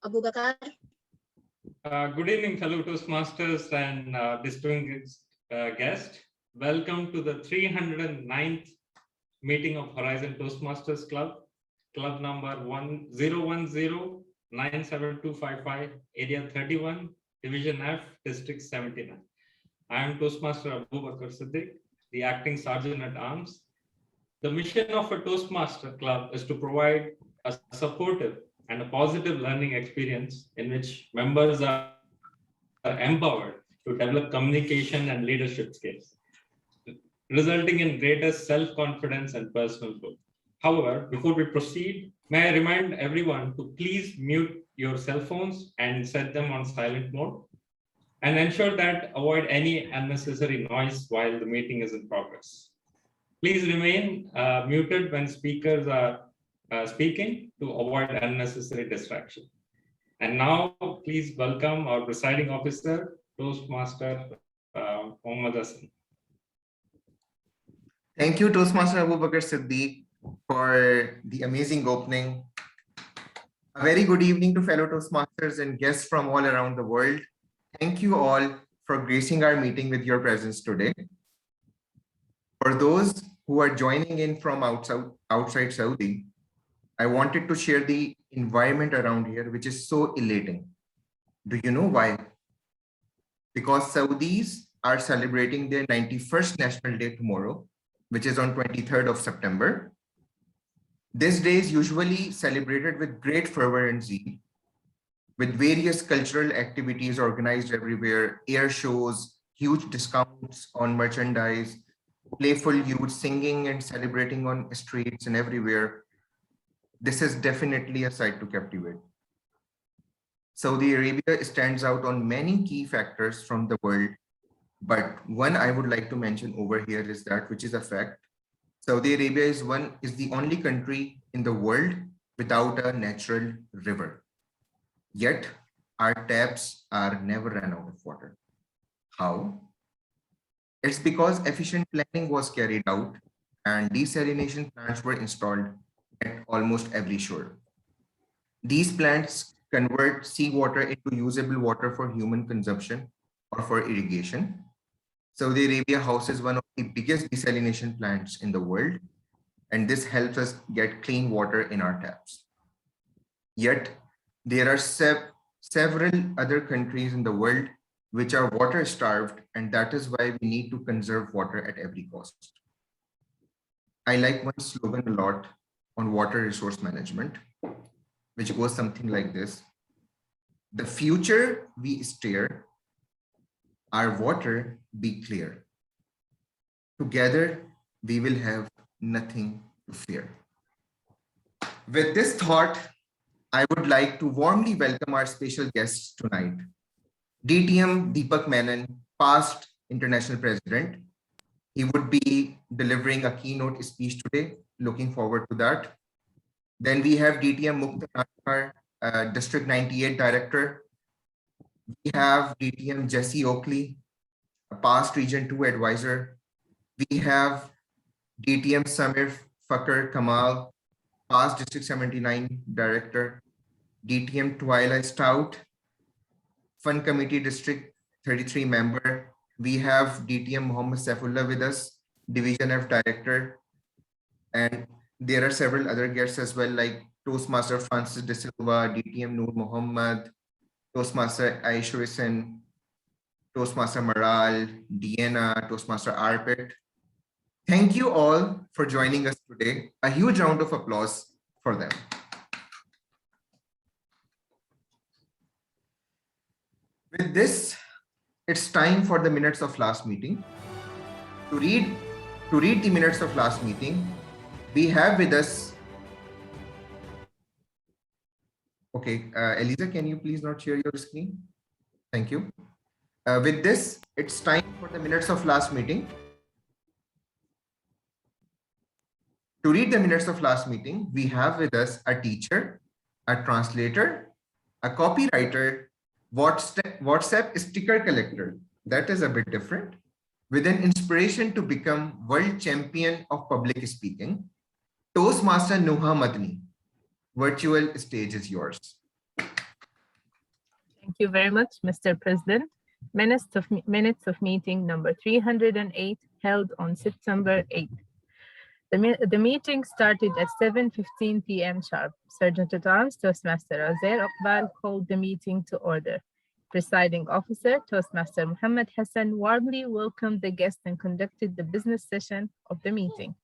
Abu Bakar. Good evening, fellow Toastmasters and distinguished guest. Welcome to the 309th meeting of Horizon Toastmasters Club, club number 1010-97255, area 31, division F, district 79. I am Toastmaster Abu Bakar Siddiq, the acting sergeant at arms. The mission of a Toastmaster Club is to provide a supportive and a positive learning experience in which members are empowered to develop communication and leadership skills, resulting in greater self-confidence and personal growth. However, before we proceed, may I remind everyone to please mute your cell phones and set them on silent mode, and ensure that avoid any unnecessary noise while the meeting is in progress. Please remain muted when speakers are speaking to avoid unnecessary distraction. And now, please welcome our presiding officer, Toastmaster Mohammad Hassan. Thank you, Toastmaster Abu Bakar Siddiq, for the amazing opening. A very good evening to fellow Toastmasters and guests from all around the world. Thank you all for gracing our meeting with your presence today. For those who are joining in from outside Saudi, I wanted to share the environment around here, which is so elating. Do you know why? Because Saudis are celebrating their 91st National Day tomorrow, which is on 23rd of September. This day is usually celebrated with great fervor and zeal, with various cultural activities organized everywhere, air shows, huge discounts on merchandise, playful youth singing and celebrating on streets and everywhere. This is definitely a sight to captivate. Saudi Arabia stands out on many key factors from the world, but one I would like to mention over here is that, which is a fact, Saudi Arabia is the only country in the world without a natural river. Yet our taps are never run out of water. How? It's because efficient planning was carried out and desalination plants were installed at almost every shore. These plants convert seawater into usable water for human consumption or for irrigation. Saudi Arabia houses one of the biggest desalination plants in the world, and this helps us get clean water in our taps. Yet, there are several other countries in the world which are water starved, and that is why we need to conserve water at every cost. I like one slogan a lot on water resource management, which goes something like this: the future we steer, our water be clear. Together, we will have nothing to fear. With this thought, I would like to warmly welcome our special guests tonight. DTM Deepak Menon, past international president. He would be delivering a keynote speech today. Looking forward to that. Then we have DTM Mukhtar, District 98 Director. We have DTM Jesse Oakley, a past Region 2 advisor. We have DTM Samir Fakr Kamal, past District 79 Director. DTM Twyla Stout, Fund Committee District 33 member. We have DTM Muhammad Saifullah with us, Division F Director. And there are several other guests as well, like Toastmaster Francis De Silva, DTM Noor Muhammad, Toastmaster Aishwarisen, Toastmaster Maral, Deanna, Toastmaster Arpit. Thank you all for joining us today. A huge round of applause for them. With this, it's time for the minutes of last meeting. To read the minutes of last meeting, we have with us. Okay, Eliza, can you please not share your screen? Thank you. With this, it's time for the minutes of last meeting. To read the minutes of last meeting, we have with us a teacher, a translator, a copywriter, WhatsApp sticker collector. That is a bit different. With an inspiration to become world champion of public speaking, Toastmaster Nuha Madni. Virtual stage is yours. Thank you very much, Mr. President. Minutes of meeting number 308 held on September 8th. The meeting started at 7:15 p.m. sharp. Sergeant at Arms Toastmaster Azair Iqbal called the meeting to order. Presiding officer Toastmaster Muhammad Hassan warmly welcomed the guests and conducted the business session of the meeting.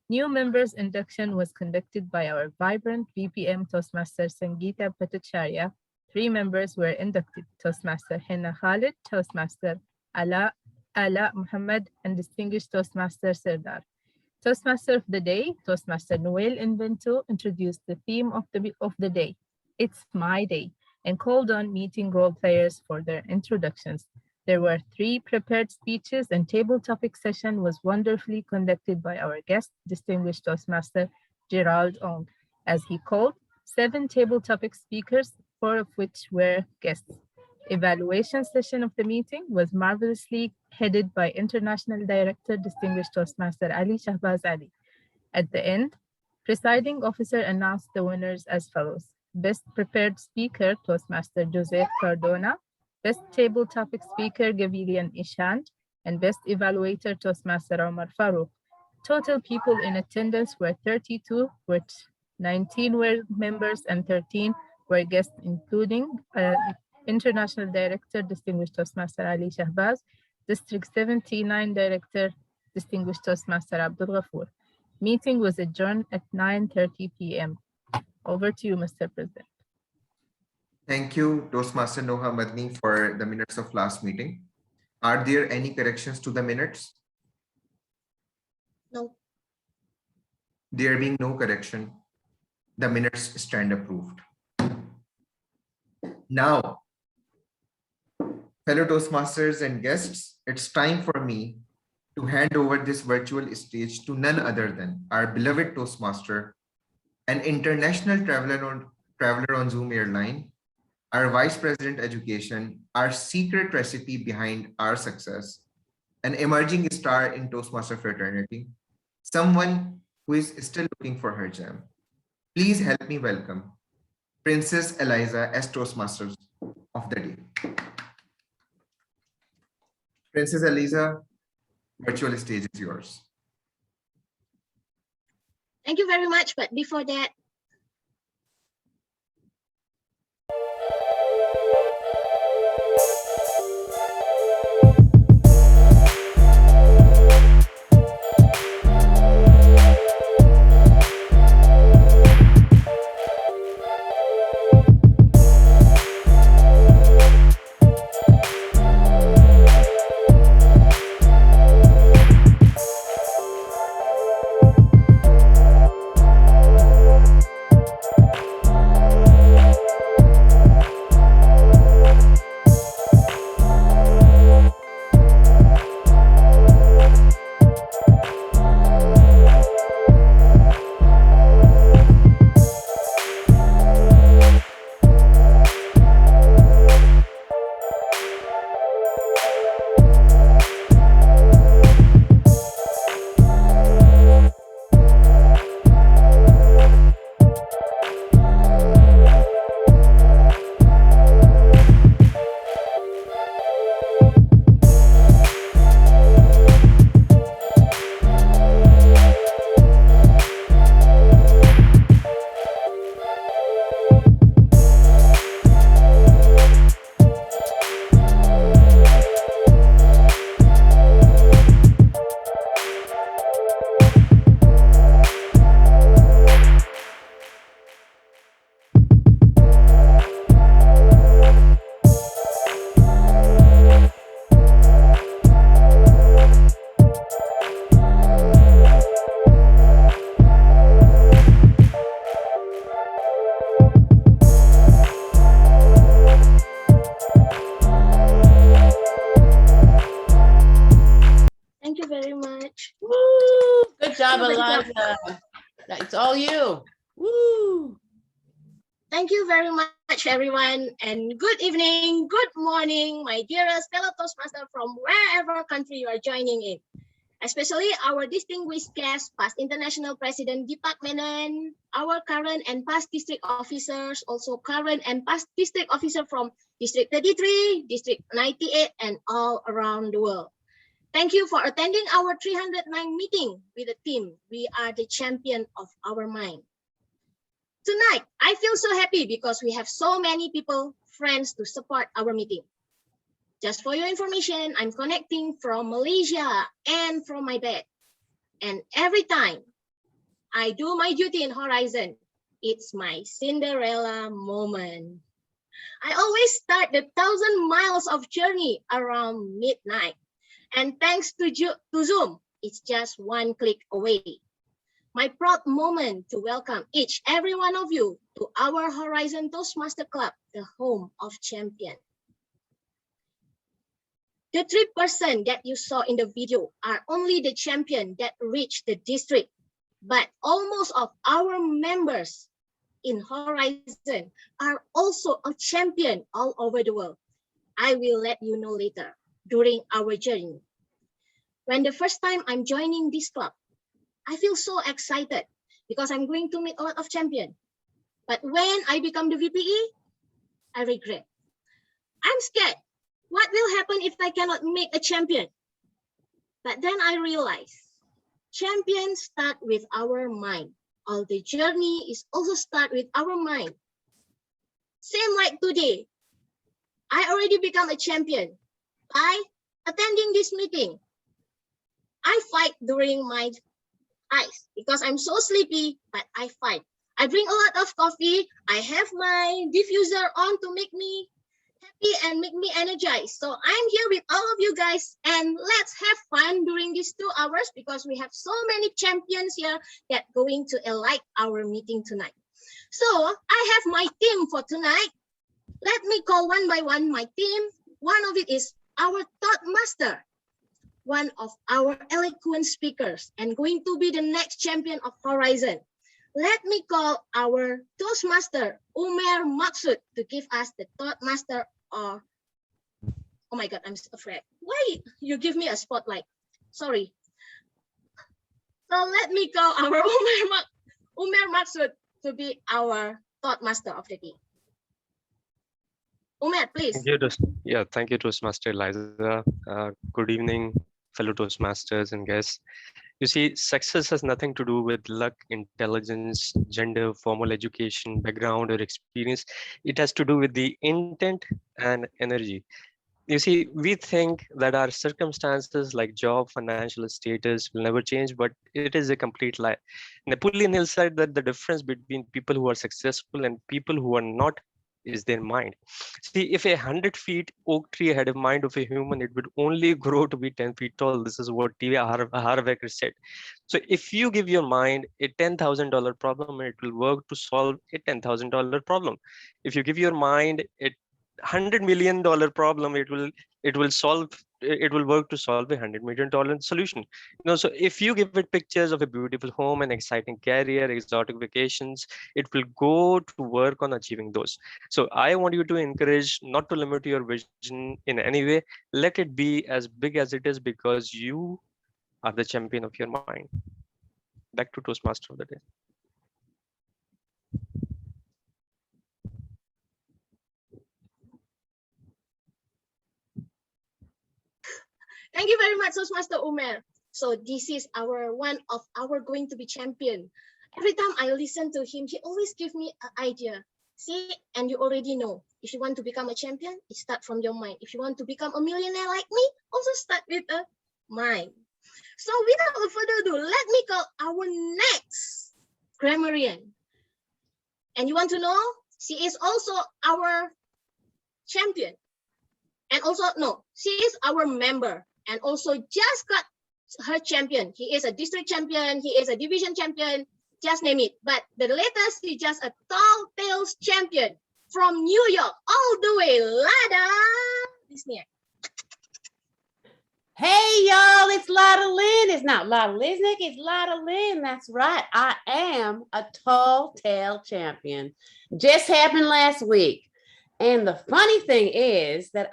New members induction was conducted by our vibrant VPM Toastmaster Sangeeta Bhattacharya. 3 members were inducted: Toastmaster Henna Khalid, Toastmaster Ala Muhammad, and Distinguished Toastmaster Serdar. Toastmaster of the Day, Toastmaster Noel Invento, introduced the theme of the day, It's My Day, and called on meeting role players for their introductions. There were 3 prepared speeches, and table topic session was wonderfully conducted by our guest, Distinguished Toastmaster Gerald Ong, as he called 7 table topic speakers, 4 of which were guests. Evaluation session of the meeting was marvelously headed by International Director Distinguished Toastmaster Ali Shahbaz Ali. At the end, presiding officer announced the winners as follows: Best Prepared Speaker, Toastmaster Joseph Cardona; Best Table Topic Speaker, Gavilian Ishant; and Best Evaluator, Toastmaster Omar Farouk. Total people in attendance were 32, which 19 were members and 13 were guests, including International Director, Distinguished Toastmaster Ali Shahbaz, District 79 Director, Distinguished Toastmaster Abdul Ghafoor. Meeting was adjourned at 9:30 p.m. Over to you, Mr. President. Thank you, Toastmaster Noha Madni, for the minutes of last meeting. Are there any corrections to the minutes? No. There being no correction, the minutes stand approved. Now, fellow Toastmasters and guests, it's time for me to hand over this virtual stage to none other than our beloved Toastmaster, an international traveler on Zoom airline, our Vice President Education, our secret recipe behind our success, an emerging star in Toastmaster fraternity, someone who is still looking for her gem. Please help me welcome Princess Eliza as Toastmasters of the day. Princess Eliza, virtual stage is yours. Thank you very much. But before that, thank you very much. Woo! Good job, Thank you very Eliza. It's all you. Woo! Thank you very much, everyone. And good evening, good morning, my dearest fellow Toastmaster from wherever country you are joining in. Especially our distinguished guest, past International President Deepak Menon, our current and past district officers, also current and past district officer from District 33, District 98, and all around the world. Thank you for attending our 309 meeting with the team. We are the champion of our mind. Tonight, I feel so happy because we have so many people, friends to support our meeting. Just for your information, I'm connecting from Malaysia and from my bed. And every time I do my duty in Horizon, it's my Cinderella moment. I always start the 1,000 miles of journey around midnight. And thanks to Zoom, it's just one click away. My proud moment to welcome every one of you to our Horizon Toastmaster Club, the home of champions. The 3% that you saw in the video are only the champion that reached the district, but almost of our members in Horizon are also a champion all over the world. I will let you know later during our journey. When the first time I'm joining this club, I feel so excited because I'm going to meet a lot of champions. But when I become the VPE, I regret. I'm scared. What will happen if I cannot make a champion? But then I realize champions start with our mind. All the journey is also start with our mind. Same like today. I already become a champion by attending this meeting. I fight during my eyes because I'm so sleepy, but I fight. I drink a lot of coffee. I have my diffuser on to make me happy and make me energized. So I'm here with all of you guys and let's have fun during these 2 hours because we have so many champions here that going to elite our meeting tonight. So I have my team for tonight. Let me call one by one my team. One of it is our thought master, one of our eloquent speakers and going to be the next champion of Horizon. Let me call our Toastmaster, Umer Maksud, to give us the Toastmaster or, oh my God, I'm afraid. Why you give me a spotlight? Sorry. So let me call our Umer Maksud to be our Toastmaster of the day. Umer, please. Thank you, Toastmaster Eliza. Good evening, fellow Toastmasters and guests. You see, success has nothing to do with luck, intelligence, gender, formal education, background, or experience. It has to do with the intent and energy. You see, we think that our circumstances like job, financial status will never change, but it is a complete lie. Napoleon Hill said that the difference between people who are successful and people who are not is their mind. See, if 100 feet oak tree had a mind of a human, it would only grow to be 10 feet tall. This is what T.V. Harvaker said. So if you give your mind a $10,000 problem, it will work to solve a $10,000 problem. If you give your mind a $100 million problem, it will work to solve a $100 million solution. So if you give it pictures of a beautiful home and exciting career, exotic vacations, it will go to work on achieving those. So I want you to encourage not to limit your vision in any way. Let it be as big as it is because you are the champion of your mind. Back to Toastmaster of the day. Thank you very much, Toastmaster Umer. So this is one of our going to be champion. Every time I listen to him, he always give me an idea. See, and you already know, if you want to become a champion, it start from your mind. If you want to become a millionaire like me, also start with a mind. So without further ado, let me call our next grammarian. And you want to know, she is also our champion. And also, no, she is our member and also just got her champion. He is a district champion. He is a division champion. Just name it. But the latest is just a tall tales champion from New York all the way. Lada. Disney. Hey, y'all, it's Lada Lynn. It's not Lada Lisnick, it's Lada Lynn. That's right. I am a tall tale champion. Just happened last week. And the funny thing is that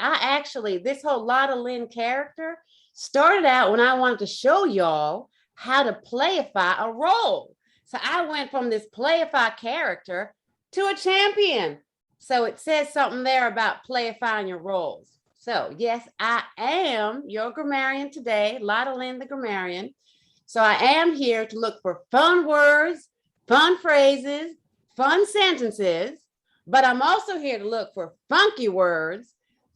this whole Lada Lynn character started out when I wanted to show y'all how to playify a role. So I went from this playify character to a champion. So it says something there about clarifying your roles. So yes, I am your grammarian today, Lotta Lynn, the grammarian. So I am here to look for fun words, fun phrases, fun sentences, but I'm also here to look for funky words,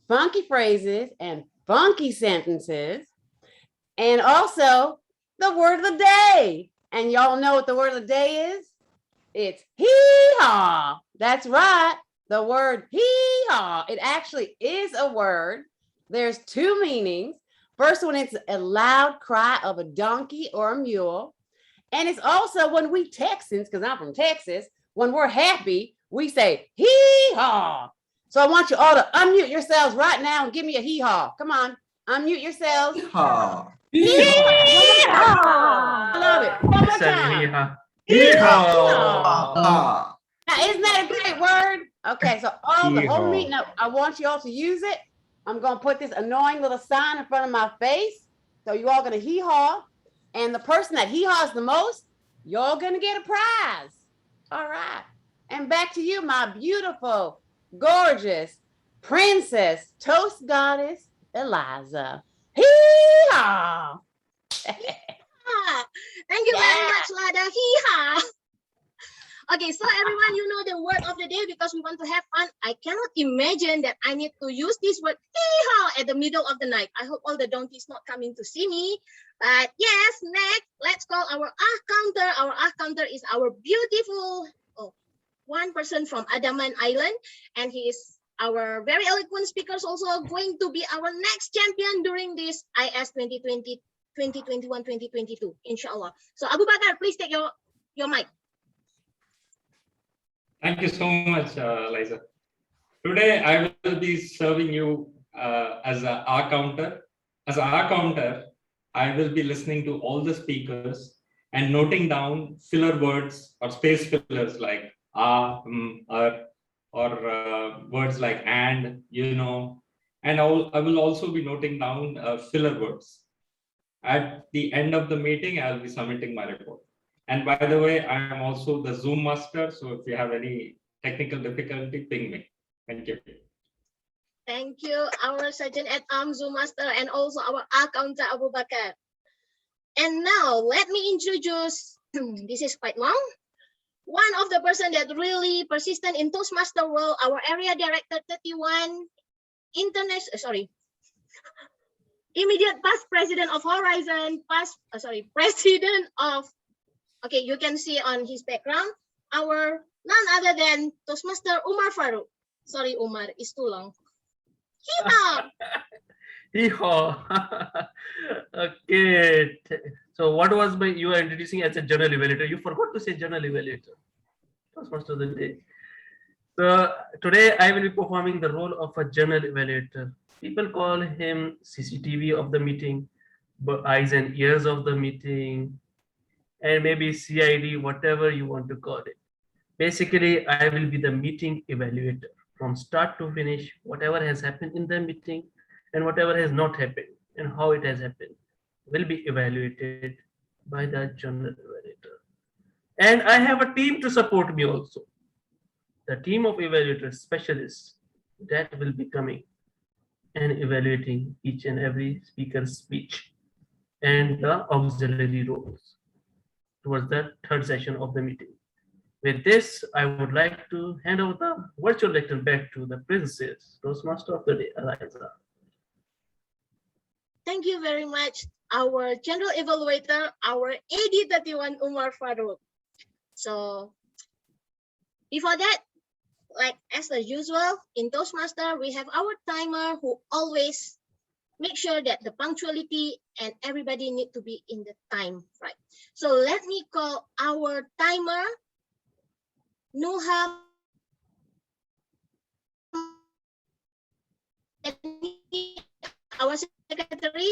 funky phrases, and funky sentences, and also the word of the day. And y'all know what the word of the day is? It's hee-haw. That's right. The word hee-haw. It actually is a word. There's two meanings. First one, it's a loud cry of a donkey or a mule. And it's also when we Texans, because I'm from Texas, when we're happy, we say hee-haw. So I want you all to unmute yourselves right now and give me a hee-haw. Come on, unmute yourselves. Yeehaw. Hee-haw. I love it. One more time. Ah. Now, isn't that a great word? Okay, so the whole meeting, I want you all to use it. I'm going to put this annoying little sign in front of my face. So you all going to hee-haw. And the person that hee-haws the most, you're going to get a prize. All right. And back to you, my beautiful, gorgeous princess, toast goddess, Eliza. Hee-haw. Thank you very much, Lada. Hee-haw. Okay, so everyone, you know the word of the day because we want to have fun. I cannot imagine that I need to use this word hee-haw at the middle of the night. I hope all the donkeys not coming to see me. But yes, next, let's call our counter. Our counter is our beautiful one person from Andaman Island, and he is our very eloquent speakers, also going to be our next champion during this IS 2020, 2021, 2022, inshallah. So Abu Bakar, please take your mic. Thank you so much, Liza. Today, I will be serving you as an R counter. As an R counter, I will be listening to all the speakers and noting down filler words or space fillers like or words like and, you know, and I will also be noting down filler words. At the end of the meeting, I'll be submitting my report. And by the way, I am also the Zoom master. So if you have any technical difficulty, ping me. Thank you. Thank you, our Sergeant at Arms Zoom master, and also our counter Abu Bakar. And now let me introduce, this is quite long. One of the person that really persistent in Toastmaster world, our area director 31, immediate past president of Horizon, president of, okay, you can see on his background, our none other than Toastmaster Umar Farouk. Sorry, Umar, it's too long. Hee-haw. Okay. So what was you are introducing as a journal evaluator? You forgot to say journal evaluator. That's most of the day. So today I will be performing the role of a journal evaluator. People call him CCTV of the meeting, but eyes and ears of the meeting, and maybe CID, whatever you want to call it. Basically, I will be the meeting evaluator from start to finish, whatever has happened in the meeting and whatever has not happened and how it has happened will be evaluated by the journal evaluator. And I have a team to support me also. The team of evaluators, specialists that will be coming and evaluating each and every speaker's speech and the auxiliary roles towards the third session of the meeting. With this, I would like to hand over the virtual lecture back to the princess, Toastmaster of the day, Eliza. Thank you very much, our general evaluator, our AD31 Umar Farouk. So before that, like as usual, in Toastmaster, we have our timer who always make sure that the punctuality and everybody need to be in the time, right? So let me call our timer, Nuha. Our secretary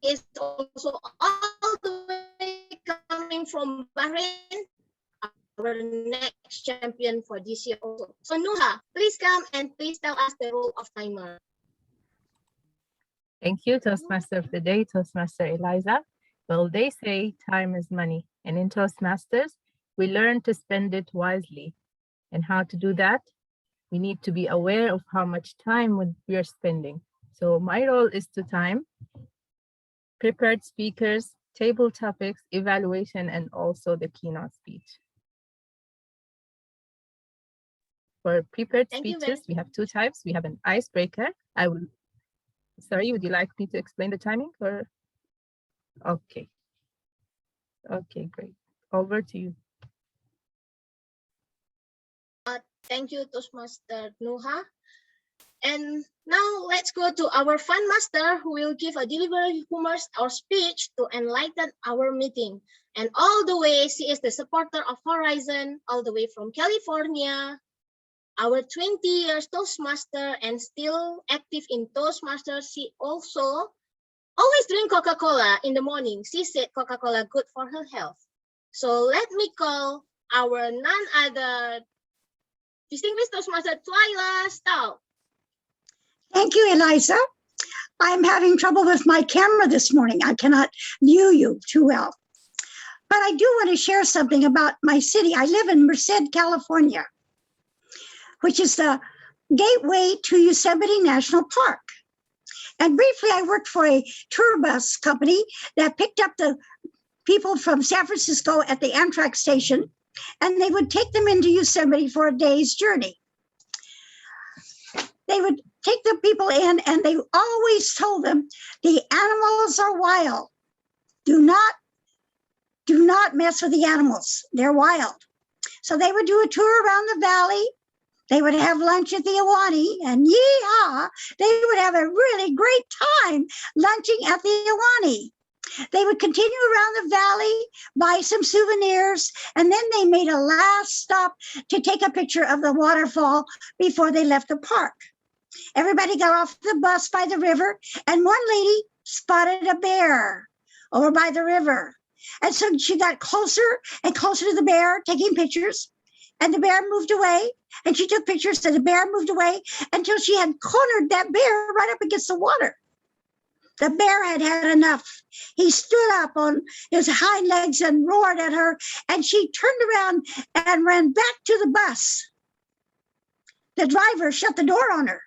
is also all the way coming from Bahrain, our next champion for this year also. So Nuha, please come and please tell us the role of timer. Thank you, Toastmaster of the day, Toastmaster Eliza. Well, they say time is money, and in Toastmasters, we learn to spend it wisely. And how to do that? We need to be aware of how much time we are spending. So my role is to time prepared speakers, table topics, evaluation, and also the keynote speech. For prepared Thank you speeches, we have two types. We have an icebreaker. Sorry, would you like me to explain the timing or? Okay. Okay, great. Over to you. Thank you, Toastmaster Nuha. And now let's go to our fun master who will give a delivery humor or speech to enlighten our meeting. And all the way, she is the supporter of Horizon, all the way from California. Our 20 years Toastmaster and still active in Toastmasters. She also always drink Coca-Cola in the morning. She said Coca-Cola good for her health. So let me call our none other distinguished Toastmaster Twyla Stahl. Thank you, Eliza. I'm having trouble with my camera this morning. I cannot view you too well. But I do want to share something about my city. I live in Merced, California, which is the gateway to Yosemite National Park. And briefly, I worked for a tour bus company that picked up the people from San Francisco at the Amtrak station, and they would take them into Yosemite for a day's journey. They would take the people in, and they always told them, the animals are wild. Do not mess with the animals. They're wild. So they would do a tour around the valley. They would have lunch at the Awani, and yeehaw, they would have a really great time lunching at the Awani. They would continue around the valley, buy some souvenirs, and then they made a last stop to take a picture of the waterfall before they left the park. Everybody got off the bus by the river, and one lady spotted a bear over by the river. And so she got closer and closer to the bear, taking pictures, and the bear moved away, and she took pictures, and the bear moved away until she had cornered that bear right up against the water. The bear had had enough. He stood up on his hind legs and roared at her, and she turned around and ran back to the bus. The driver shut the door on her,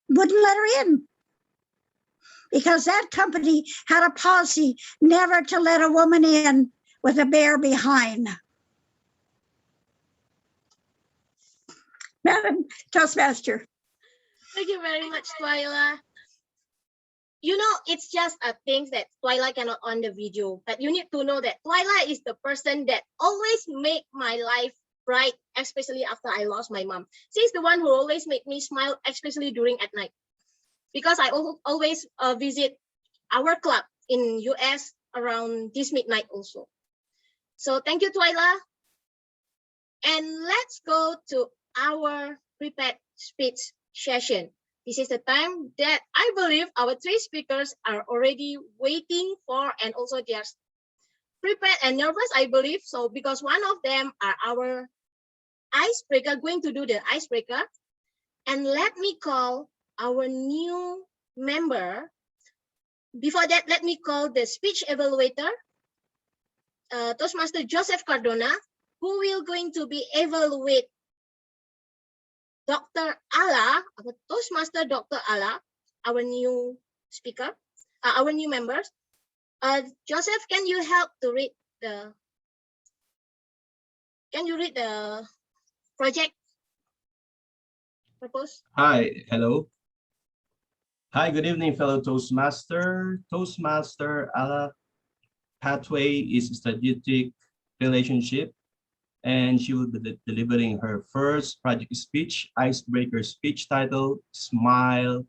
wouldn't let her in, because that company had a policy never to let a woman in with a bear behind. Madam Toastmaster. Thank you very much, Twyla. You know, it's just a thing that Twyla cannot on the video, but you need to know that Twyla is the person that always make my life bright, especially after I lost my mom. She's the one who always make me smile, especially during at night, because I always visit our club in US around this midnight also. So thank you, Twyla. And let's go to our prepared speech session. This is the time that I believe our three speakers are already waiting for, and also they are prepared and nervous, I believe. So because one of them are our icebreaker, going to do the icebreaker. And let me call our new member. Before that, let me call the speech evaluator, Toastmaster Joseph Cardona, who will going to be evaluate Dr. Ala, our Toastmaster Dr. Ala, our new speaker, our new members. Joseph, can you help to read the, project proposed? Hi, hello. Hi, good evening, fellow Toastmaster. Toastmaster Ala pathway is strategic relationship, and she will be delivering her first project speech, icebreaker speech titled Smile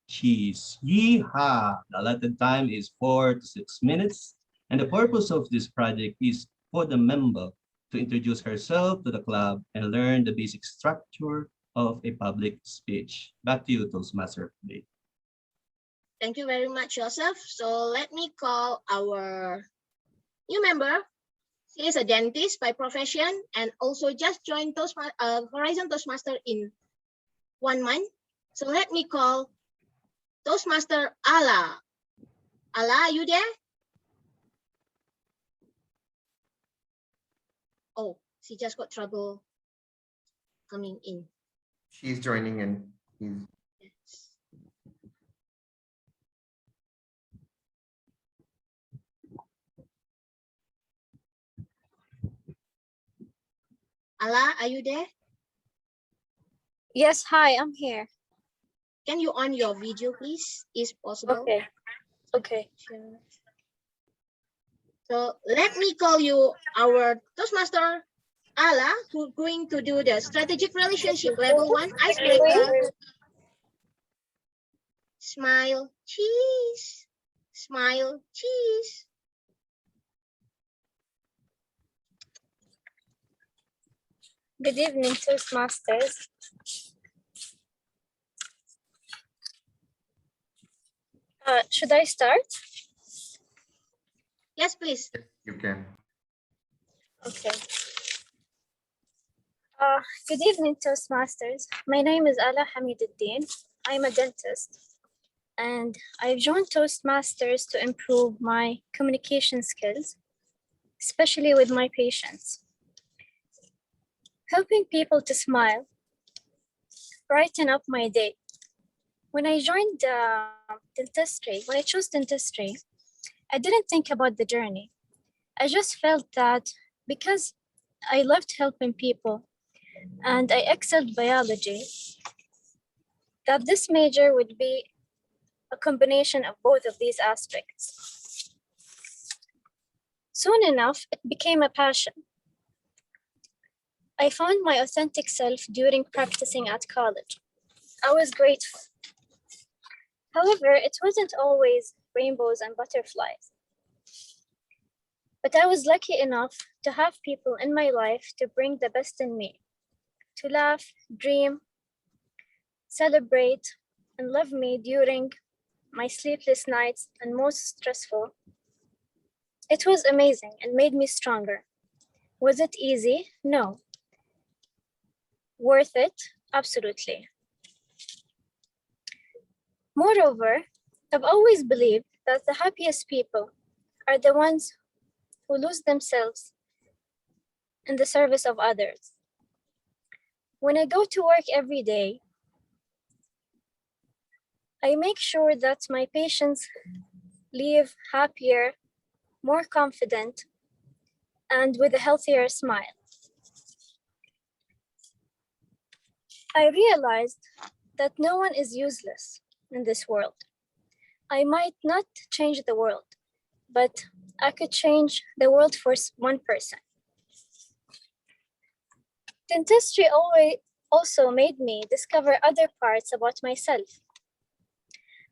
Cheese. Yeehaw! The allotted time is 4 to 6 minutes, and the purpose of this project is for the member to introduce herself to the club and learn the basic structure of a public speech. Back to you, Toastmaster. Thank you very much, Joseph. So let me call our new member. He is a dentist by profession and also just joined Horizon Toastmaster in 1 month. So let me call Toastmaster Ala. Ala, are you there? Oh, she just got trouble coming in. She's joining in. He's Ala, are you there? Yes, hi, I'm here. Can you on your video, please? Is possible? Okay. Okay. So let me call you our Toastmaster Ala, who's going to do the strategic relationship level 1 icebreaker. Smile, cheese. Smile, cheese. Good evening, Toastmasters. Should I start? Yes, please. you can. Okay. Good evening, Toastmasters. My name is Ala Hamiduddin. I'm a dentist, and I've joined Toastmasters to improve my communication skills, especially with my patients. Helping people to smile, brighten up my day. When I joined dentistry, when I chose dentistry, I didn't think about the journey. I just felt that because I loved helping people and I excelled biology, that this major would be a combination of both of these aspects. Soon enough, it became a passion. I found my authentic self during practicing at college. I was grateful. However, it wasn't always rainbows and butterflies. But I was lucky enough to have people in my life to bring the best in me, to laugh, dream, celebrate, and love me during my sleepless nights and most stressful. It was amazing and made me stronger. Was it easy? No. Worth it? Absolutely. Moreover, I've always believed that the happiest people are the ones who lose themselves in the service of others. When I go to work every day, I make sure that my patients leave happier, more confident, and with a healthier smile. I realized that no one is useless in this world. I might not change the world, but I could change the world for one person. Dentistry also made me discover other parts about myself.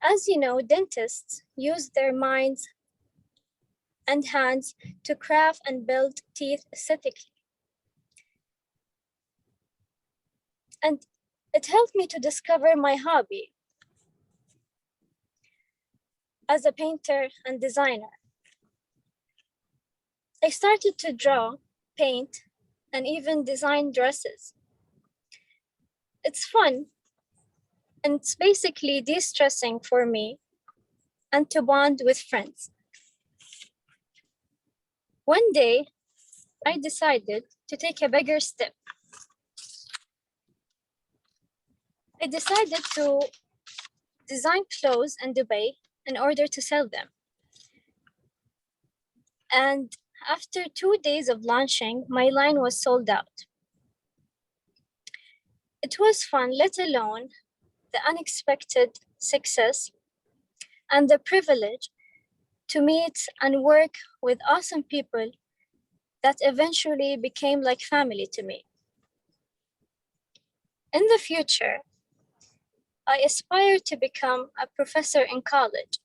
As you know, dentists use their minds and hands to craft and build teeth aesthetically. And it helped me to discover my hobby as a painter and designer. I started to draw, paint, and even design dresses. It's fun, and it's basically de-stressing for me and to bond with friends. One day, I decided to take a bigger step. I decided to design clothes in Dubai in order to sell them. And after 2 days of launching, my line was sold out. It was fun, let alone the unexpected success and the privilege to meet and work with awesome people that eventually became like family to me. In the future, I aspire to become a professor in college,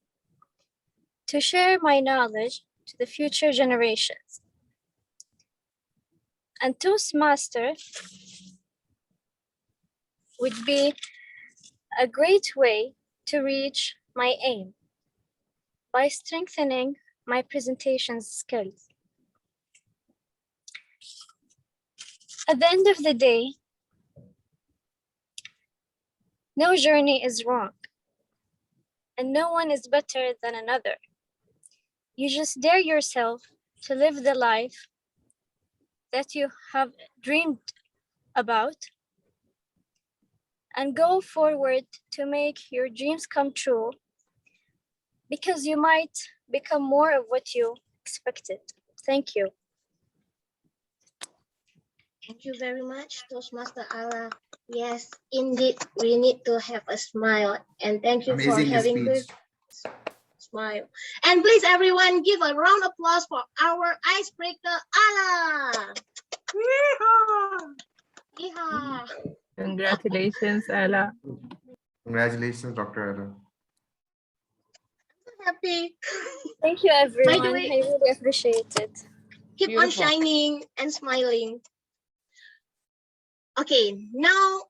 to share my knowledge to the future generations. And Toastmaster would be a great way to reach my aim by strengthening my presentation skills. At the end of the day, no journey is wrong, and no one is better than another. You just dare yourself to live the life that you have dreamed about and go forward to make your dreams come true, because you might become more of what you expected. Thank you. Thank you very much, Toastmaster Ala. Yes, indeed, we need to have a smile. And thank you Amazing for having speech. this smile. And please, everyone, give a round of applause for our icebreaker, Ala. Yeehaw! Yeehaw! Congratulations, Ala. Congratulations, Dr. Adam. Happy. Thank you, everyone. way- I really appreciate it. Keep on Beautiful. shining and smiling. Okay, now,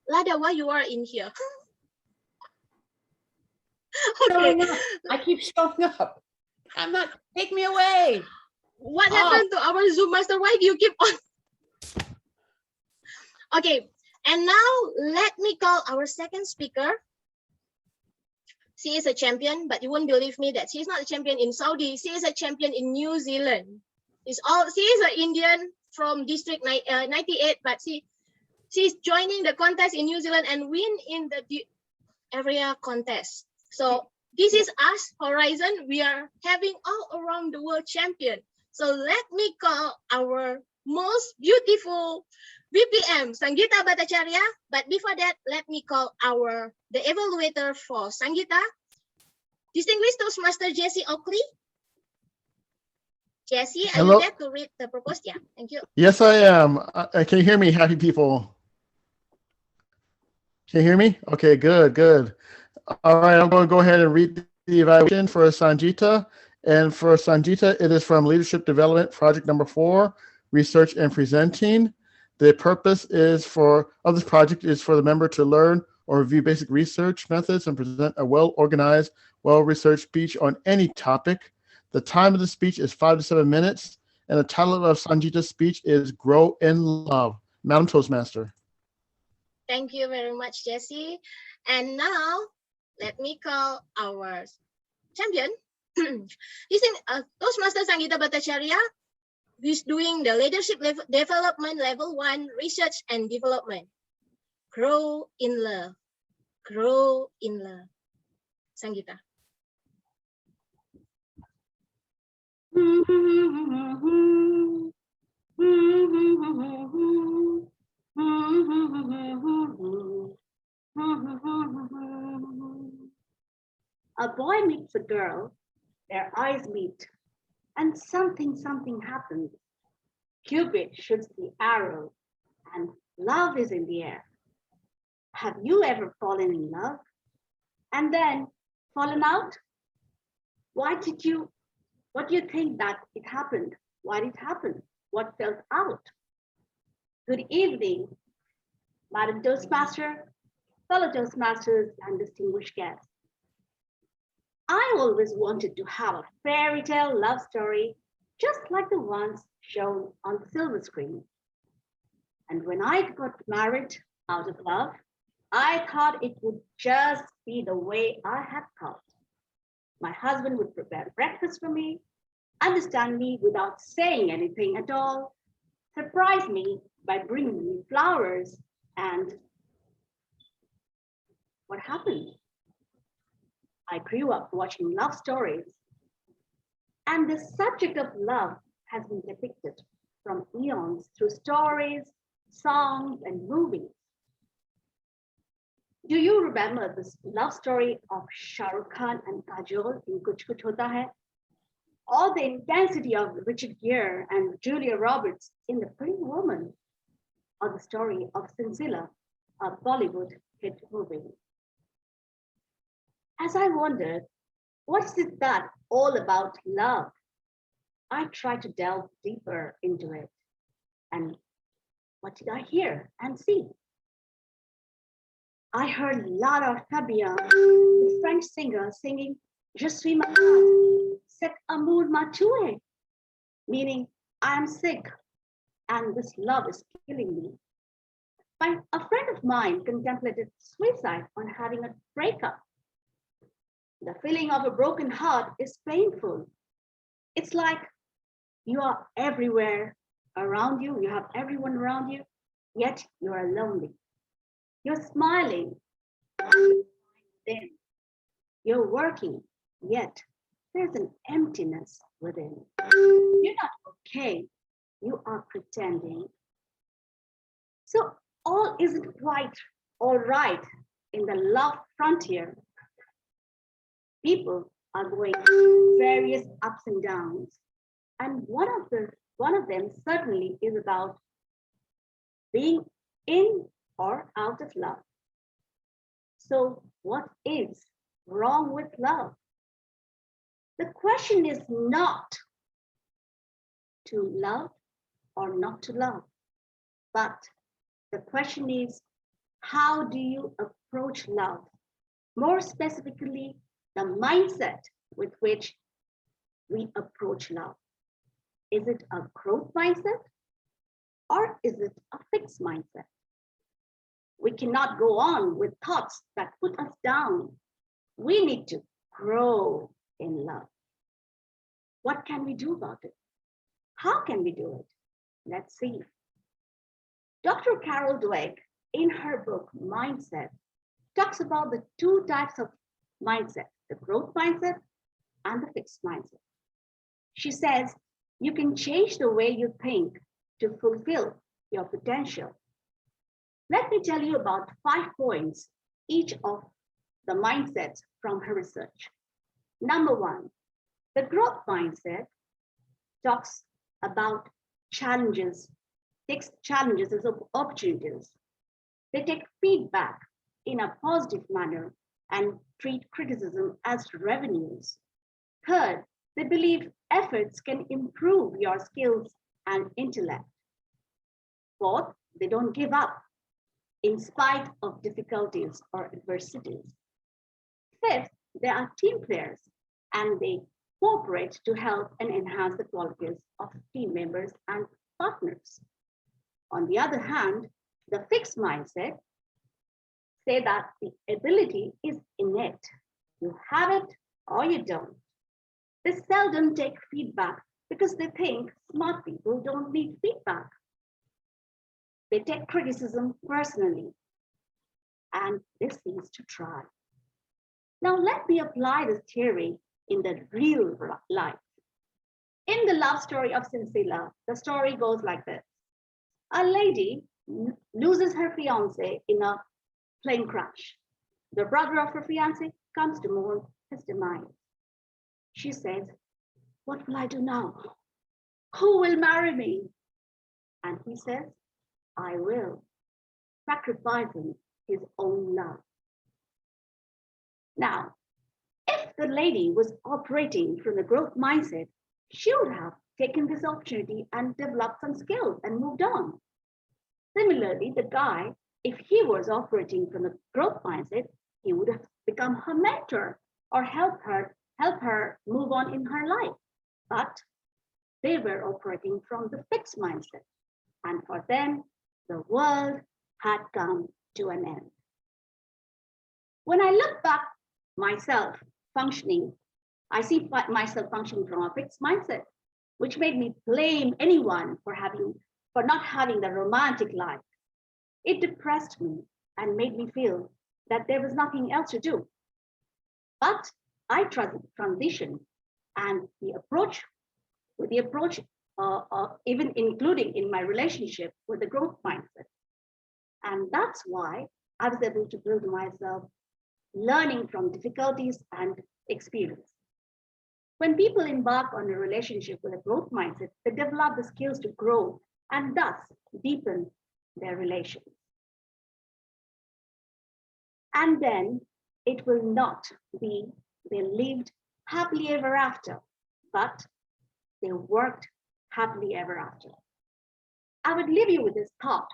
Lada, why you are in here? Okay, Showing up. I keep showing up. I'm not, take me away. what Oh. happened to our Zoom master? Why do you keep on? Okay, and now let me call our second speaker. She is a champion, but you won't believe me that she's not a champion in Saudi. She is a champion in New Zealand. She is an Indian from District 98, but she's joining the contest in New Zealand and win in the area contest. So this is us, Horizon. We are having all around the world champion. So let me call our most beautiful VPM, Sangeeta Bhattacharya. But before that, let me call the evaluator for Sangeeta, distinguished Toastmaster Jessie Oakley. Jessie, are Hello. you there to read the proposed? Yeah, thank you. Yes, I am. Can you hear me, happy people? Can you hear me? Okay, good, good. All right, I'm going to go ahead and read the evaluation for Sangeeta. And for Sangeeta, it is from Leadership Development Project number 4, Research and Presenting. The purpose of this project is for the member to learn or review basic research methods and present a well-organized, well-researched speech on any topic. The time of the speech is 5 to 7 minutes, and the title of Sangeeta's speech is Grow in Love. Madam Toastmaster. Thank you very much, Jessie. And now, let me call our champion. Toastmaster Sangeeta Bhattacharya, who is doing the Leadership Development Level 1 Research and Development. Grow in love. Grow in love. Sangeeta. A boy meets a girl, their eyes meet, and something happens. Cupid shoots the arrow, and love is in the air. Have you ever fallen in love and then fallen out? What do you think that it happened? Why did it happen? What felt out? Good evening, Madam Toastmaster, fellow Toastmasters, and distinguished guests. I always wanted to have a fairy tale love story, just like the ones shown on the silver screen. And when I got married out of love, I thought it would just be the way I had thought. My husband would prepare breakfast for me, understand me without saying anything at all, surprise me by bringing me flowers, and what happened? I grew up watching love stories, and the subject of love has been depicted from eons through stories, songs, and movies. Do you remember this love story of Shah Rukh Khan and Kajol in Kuch Kuch Hota Hai? Or the intensity of Richard Gere and Julia Roberts in The Pretty Woman? Or the story of Sinsila, a Bollywood hit movie? As I wondered, what's it that all about love? I tried to delve deeper into it. And what did I hear and see? I heard Lara Fabian, the French singer, singing Je suis malade, cet amour m'a tué, meaning I am sick and this love is killing me. A friend of mine contemplated suicide on having a breakup. The feeling of a broken heart is painful. It's like you are everywhere around you, you have everyone around you, yet you are lonely. You're smiling, then you're working, yet there's an emptiness within. You're not okay. You are pretending. So all isn't quite all right in the love frontier. People are going through various ups and downs. And one of them certainly is about being in or out of love. So what is wrong with love? The question is not to love or not to love, but the question is, how do you approach love? More specifically, the mindset with which we approach love. Is it a growth mindset or is it a fixed mindset? We cannot go on with thoughts that put us down. We need to grow in love. What can we do about it? How can we do it? Let's see. Dr. Carol Dweck, in her book, Mindset, talks about the two types of mindset, the growth mindset and the fixed mindset. She says, you can change the way you think to fulfill your potential. Let me tell you about 5 points, each of the mindsets from her research. Number 1, the growth mindset talks about challenges, takes challenges as opportunities. They take feedback in a positive manner and treat criticism as revenues. Third, they believe efforts can improve your skills and intellect. Fourth, they don't give up in spite of difficulties or adversities. Fifth, they are team players and they cooperate to help and enhance the qualities of team members and partners. On the other hand, the fixed mindset say that the ability is innate. You have it or you don't. They seldom take feedback because they think smart people don't need feedback. They take criticism personally and they cease to try. Now let me apply this theory in the real life. In the love story of Sincere Love, the story goes like this. A lady loses her fiance in a plane crash. The brother of her fiance comes to mourn his demise. She says, what will I do now? Who will marry me? And he says, I will, sacrificing his own love. Now, if the lady was operating from the growth mindset, she would have taken this opportunity and developed some skills and moved on. Similarly, the guy, if he was operating from the growth mindset, he would have become her mentor or help her move on in her life. But they were operating from the fixed mindset. And for them, the world had come to an end. When I look back myself functioning, I see myself functioning from a fixed mindset, which made me blame anyone for not having the romantic life. It depressed me and made me feel that there was nothing else to do. But I transitioned, and the approach, even including in my relationship with the growth mindset. And that's why I was able to build myself learning from difficulties and experience. When people embark on a relationship with a growth mindset, they develop the skills to grow and thus deepen their relations. And then it will not be they lived happily ever after, but they worked happily ever after. I would leave you with this thought.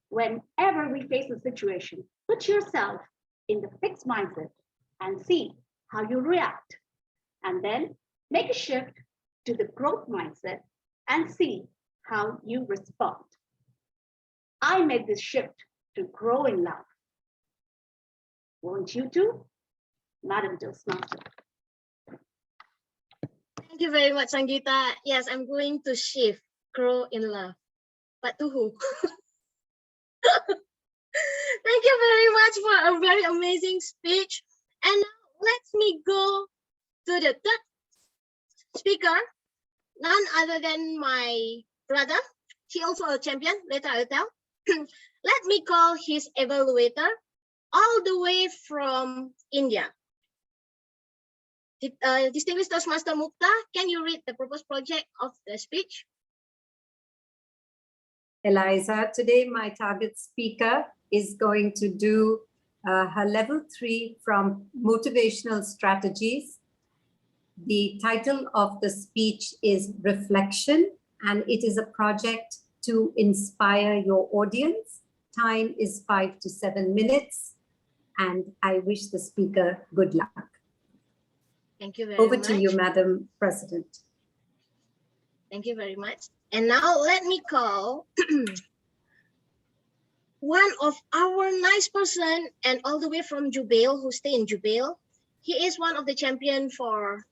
Whenever we face a situation, put yourself in the fixed mindset and see how you react. And then make a shift to the growth mindset and see how you respond. I made this shift to grow in love. Won't you too, Madam Toastmaster? Thank you very much, Sangeeta. Yes, I'm going to shift, grow in love. But to who? Thank you very much for a very amazing speech. And now let me go to the third speaker, none other than my brother. He also a champion, later I'll tell. Let me call his evaluator all the way from India. Distinguished Toastmaster Mukta, can you read the proposed project of the speech? Eliza, today my target speaker is going to do her level 3 from motivational strategies. The title of the speech is Reflection, and it is a project to inspire your audience. Time is 5 to 7 minutes, and I wish the speaker good luck. Thank you very Over much. to you, Madam President. Thank you very much. And now let me call one of our nice person and all the way from Jubail, who stay in Jubail. He is one of the champion for,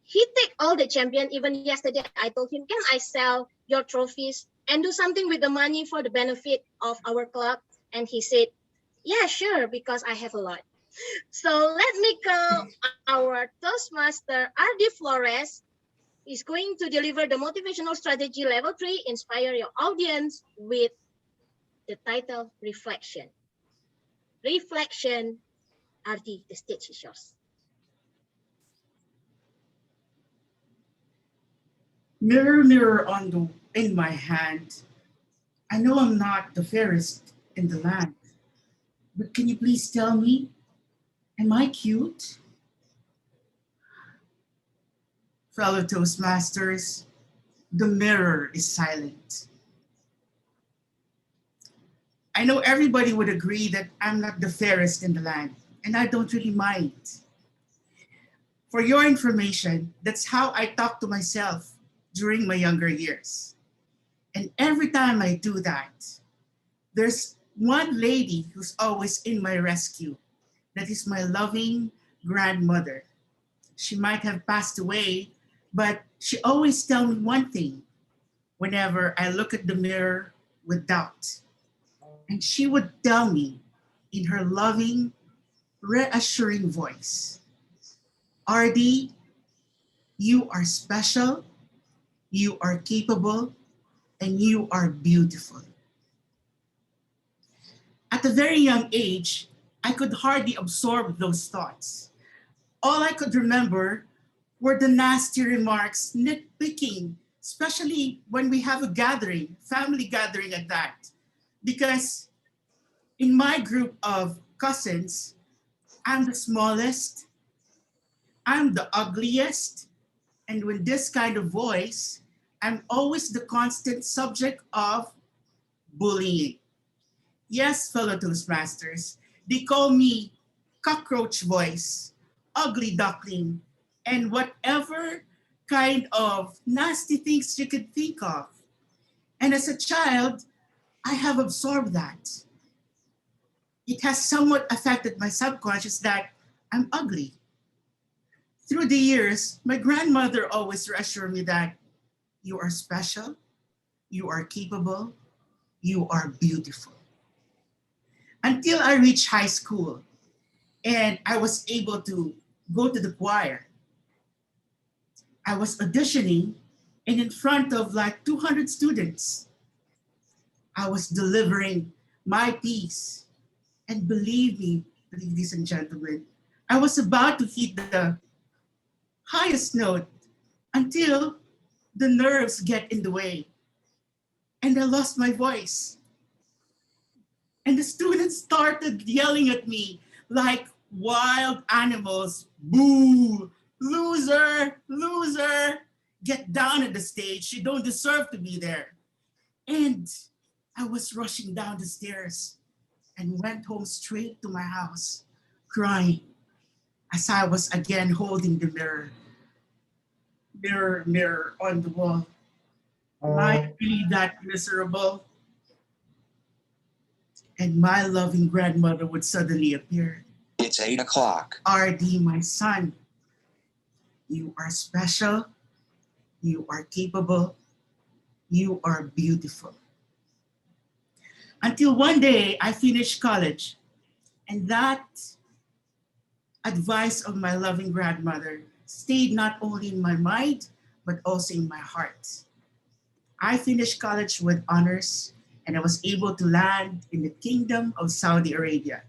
he take all the champion. Even yesterday, I told him, can I sell your trophies and do something with the money for the benefit of our club? And he said, yeah, sure, because I have a lot. So let me call our Toastmaster, R.D. Flores. Is going to deliver the motivational strategy level 3, inspire your audience, with the title Reflection. Reflection, RD, the stage is yours. Mirror, mirror in my hand, I know I'm not the fairest in the land, but can you please tell me, am I cute? Fellow Toastmasters, the mirror is silent. I know everybody would agree that I'm not the fairest in the land, and I don't really mind. For your information, that's how I talk to myself during my younger years. And every time I do that, there's one lady who's always in my rescue. That is my loving grandmother. She might have passed away, but she always tells me one thing whenever I look at the mirror with doubt. And she would tell me in her loving, reassuring voice, RD, you are special, you are capable, and you are beautiful. At a very young age, I could hardly absorb those thoughts. All I could remember were the nasty remarks, nitpicking, especially when we have a gathering, family gathering at that. Because in my group of cousins, I'm the smallest, I'm the ugliest, and with this kind of voice, I'm always the constant subject of bullying. Yes, fellow Toastmasters, they call me cockroach voice, ugly duckling, and whatever kind of nasty things you could think of. And as a child, I have absorbed that. It has somewhat affected my subconscious that I'm ugly. Through the years, my grandmother always reassured me that you are special, you are capable, you are beautiful. Until I reached high school and I was able to go to the choir. I was auditioning and in front of like 200 students. I was delivering my piece. And believe me, ladies and gentlemen, I was about to hit the highest note until the nerves get in the way. And I lost my voice. And the students started yelling at me like wild animals. Boo, loser, loser. Get down at the stage. You don't deserve to be there. And I was rushing down the stairs and went home straight to my house, crying as I was again holding the mirror. Mirror, mirror on the wall. Am I really that miserable? And my loving grandmother would suddenly appear. It's 8 o'clock. RD, my son, you are special, you are capable, you are beautiful. until one day I finished college. And that advice of my loving grandmother stayed not only in my mind, but also in my heart. I finished college with honors and I was able to land in the Kingdom of Saudi Arabia.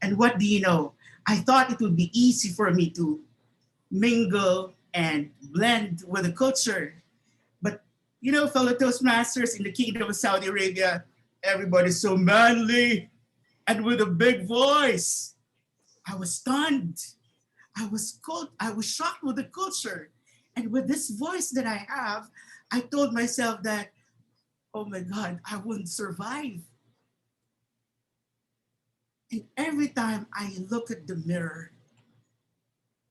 And what do you know? I thought it would be easy for me to mingle and blend with the culture. But you know, fellow Toastmasters, in the Kingdom of Saudi Arabia, everybody's so manly and with a big voice. I was stunned. I was shocked with the culture. And with this voice that I have, I told myself that, oh my God, I wouldn't survive. And every time I look at the mirror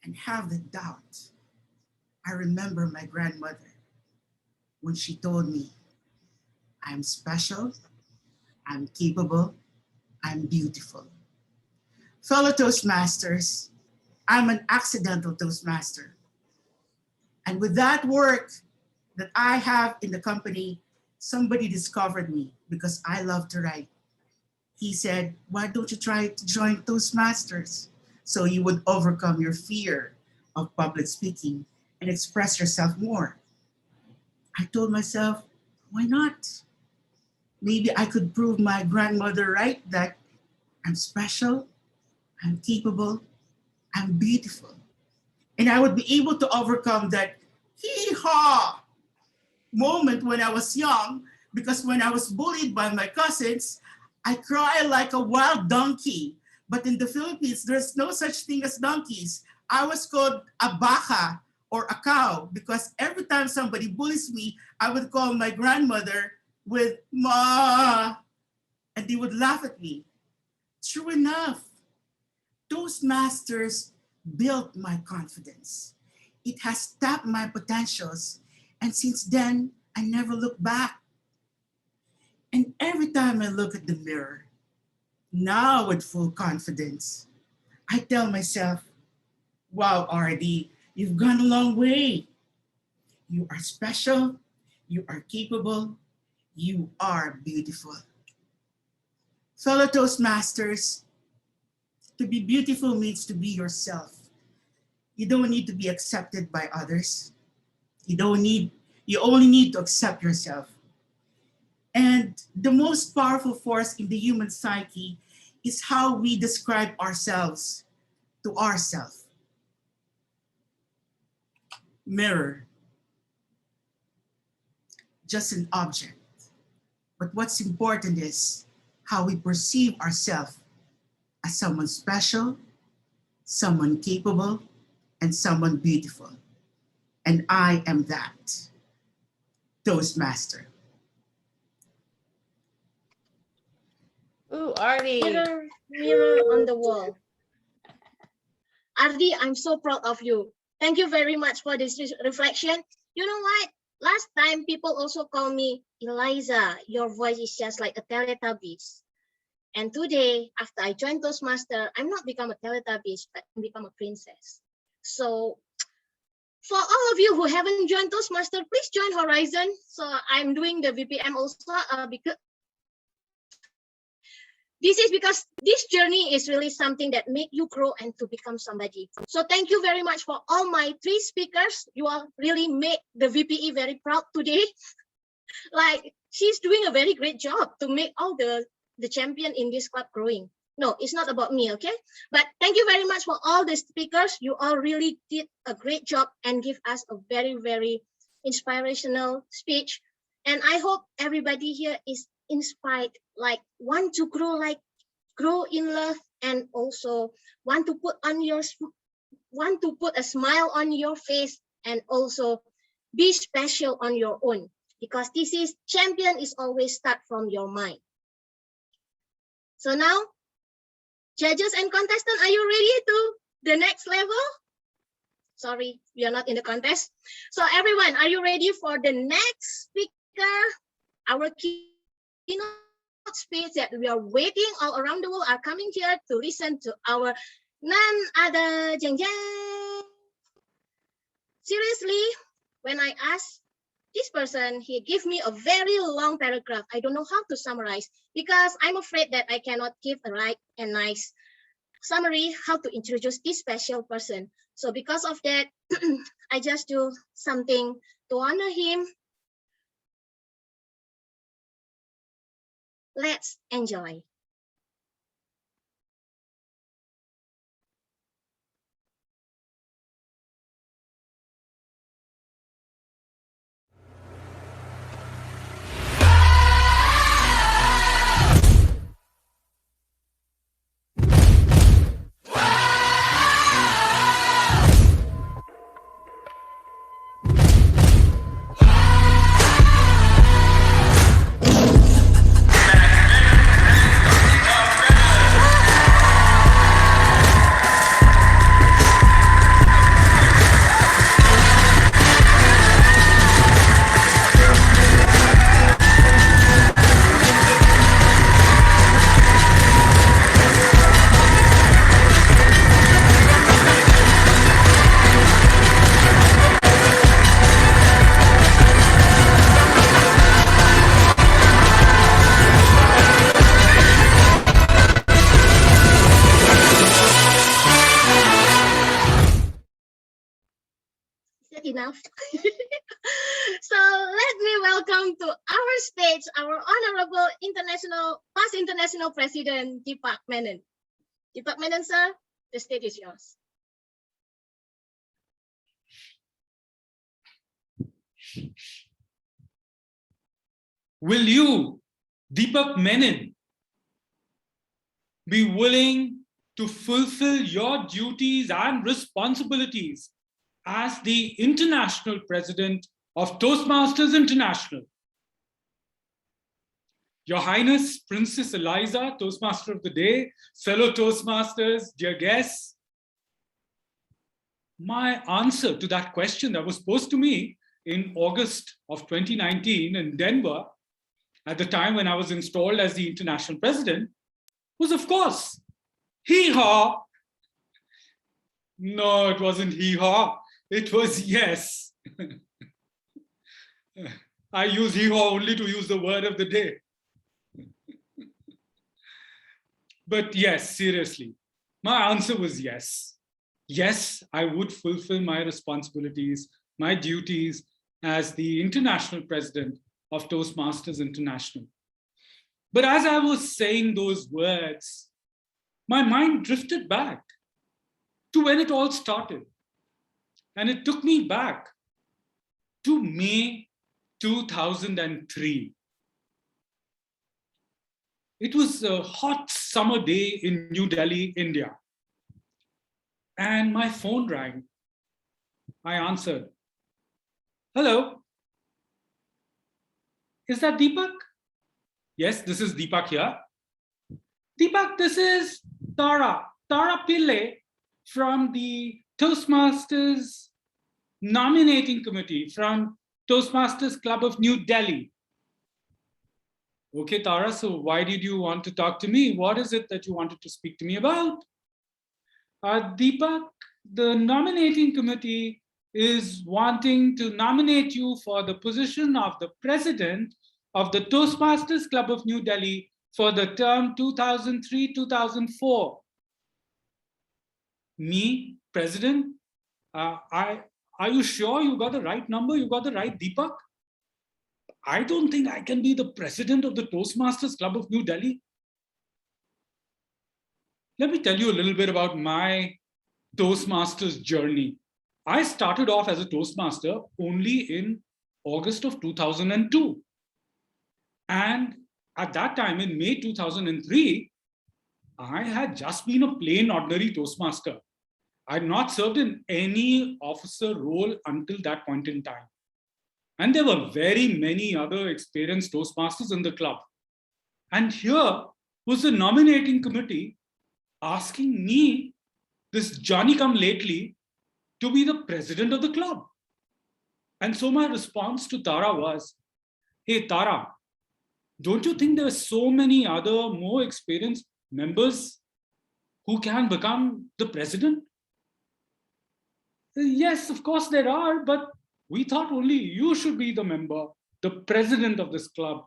and have the doubt, I remember my grandmother when she told me, I'm special, I'm capable, I'm beautiful. Fellow Toastmasters, I'm an accidental Toastmaster. And with that work that I have in the company, somebody discovered me because I love to write. He said, why don't you try to join Toastmasters so you would overcome your fear of public speaking and express yourself more? I told myself, why not? Maybe I could prove my grandmother right that I'm special, I'm capable, I'm beautiful. And I would be able to overcome that hee-haw moment when I was young, because when I was bullied by my cousins, I cried like a wild donkey. But in the Philippines, there's no such thing as donkeys. I was called a baka or a cow because every time somebody bullies me, I would call my grandmother with ma, and they would laugh at me. True enough, Toastmasters built my confidence. It has tapped my potentials. And since then, I never look back. And every time I look at the mirror, now with full confidence, I tell myself, wow, RD, you've gone a long way. You are special, you are capable, you are beautiful. Fellow Toastmasters, to be beautiful means to be yourself. You don't need to be accepted by others. You only need to accept yourself. And the most powerful force in the human psyche is how we describe ourselves to ourselves. Mirror, just an object. But what's important is how we perceive ourselves as someone special, someone capable, and someone beautiful. And I am that Toastmaster. Ooh, Artie. Mirror, mirror on the wall. Ardi, I'm so proud of you. Thank you very much for this reflection. You know what? Last time people also call me Eliza. Your voice is just like a Teletubbies. And today, after I joined Toastmaster, I'm not become a Teletubbies, but I'm become a princess. So for all of you who haven't joined Toastmaster, please join Horizon. So I'm doing the VPM also because this is because this journey is really something that make you grow and to become somebody. So thank you very much for all my 3 speakers. You all really make the VPE very proud today. Like she's doing a very great job to make all the champion in this club growing. No, it's not about me, okay? But thank you very much for all the speakers. You all really did a great job and give us a very, very inspirational speech. And I hope everybody here is inspired, like want to grow in love, and also want to put a smile on your face, and also be special on your own, because this is champion is always start from your mind. So now, judges and contestants, are you ready to the next level? Sorry, we are not in the contest. So everyone, are you ready for the next speaker? Our keynote speech that we are waiting all around the world are coming here to listen to our none other Jeng Jeng. Seriously, when I asked this person, he gave me a very long paragraph. I don't know how to summarize because I'm afraid that I cannot give a right and nice summary how to introduce this special person. So because of that, I just do something to honor him. Let's enjoy. Enough. So let me welcome to our stage our honorable past international president Deepak Menon. Deepak Menon, sir, the stage is yours. Will you, Deepak Menon, be willing to fulfill your duties and responsibilities as the international president of Toastmasters International? Your Highness, Princess Eliza, Toastmaster of the Day, fellow Toastmasters, dear guests, my answer to that question that was posed to me in August of 2019 in Denver, at the time when I was installed as the international president, was of course, hee-haw. No, it wasn't hee-haw. It was yes. I use hee-haw only to use the word of the day. But yes, seriously, my answer was yes. Yes, I would fulfill my responsibilities, my duties as the international president of Toastmasters International. But as I was saying those words, my mind drifted back to when it all started. And it took me back to May 2003. It was a hot summer day in New Delhi, India. And my phone rang. I answered. Hello. Is that Deepak? Yes, this is Deepak here. Deepak, this is Tara Pillai from the Toastmasters nominating committee from Toastmasters Club of New Delhi. Okay, Tara, so why did you want to talk to me? What is it that you wanted to speak to me about? Deepak, the nominating committee is wanting to nominate you for the position of the president of the Toastmasters Club of New Delhi for the term 2003-2004. Me, president? Are you sure you got the right number? You got the right Deepak? I don't think I can be the president of the Toastmasters Club of New Delhi. Let me tell you a little bit about my Toastmasters journey. I started off as a Toastmaster only in August of 2002. And at that time, in May 2003, I had just been a plain ordinary Toastmaster. I had not served in any officer role until that point in time. And there were very many other experienced Toastmasters in the club. And here was the nominating committee asking me, this Johnny-come-lately, to be the president of the club. And so my response to Tara was, hey, Tara, don't you think there are so many other more experienced members who can become the president? Yes, of course there are, but We thought only you should be the member, the president of this club.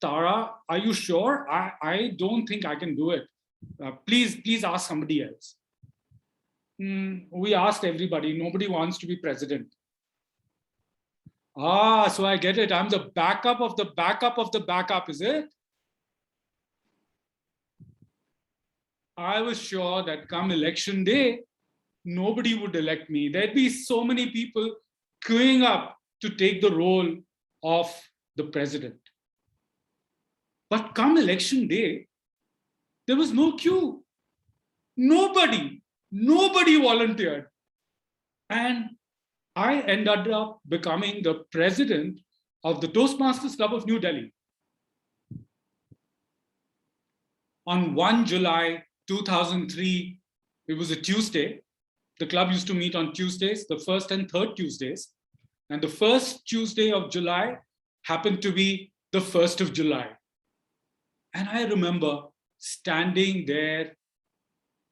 Tara, are you sure? I don't think I can do it. Please ask somebody else. We asked everybody. Nobody wants to be president. So I get it. I'm the backup of the backup of the backup, is it? I was sure that come election day, nobody would elect me. There'd be so many people queuing up to take the role of the president. But come election day, there was no queue. Nobody volunteered. And I ended up becoming the president of the Toastmasters Club of New Delhi. On 1 July 2003, it was a Tuesday. The club used to meet on Tuesdays, the first and third Tuesdays. And the first Tuesday of July happened to be the 1st of July. And I remember standing there,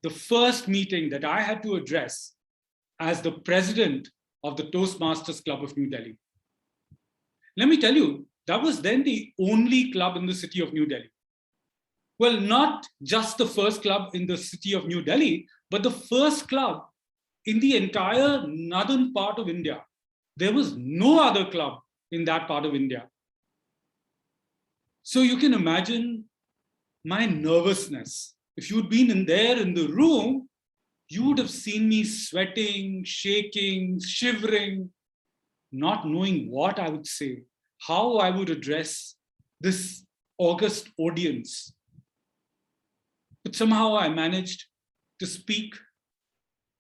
the first meeting that I had to address as the president of the Toastmasters Club of New Delhi. Let me tell you, that was then the only club in the city of New Delhi. Well, not just the first club in the city of New Delhi, but the first club in the entire northern part of India. There was no other club in that part of India. So you can imagine my nervousness. If you'd been in there in the room, you would have seen me sweating, shaking, shivering, not knowing what I would say, how I would address this august audience. But somehow I managed to speak,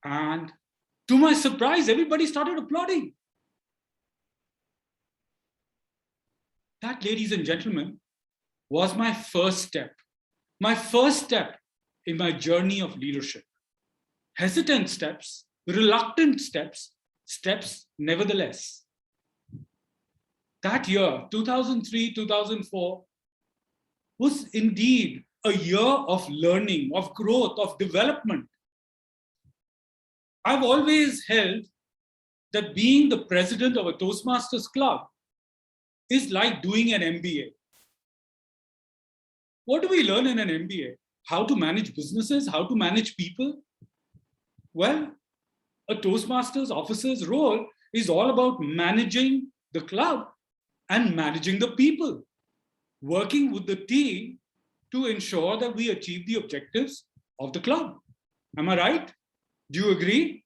and to my surprise, everybody started applauding. That, ladies and gentlemen, was my first step in my journey of leadership. Hesitant steps, reluctant steps, steps nevertheless. That year, 2003, 2004, was indeed a year of learning, of growth, of development. I've always held that being the president of a Toastmasters club is like doing an MBA. What do we learn in an MBA? How to manage businesses, how to manage people? Well, a Toastmasters officer's role is all about managing the club and managing the people, working with the team to ensure that we achieve the objectives of the club. Am I right? Do you agree?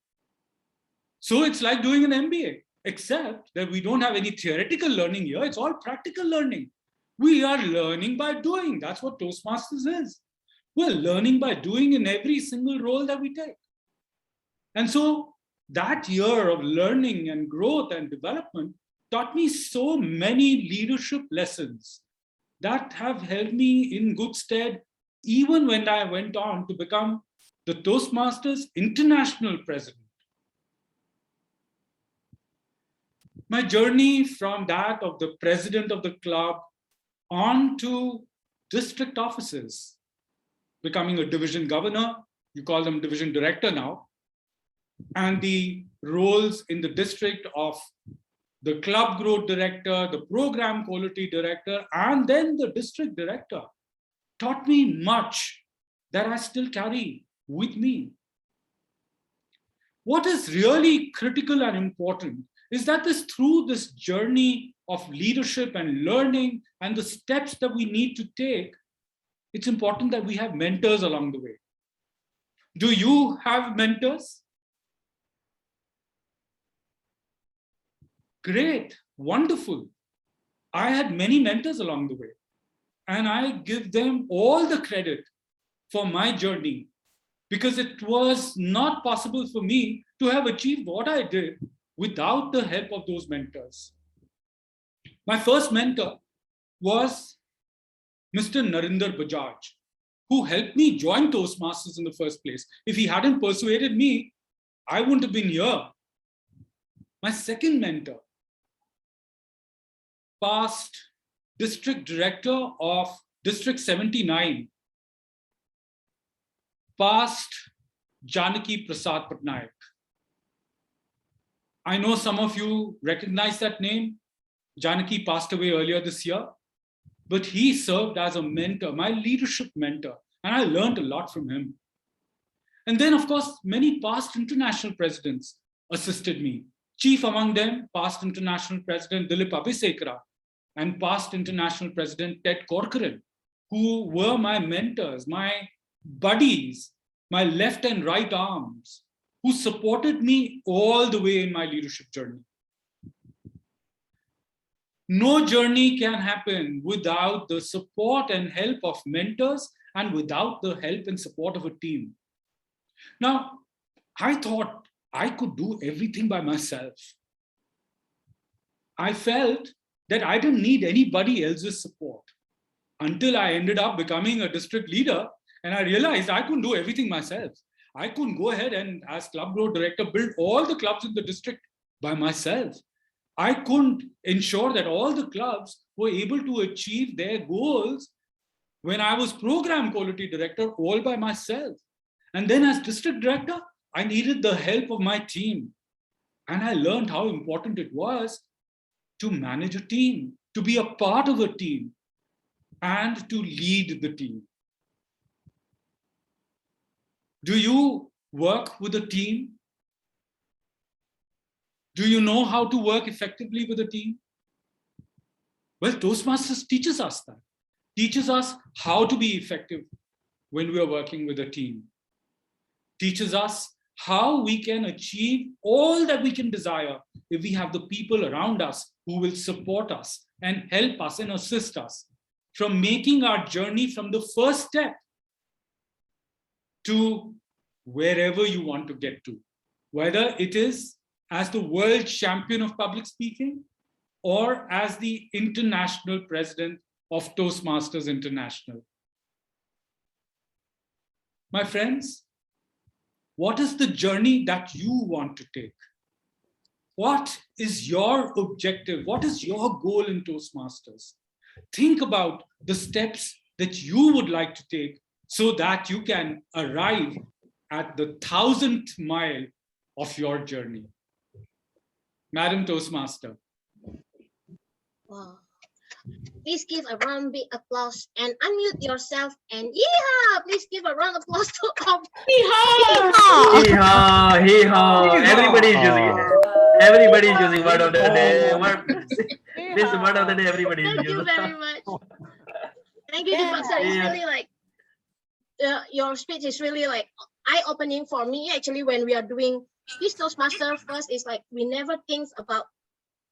So it's like doing an MBA, except that we don't have any theoretical learning here. It's all practical learning. We are learning by doing. That's what Toastmasters is. We're learning by doing in every single role that we take. And so that year of learning and growth and development taught me so many leadership lessons that have held me in good stead, even when I went on to become the Toastmasters International President. My journey from that of the president of the club on to district offices, becoming a division governor, you call them division director now, and the roles in the district of the club growth director, the program quality director, and then the district director taught me much that I still carry with me. What is really critical and important is that through this journey of leadership and learning and the steps that we need to take, it's important that we have mentors along the way. Do you have mentors? Great, wonderful. I had many mentors along the way, and I give them all the credit for my journey, because it was not possible for me to have achieved what I did without the help of those mentors. My first mentor was Mr. Narinder Bajaj, who helped me join Toastmasters in the first place. If he hadn't persuaded me, I wouldn't have been here. My second mentor, past district director of District 79, past Janaki Prasad Patnaik. I know some of you recognize that name. Janaki passed away earlier this year, but he served as a mentor, my leadership mentor, and I learned a lot from him. And then, of course, many past international presidents assisted me. Chief among them, past international president Dilip Abhisekara and past international president Ted Corcoran, who were my mentors, my buddies, my left and right arms, who supported me all the way in my leadership journey. No journey can happen without the support and help of mentors and without the help and support of a team. Now, I thought I could do everything by myself. I felt that I didn't need anybody else's support until I ended up becoming a district leader and I realized I couldn't do everything myself. I couldn't go ahead and, as club growth director, build all the clubs in the district by myself. I couldn't ensure that all the clubs were able to achieve their goals when I was program quality director all by myself. And then as district director, I needed the help of my team. And I learned how important it was to manage a team, to be a part of a team, and to lead the team. Do you work with a team? Do you know how to work effectively with a team? Well, Toastmasters teaches us that. Teaches us how to be effective when we are working with a team. Teaches us how we can achieve all that we can desire if we have the people around us who will support us and help us and assist us from making our journey from the first step to wherever you want to get to, whether it is as the world champion of public speaking or as the international president of Toastmasters International. My friends, what is the journey that you want to take? What is your objective? What is your goal in Toastmasters? Think about the steps that you would like to take so that you can arrive at the 1,000th mile of your journey. Madam Toastmaster. Wow. Please give a round big applause and unmute yourself and yeehaw! Please give a round of applause to our Hee-haw! Hee-haw! Everybody is using it. Everybody is using word of the day. This word of the day, everybody is using. Thank you very much. Thank you, Deepak sir. It's really like your speech is really like eye-opening for me. Actually, when we are doing this Toastmaster, first is like we never think about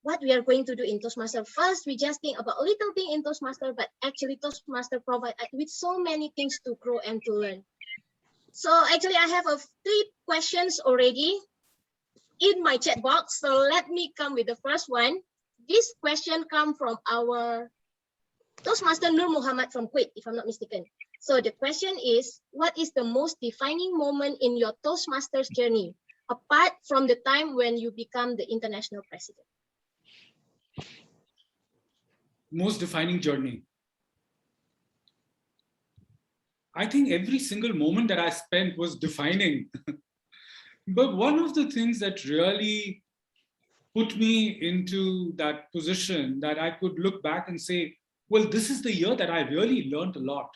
what we are going to do in Toastmaster. First, we just think about a little thing in Toastmaster, but actually Toastmaster provide with so many things to grow and to learn. So actually, I have 3 questions already in my chat box. So let me come with the first one. This question comes from our Toastmaster Nur Muhammad from Kuwait, if I'm not mistaken. So the question is, what is the most defining moment in your Toastmasters journey, apart from the time when you become the international president? Most defining journey. I think every single moment that I spent was defining. But one of the things that really put me into that position that I could look back and say, well, this is the year that I really learned a lot,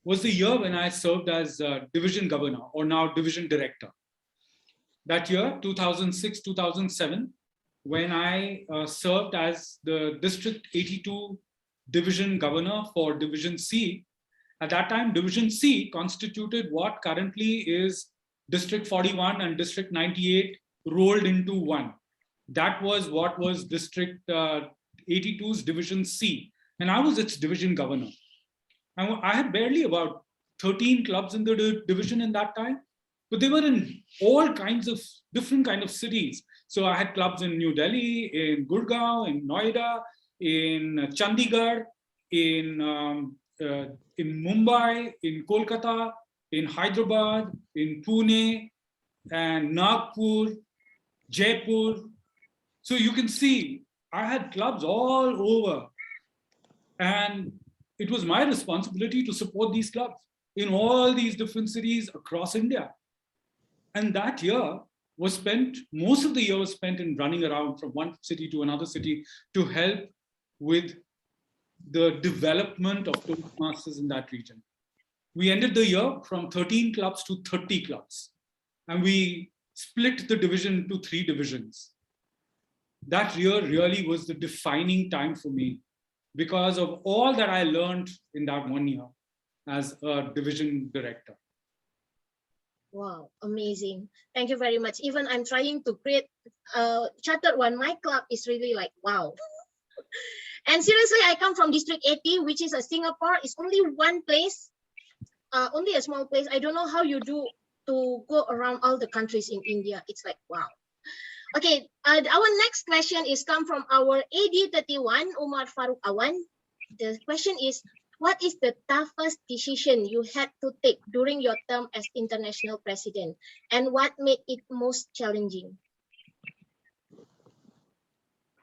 was the year when I served as division governor, or now division director. That year, 2006, 2007, when I served as the District 82 Division Governor for Division C. At that time, Division C constituted what currently is District 41 and District 98 rolled into one. That was what was District 82's Division C. And I was its division governor. And I had barely about 13 clubs in the division in that time, but they were in all kinds of different kind of cities. So I had clubs in New Delhi, in Gurgaon, in Noida, in Chandigarh, in Mumbai, in Kolkata, in Hyderabad, in Pune, and Nagpur, Jaipur. So you can see I had clubs all over. And it was my responsibility to support these clubs in all these different cities across India. And that year, most of the year was spent in running around from one city to another city to help with the development of Toastmasters in that region. We ended the year from 13 clubs to 30 clubs, and we split the division into 3 divisions. That year really was the defining time for me because of all that I learned in that 1 year as a division director. Wow, amazing. Thank you very much. Even I'm trying to create chartered one. My club is really like, wow. And seriously, I come from District 80, which is a Singapore. It's only one place, only a small place. I don't know how you do to go around all the countries in India. It's like, wow. Okay, our next question is come from our AD31, Umar Farooq Awan. The question is, what is the toughest decision you had to take during your term as international president, and what made it most challenging?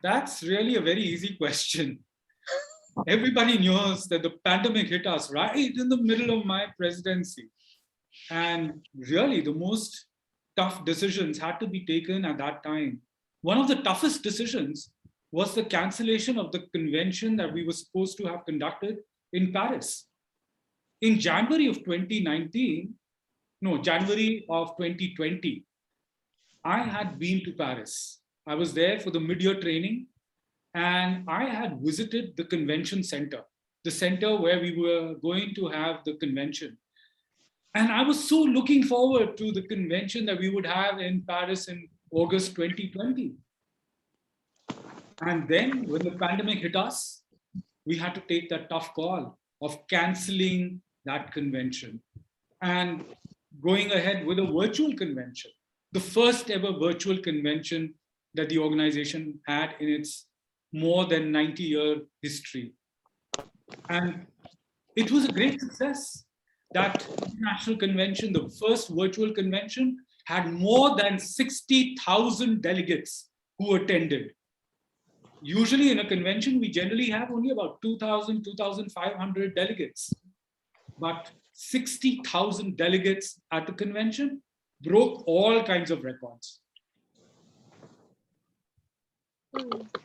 That's really a very easy question. Everybody knows that the pandemic hit us right in the middle of my presidency. And really, the most tough decisions had to be taken at that time. One of the toughest decisions was the cancellation of the convention that we were supposed to have conducted in Paris. In January of 2020, I had been to Paris. I was there for the mid-year training, and I had visited the convention center, the center where we were going to have the convention. And I was so looking forward to the convention that we would have in Paris in August 2020. And then when the pandemic hit us, we had to take that tough call of canceling that convention and going ahead with a virtual convention, the first ever virtual convention that the organization had in its more than 90-year history. And it was a great success. That international convention, the first virtual convention, had more than 60,000 delegates who attended. Usually in a convention, we generally have only about 2,000, 2,500 delegates. But 60,000 delegates at the convention broke all kinds of records.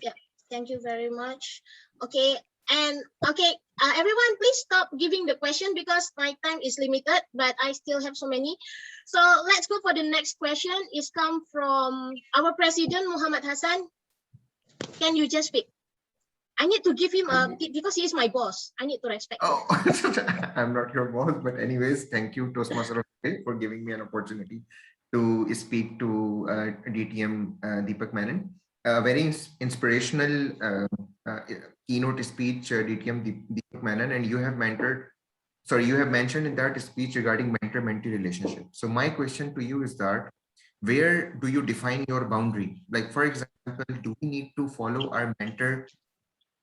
Yeah, thank you very much. Okay, and everyone, please stop giving the question because my time is limited, but I still have so many. So let's go for the next question. It's come from our president, Muhammad Hassan. Can you just speak? I need to give him because he is my boss. I need to respect him. Oh, I'm not your boss, but anyways, thank you, Toastmaster for giving me an opportunity to speak to DTM Deepak Menon. A very inspirational keynote speech, DTM Deepak Menon, and you have mentioned in that speech regarding mentor-mentee relationship. So my question to you is that, where do you define your boundary? Like, for example, do we need to follow our mentor?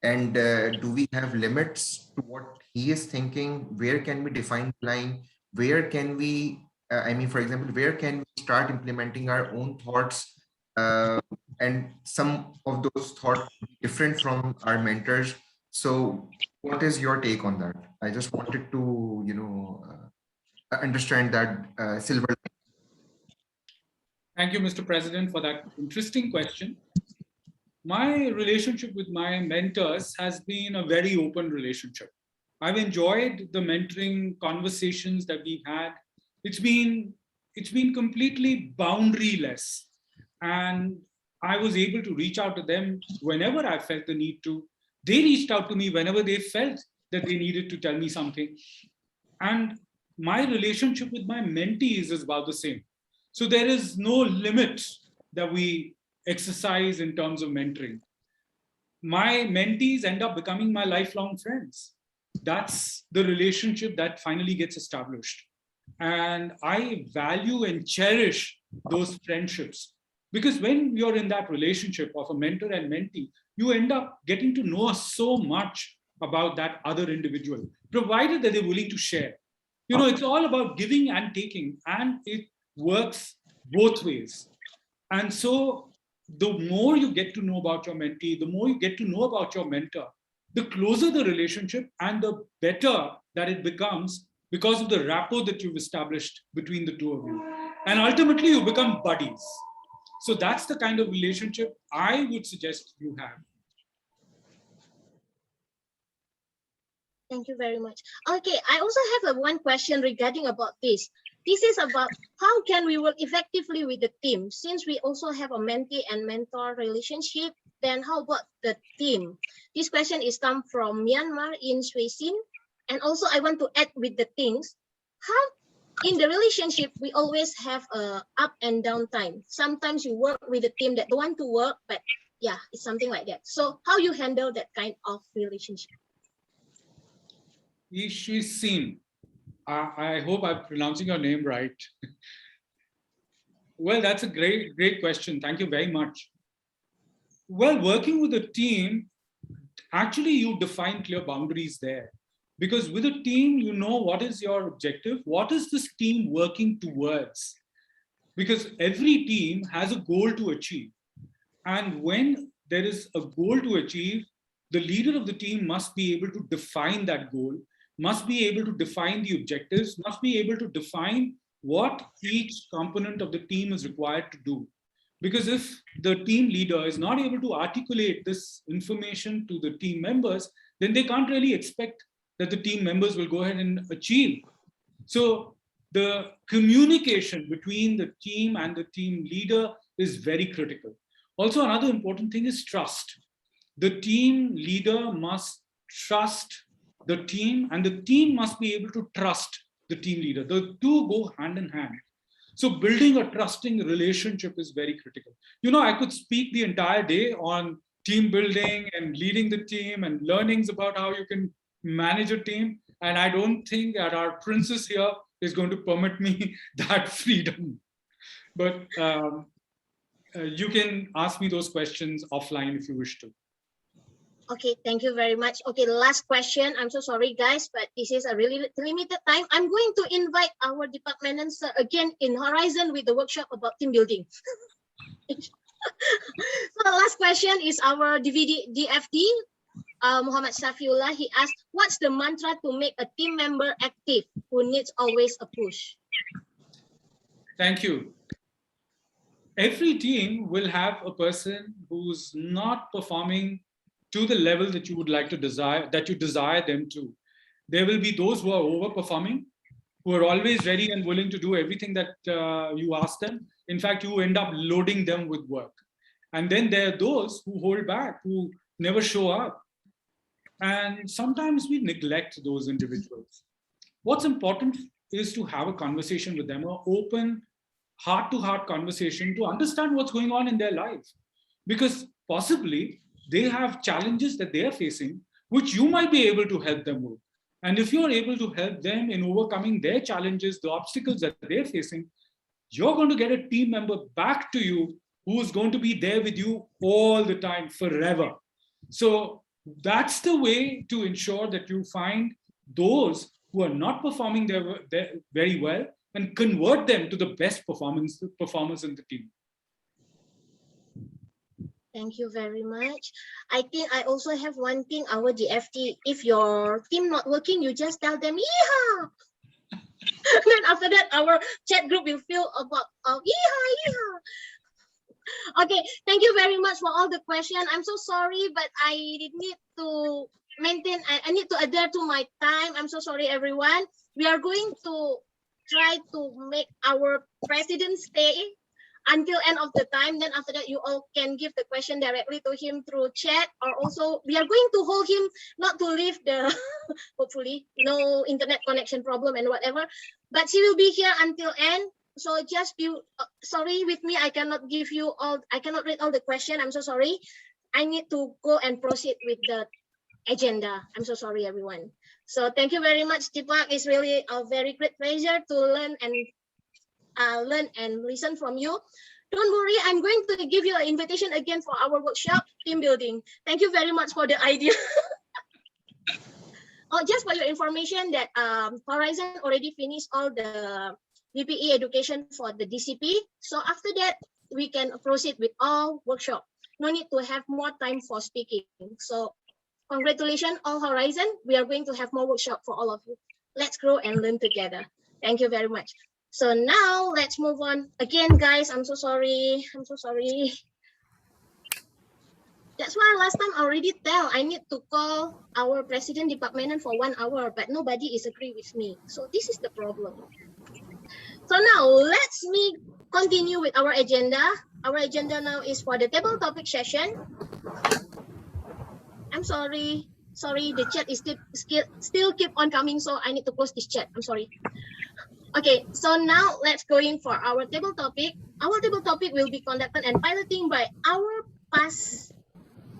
And do we have limits to what he is thinking? Where can we define the line? Where can we, for example, where can we start implementing our own thoughts? And some of those thoughts different from our mentors. So what is your take on that? I just wanted to, understand that silver line. Thank you, Mr. President, for that interesting question. My relationship with my mentors has been a very open relationship. I've enjoyed the mentoring conversations that we've had. It's been completely boundaryless. And I was able to reach out to them whenever I felt the need to. They reached out to me whenever they felt that they needed to tell me something. And my relationship with my mentees is about the same. So there is no limit that we exercise in terms of mentoring. My mentees end up becoming my lifelong friends. That's the relationship that finally gets established. And I value and cherish those friendships. Because when you're in that relationship of a mentor and mentee, you end up getting to know so much about that other individual, provided that they're willing to share. It's all about giving and taking, and it works both ways. And so the more you get to know about your mentee, the more you get to know about your mentor, the closer the relationship and the better that it becomes because of the rapport that you've established between the two of you. And ultimately, you become buddies. So that's the kind of relationship I would suggest you have. Thank you very much. Okay, I also have one question regarding about this. This is about how can we work effectively with the team? Since we also have a mentee and mentor relationship, then how about the team? This question is come from Myanmar in Swaysin. And also I want to add with the things, how in the relationship, we always have a up and down time. Sometimes you work with a team that don't want to work, but yeah, it's something like that. So how you handle that kind of relationship? Ishisin. I hope I'm pronouncing your name right. Well, that's a great question. Thank you very much. Well, working with a team, actually you define clear boundaries there. Because with a team, you know what is your objective, what is this team working towards? Because every team has a goal to achieve. And when there is a goal to achieve, the leader of the team must be able to define that goal, must be able to define the objectives, must be able to define what each component of the team is required to do. Because if the team leader is not able to articulate this information to the team members, then they can't really expect that the team members will go ahead and achieve. So the communication between the team and the team leader is very critical. Also, another important thing is trust. The team leader must trust the team, and the team must be able to trust the team leader. The two go hand in hand. So building a trusting relationship is very critical. You know, I could speak the entire day on team building and leading the team and learnings about how you can manage a team. And I don't think that our princess here is going to permit me that freedom. But you can ask me those questions offline if you wish to. Okay, thank you very much. Okay, the last question. I'm so sorry, guys, but this is a really limited time. I'm going to invite our department sir again in Horizon with the workshop about team building. So the last question is our DFD, Muhammad Safiullah. He asked, what's the mantra to make a team member active who needs always a push? Thank you. Every team will have a person who's not performing to the level that you would like to desire, that you desire them to. There will be those who are overperforming, who are always ready and willing to do everything that you ask them. In fact, you end up loading them with work. And then there are those who hold back, who never show up. And sometimes we neglect those individuals. What's important is to have a conversation with them, an open, heart-to-heart conversation to understand what's going on in their life. Because possibly they have challenges that they are facing, which you might be able to help them with. And if you're able to help them in overcoming their challenges, the obstacles that they're facing, you're going to get a team member back to you who is going to be there with you all the time, forever. So that's the way to ensure that you find those who are not performing very well and convert them to the best performers in the team. Thank you very much. I think I also have one thing, our DFT. If your team not working, you just tell them, yeehaw! Then after that, our chat group will feel about, yeehaw, yeehaw. Okay, thank you very much for all the questions. I'm so sorry, but I need to maintain, I need to adhere to my time. I'm so sorry, everyone. We are going to try to make our president stay until end of the time. Then after that, you all can give the question directly to him through chat, or also we are going to hold him not to leave the, hopefully no internet connection problem and whatever, but he will be here until end. So just be sorry with me. I cannot give you all, I cannot read all the question. I'm so sorry. I need to go and proceed with the agenda. I'm so sorry, everyone. So thank you very much, Deepak. It's really a very great pleasure to learn and listen from you. Don't worry, I'm going to give you an invitation again for our workshop, team building. Thank you very much for the idea. Oh, just for your information that Horizon already finished all the BPE education for the DCP. So after that, we can proceed with all workshop. No need to have more time for speaking. So congratulations, all Horizon. We are going to have more workshop for all of you. Let's grow and learn together. Thank you very much. So now let's move on. Again, guys, I'm so sorry. I'm so sorry. That's why last time I already tell I need to call our president department for 1 hour, but nobody is agree with me. So this is the problem. So now let's me continue with our agenda. Our agenda now is for the table topic session. I'm sorry. Sorry, the chat is still keep on coming, so I need to close this chat. I'm sorry. Okay, so now let's go in for our table topic. Our table topic will be conducted and piloting by our past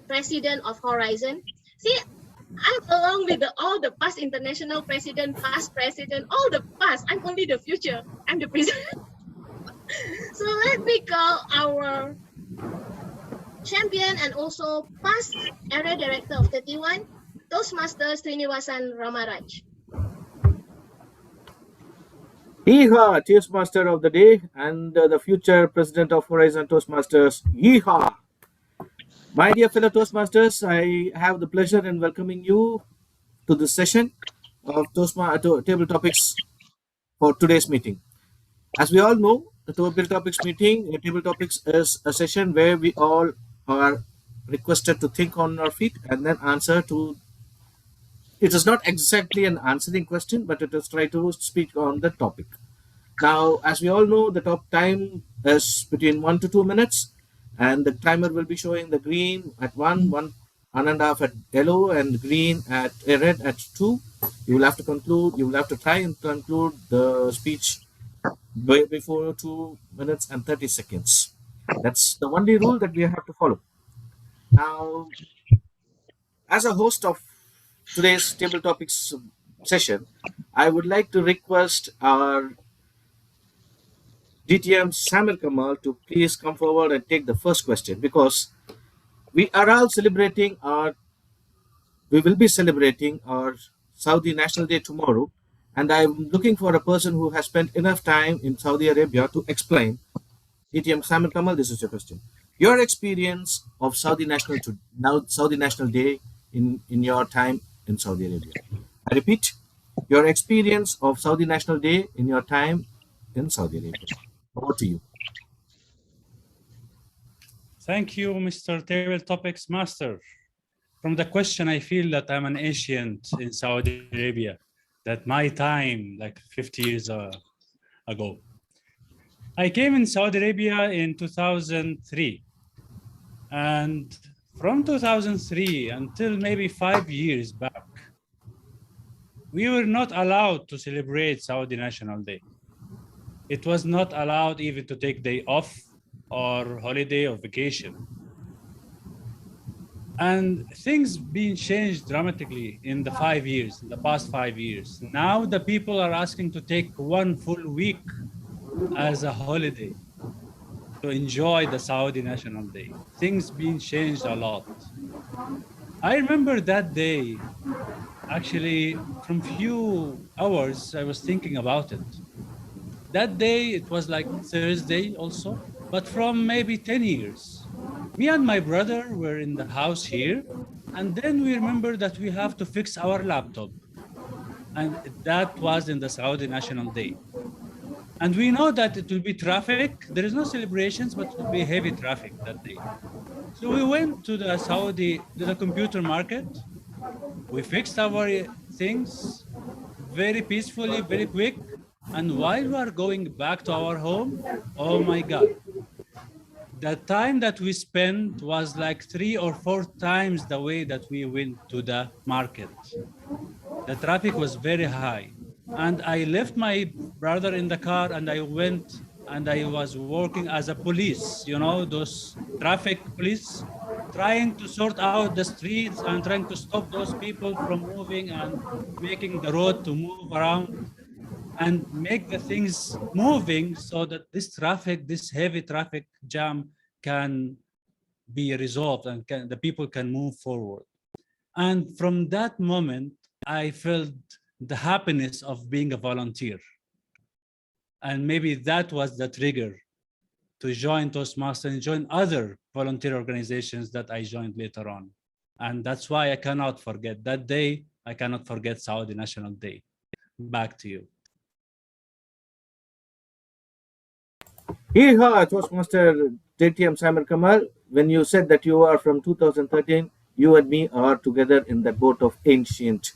president of Horizon. See, I'm along with all the past international president, past president, all the past. I'm only the future. I'm the present. So let me call our champion and also past area director of 31, Toastmasters Srinivasan Ramaraj. Yeehaw, Toastmaster of the day and the future president of Horizon Toastmasters. Yeehaw! My dear fellow Toastmasters, I have the pleasure in welcoming you to this session of table topics for today's meeting. As we all know, the table topics is a session where we all are requested to think on our feet and then answer to. It is not exactly an answering question, but it is try to speak on the topic. Now, as we all know, the top time is between 1 to 2 minutes, and the timer will be showing the green at 1.5 at yellow, and green at red at 2. You will have to conclude. You will have to try and conclude the speech before 2 minutes and 30 seconds. That's the only rule that we have to follow. Now, as a host of today's table topics session, I would like to request our DTM Samir Kamal to please come forward and take the first question, because we are all celebrating we will be celebrating our Saudi National Day tomorrow, and I'm looking for a person who has spent enough time in Saudi Arabia to explain. DTM Samir Kamal, this is your question. Your experience of Saudi National Day in your time in Saudi Arabia. I repeat, your experience of Saudi National Day in your time in Saudi Arabia. Over to you. Thank you, Mr. Table Topics Master. From the question, I feel that I'm an ancient in Saudi Arabia, that my time, like 50 years ago. I came in Saudi Arabia in 2003. And from 2003 until maybe 5 years back, we were not allowed to celebrate Saudi National Day. It was not allowed even to take day off or holiday or vacation. And things being changed dramatically in the past 5 years. Now the people are asking to take 1 full week as a holiday to enjoy the Saudi National Day. Things being changed a lot. I remember that day, actually, from few hours, I was thinking about it. That day, it was like Thursday also, but from maybe 10 years. Me and my brother were in the house here, and then we remember that we have to fix our laptop. And that was in the Saudi National Day. And we know that it will be traffic. There is no celebrations, but it will be heavy traffic that day. So we went to the computer market. We fixed our things very peacefully, very quick. And while we are going back to our home, oh my God, the time that we spent was like 3 or 4 times the way that we went to the market. The traffic was very high. And I left my brother in the car and I went and I was working as a police, you know, those traffic police, trying to sort out the streets and trying to stop those people from moving and making the road to move around and make the things moving so that this heavy traffic jam can be resolved and the people can move forward. And from that moment, I felt the happiness of being a volunteer. And maybe that was the trigger to join Toastmasters and join other volunteer organizations that I joined later on. And that's why I cannot forget that day. I cannot forget Saudi National Day. Back to you. Yeehaw, Toastmaster JTM Simon Kamal. When you said that you are from 2013, you and me are together in that boat of ancient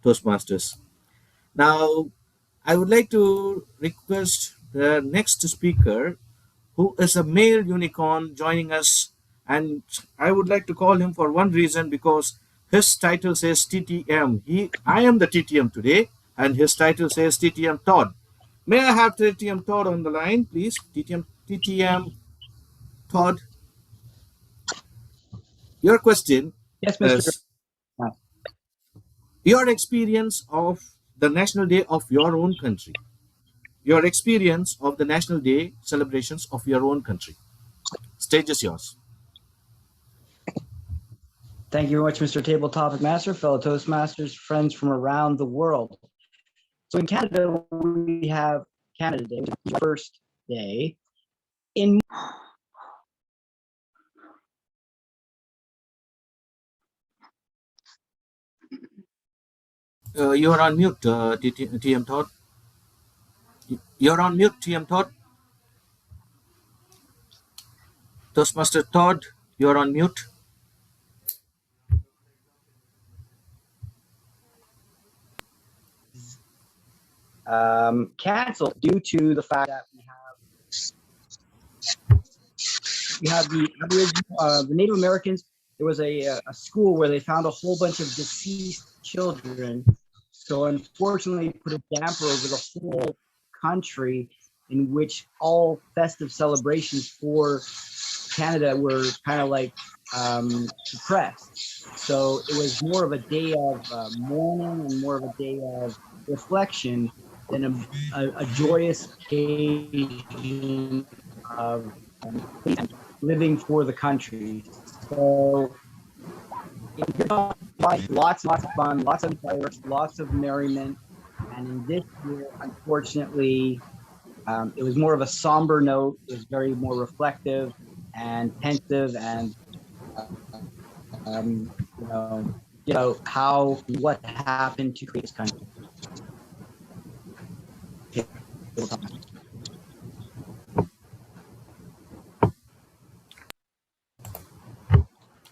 Toastmasters. Now, I would like to request the next speaker, who is a male unicorn joining us. And I would like to call him for one reason, because his title says TTM. I am the TTM today, and his title says TTM Todd. May I have TTM Todd on the line, please? TTM Todd. Your question Yes, Mr. is your experience of the National Day of your own country. Your experience of the National Day celebrations of your own country. Stage is yours. Thank you very much, Mr. Table Topic Master, fellow Toastmasters, friends from around the world. So in Canada, we have Canada Day, which is the first day. In You are on mute, TM Todd. You're on mute, TM Todd. Toastmaster Todd, you're on mute. canceled due to the fact that we have the Aboriginal, the Native Americans. There was a school where they found a whole bunch of deceased children. So unfortunately, put a damper over the whole country, in which all festive celebrations for Canada were kind of like suppressed. So it was more of a day of mourning and more of a day of reflection than a joyous occasion of living for the country. So lots of fun, lots of fireworks, lots of merriment. And in this year, unfortunately, it was more of a somber note. It was very more reflective and pensive, and what happened to create this country.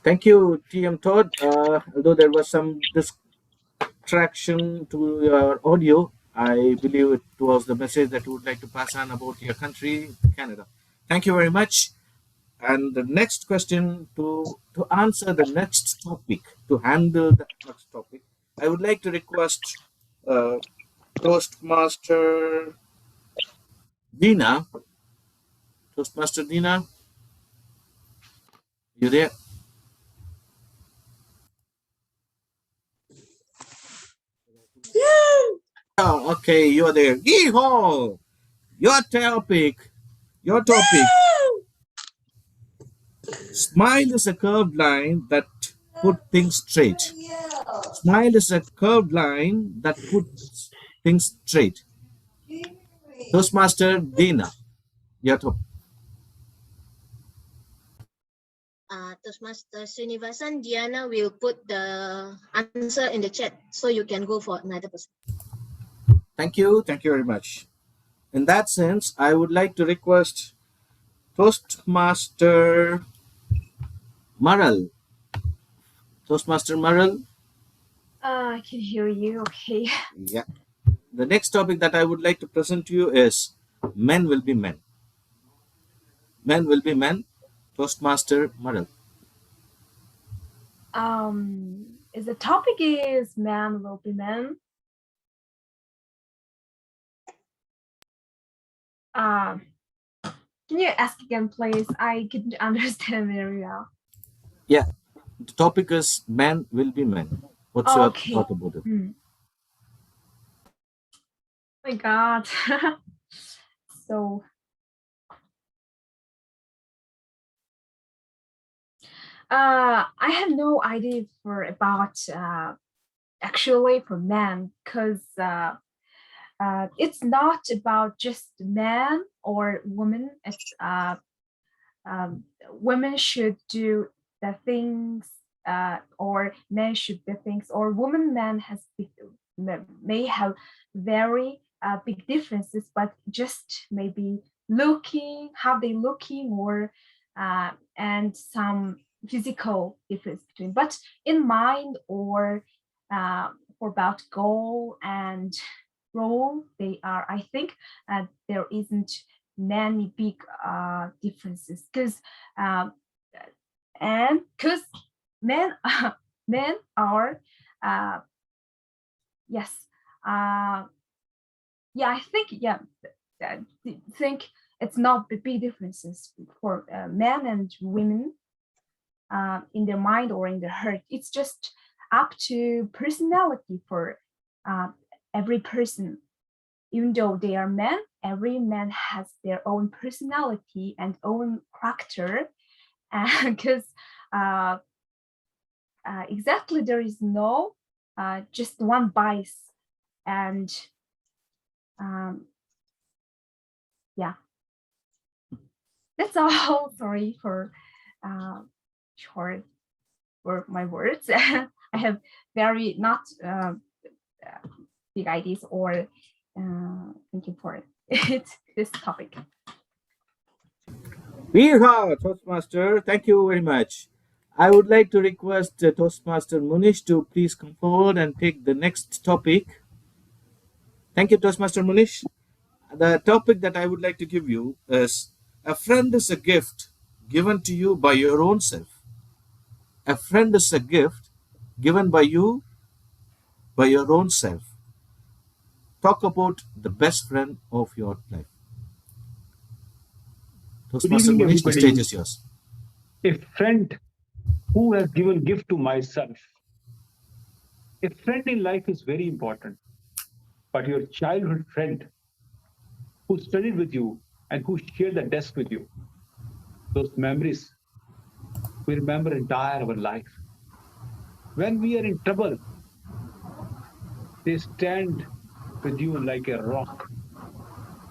Thank you, TM Todd. Although there was some distraction to your audio, I believe it was the message that you would like to pass on about your country, Canada. Thank you very much. And the next question, to answer the next topic, to handle the next topic, I would like to request Toastmaster Dina. Toastmaster Dina, you there? Oh, okay, you're there. Yeehaw! Your topic. Smile is a curved line that put things straight. Smile is a curved line that puts things straight. Toastmaster Dina, your topic. Toastmaster Srinivasan, Diana will put the answer in the chat so you can go for another person. Thank you very much. In that sense, I would like to request Toastmaster Maral. Toastmaster Maral. I can hear you. Okay. Yeah. The next topic that I would like to present to you is men will be men. Men will be men. Toastmaster Maral. Is the topic is man will be men. Can you ask again, please? I couldn't understand very well. Yeah, the topic is man will be men. What's your thought about it? My God. So I have no idea about actually for men, because it's not about just man or woman. It's women should do the things, or men should do things, or man may have very big differences, but just maybe looking, how they looking, or and some physical difference between. But in mind or about goal and role, they are. I think there isn't many big differences because men men are yes yeah, I think think it's not the big differences for men and women in their mind or in their heart. It's just up to personality for every person. Even though they are men, every man has their own personality and own character, because exactly there is no just one bias, and yeah, that's all. Sorry for short for my words. I have very not big ideas or thinking for it this topic. Yeehaw, Toastmaster. Thank you very much. I would like to request Toastmaster Munish to please come forward and take the next topic. Thank you, Toastmaster Munish. The topic that I would like to give you is a friend is a gift given to you by your own self. A friend is a gift given by you by your own self. Talk about the best friend of your life. Good Toastmaster evening, Munish, the everybody. stage is yours. A friend who has given gift to myself. A friend in life is very important, but your childhood friend who studied with you and who shared the desk with you, those memories we remember entire our life. When we are in trouble, they stand with you like a rock.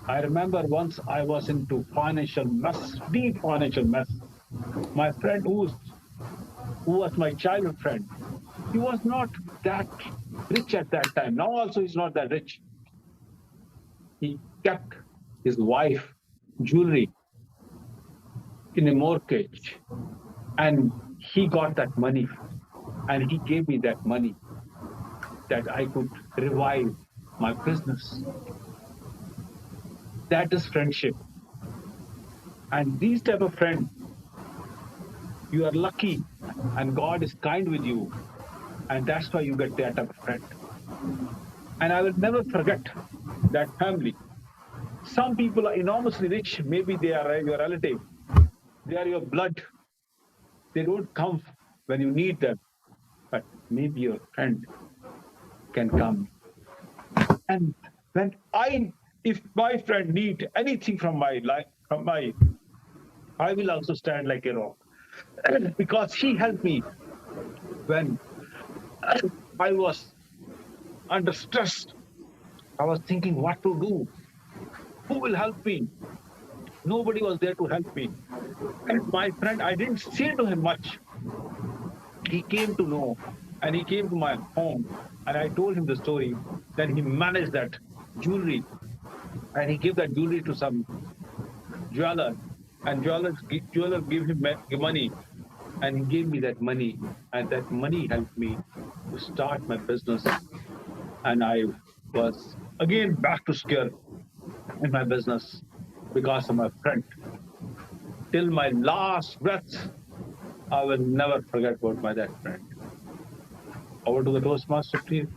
I remember once I was into financial mess, deep financial mess. My friend who was my childhood friend, he was not that rich at that time. Now also he's not that rich. He kept his wife jewelry in a mortgage, and he got that money, and he gave me that money that I could revive my business. That is friendship. And these type of friends, you are lucky and God is kind with you, and that's why you get that type of friend. And I will never forget that family. Some people are enormously rich. Maybe they are your relative. They are your blood. They don't come when you need them, but maybe your friend can come. And if my friend need anything from my life, I will also stand like a rock, because he helped me when I was under stress. I was thinking what to do. Who will help me? Nobody was there to help me. And my friend, I didn't say to him much. He came to know, and he came to my home, and I told him the story. Then he managed that jewelry, and he gave that jewelry to some jeweler, and jeweler gave him money, and he gave me that money, and that money helped me to start my business. And I was again back to square in my business because of my friend. Till my last breath, I will never forget about that friend. Over to the Toastmaster, please.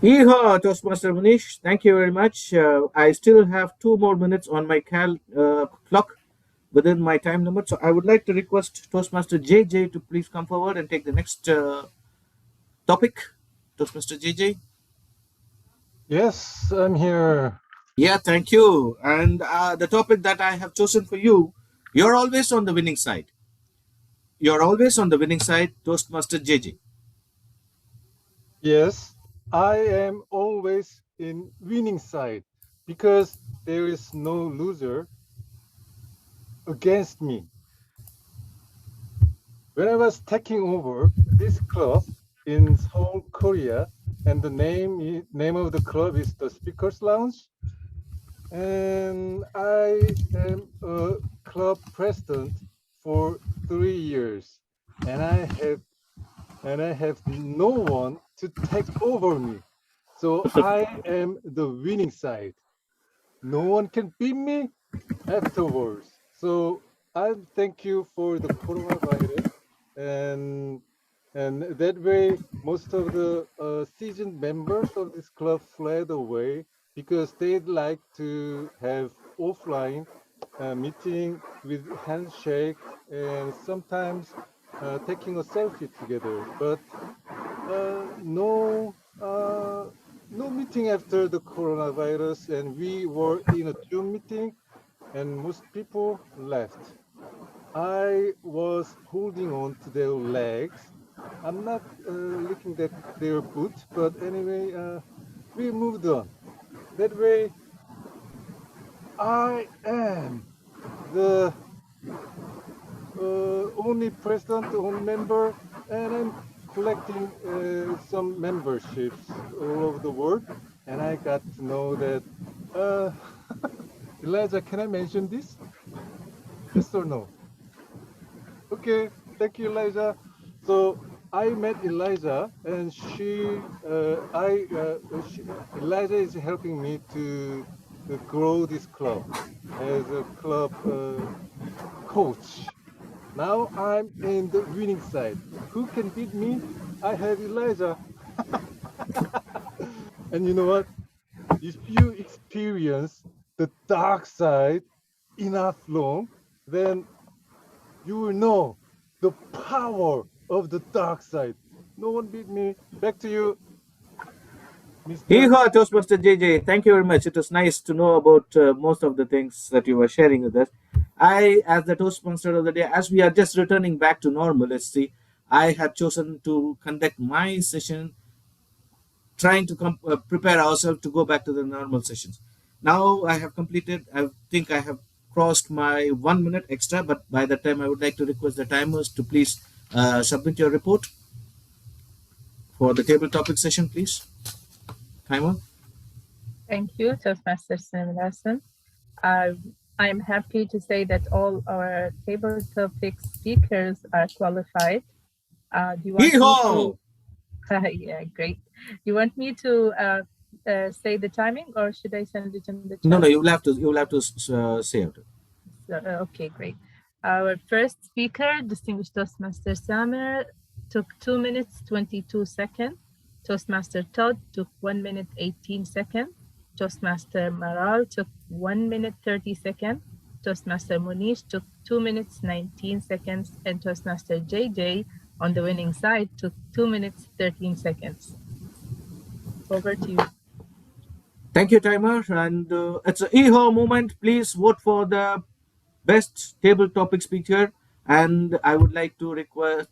Yeehaw, Toastmaster Munish. Thank you very much. I still have 2 more minutes on my clock within my time limit. So I would like to request Toastmaster JJ to please come forward and take the next topic. Toastmaster JJ. Yes, I'm here. Yeah, thank you. And the topic that I have chosen for you, you're always on the winning side. You're always on the winning side, Toastmaster JJ. Yes, I am always in winning side because there is no loser against me. When I was taking over this club in Seoul, Korea, and the name of the club is the Speakers Lounge, and I am a club president for 3 years, and I have no one to take over me. So I am the winning side. No one can beat me afterwards. So I thank you for the coronavirus, and that way most of the seasoned members of this club fled away because they'd like to have offline meeting with handshake and sometimes taking a selfie together. But no meeting after the coronavirus, and we were in a Zoom meeting and most people left. I was holding on to their legs. I'm not looking at their boot, but anyway, we moved on. That way, I am the only president, only member, and I'm collecting some memberships all over the world. And I got to know that, Elijah, can I mention this? Yes or no? Okay, thank you, Elijah. So I met Elijah, and Elijah is helping me to grow this club as a club coach. Now I'm in the winning side. Who can beat me? I have Elijah. And you know what? If you experience the dark side enough long, then you will know the power of the dark side. No one beat me. Back to you, Mr. Yeehaw, Toastmaster JJ. Thank you very much. It was nice to know about most of the things that you were sharing with us. I, as the Toastmaster of the day, as we are just returning back to normal, let's see, I had chosen to conduct my session, trying to prepare ourselves to go back to the normal sessions. Now I have completed, I think I have crossed my 1 minute extra, but by that time I would like to request the timers to please submit your report for the table topic session, please. Timer. Thank you, Toastmaster Srinivasan. I'm happy to say that all our table topic speakers are qualified. Do you want me to? Yeah, great. You want me to say the timing, or should I send it in the chat? No, you'll have to say it. So, okay, great. Our first speaker, distinguished Toastmaster Samer, took 2 minutes 22 seconds. Toastmaster Todd took 1 minute 18 seconds. Toastmaster Maral took 1 minute 30 seconds. Toastmaster Munish took 2 minutes 19 seconds, and Toastmaster JJ on the winning side took 2 minutes 13 seconds. Over to you. Thank you, timer. And it's a EHO moment. Please vote for the best table topic speaker. And I would like to request,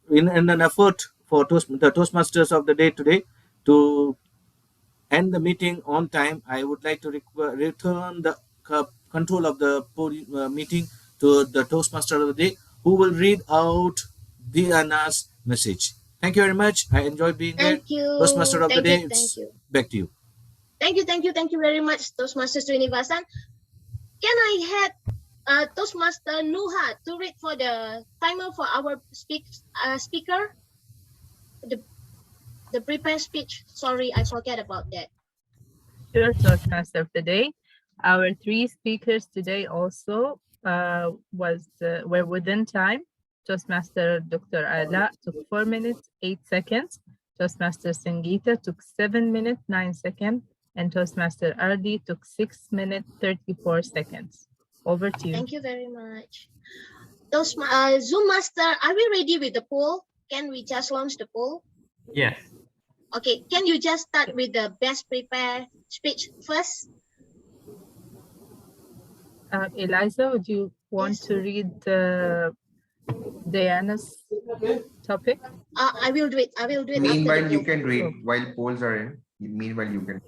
in an effort for the Toastmasters of the day today, to end the meeting on time, I would like to return the control of the meeting to the Toastmaster of the day, who will read out Diana's message. Thank you very much. I enjoyed being here. Thank you. Toastmaster of the day, Thank you. back to you. Thank you very much, Toastmaster Srinivasan. Can I have Toastmaster Nuha to read for the timer for our speaker? The prepared speech. Sorry, I forget about that. Sure, Toastmaster of the day. Our 3 speakers today also were within time. Toastmaster Dr. Ala took 4 minutes 8 seconds. Toastmaster Sangeeta took 7 minutes 9 seconds, and Toastmaster Ardi took 6 minutes 34 seconds. Over to you. Thank you very much. Zoom Master, are we ready with the poll? Can we just launch the poll? Yes. Okay, can you just start with the best prepared speech first? Eliza, would you want to read Diana's topic? I will do it. I will do it. Meanwhile, you can read while polls are in. Meanwhile, you can.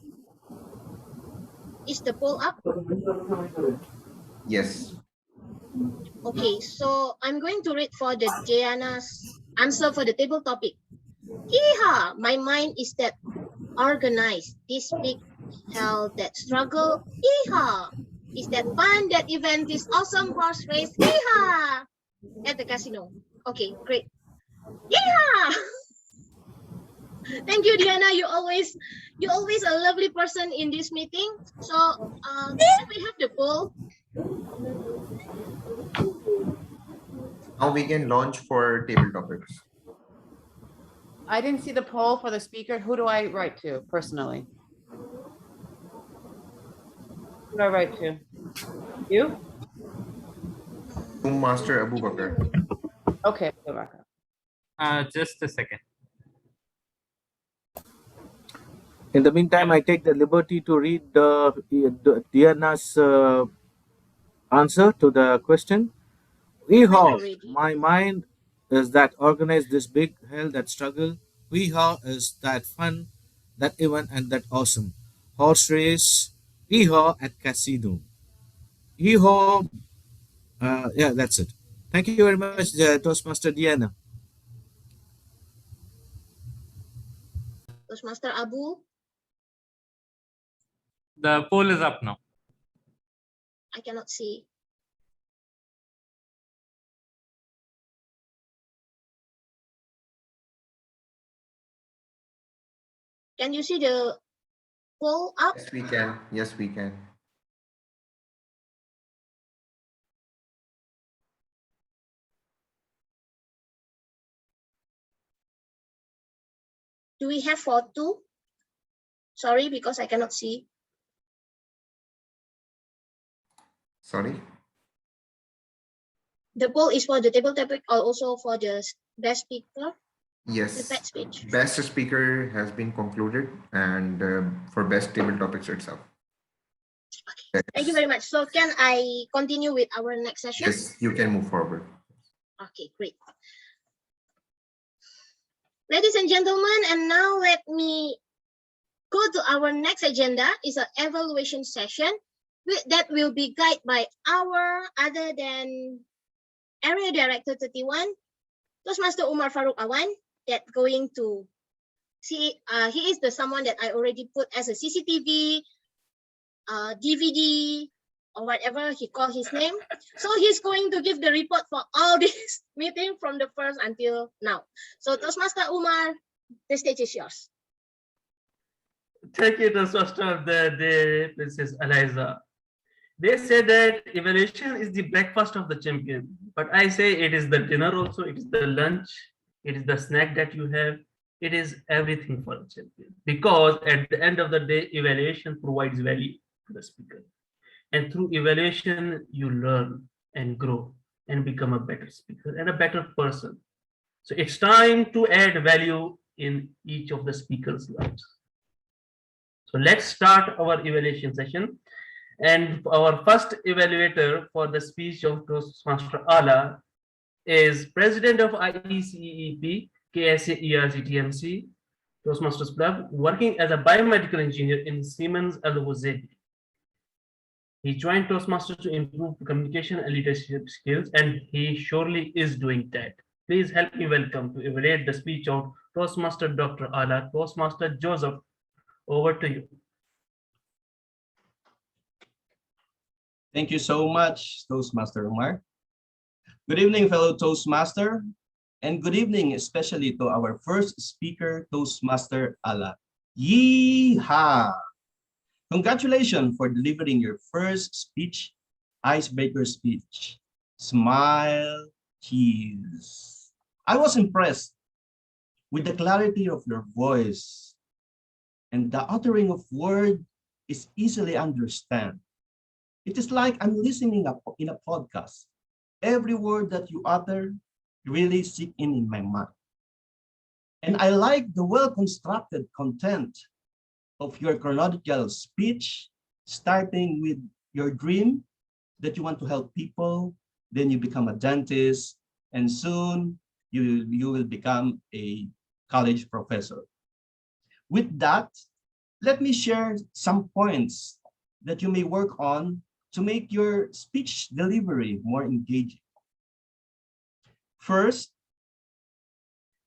Is the poll up? Yes. Okay, so I'm going to read for the Diana's answer for the table topic. Yeehaw! My mind is that organized. This Hell, that struggle, yeehaw! Is that fun, that event, this awesome horse race, yeehaw! At the casino. Okay, great. Yeehaw! Thank you, Diana. You always a lovely person in this meeting. So can we have the poll? Now we can launch for table topics. I didn't see the poll for the speaker. Who do I write to personally? Who do I write to? You? Master Abu Bakr. Okay, go back up. Just a second. In the meantime, I take the liberty to read Diana's answer to the question. My mind is that organized this big hell, that struggle. Is that fun, that event, and that awesome horse race. At casino. Yeah, that's it. Thank you very much, Toastmaster Diana. Toastmaster Abu, The poll is up now. I cannot see. Can you see the poll up? Yes, we can. Yes, we can. Do we have for two? Sorry, because I cannot see. Sorry. The poll is for the table topic or also for the best speaker? Yes. The best speech. Best speaker has been concluded, and for best table topics itself. Thank you very much. So can I continue with our next session? Yes, you can move forward. Okay, great. Ladies and gentlemen, and now let me go to our next agenda is an evaluation session that will be guided by our other than Area Director 31, Toastmaster Umar Farooq Awan, that going to see, he is the someone that I already put as a CCTV, DVD, or whatever he called his name. So he's going to give the report for all this meeting from the first until now. So Toastmaster Umar, the stage is yours. Thank you, Toastmaster of the day, Princess Eliza. They say that evaluation is the breakfast of the champion, but I say it is the dinner also, it is the lunch, it is the snack that you have, it is everything for a champion. Because at the end of the day, evaluation provides value to the speaker. And through evaluation, you learn and grow and become a better speaker and a better person. So it's time to add value in each of the speakers' lives. So let's start our evaluation session. And our first evaluator for the speech of Toastmaster Ala is President of IECEP, KSA ERCTMC, Toastmasters Club, working as a biomedical engineer in Siemens Al-Wazedi. He joined Toastmasters to improve communication and leadership skills, and he surely is doing that. Please help me welcome to evaluate the speech of Toastmaster Dr. Ala, Toastmaster Joseph. Over to you. Thank you so much, Toastmaster Umar. Good evening, fellow Toastmaster, and good evening especially to our first speaker, Toastmaster Ala. Yeehaw! Congratulations for delivering your first speech, icebreaker speech. Smile, cheese. I was impressed with the clarity of your voice, and the uttering of word is easily understand. It is like I'm listening in a podcast. Every word that you utter really sink in my mind. And I like the well-constructed content of your chronological speech, starting with your dream that you want to help people, then you become a dentist, and soon you will become a college professor. With that, let me share some points that you may work on to make your speech delivery more engaging. First,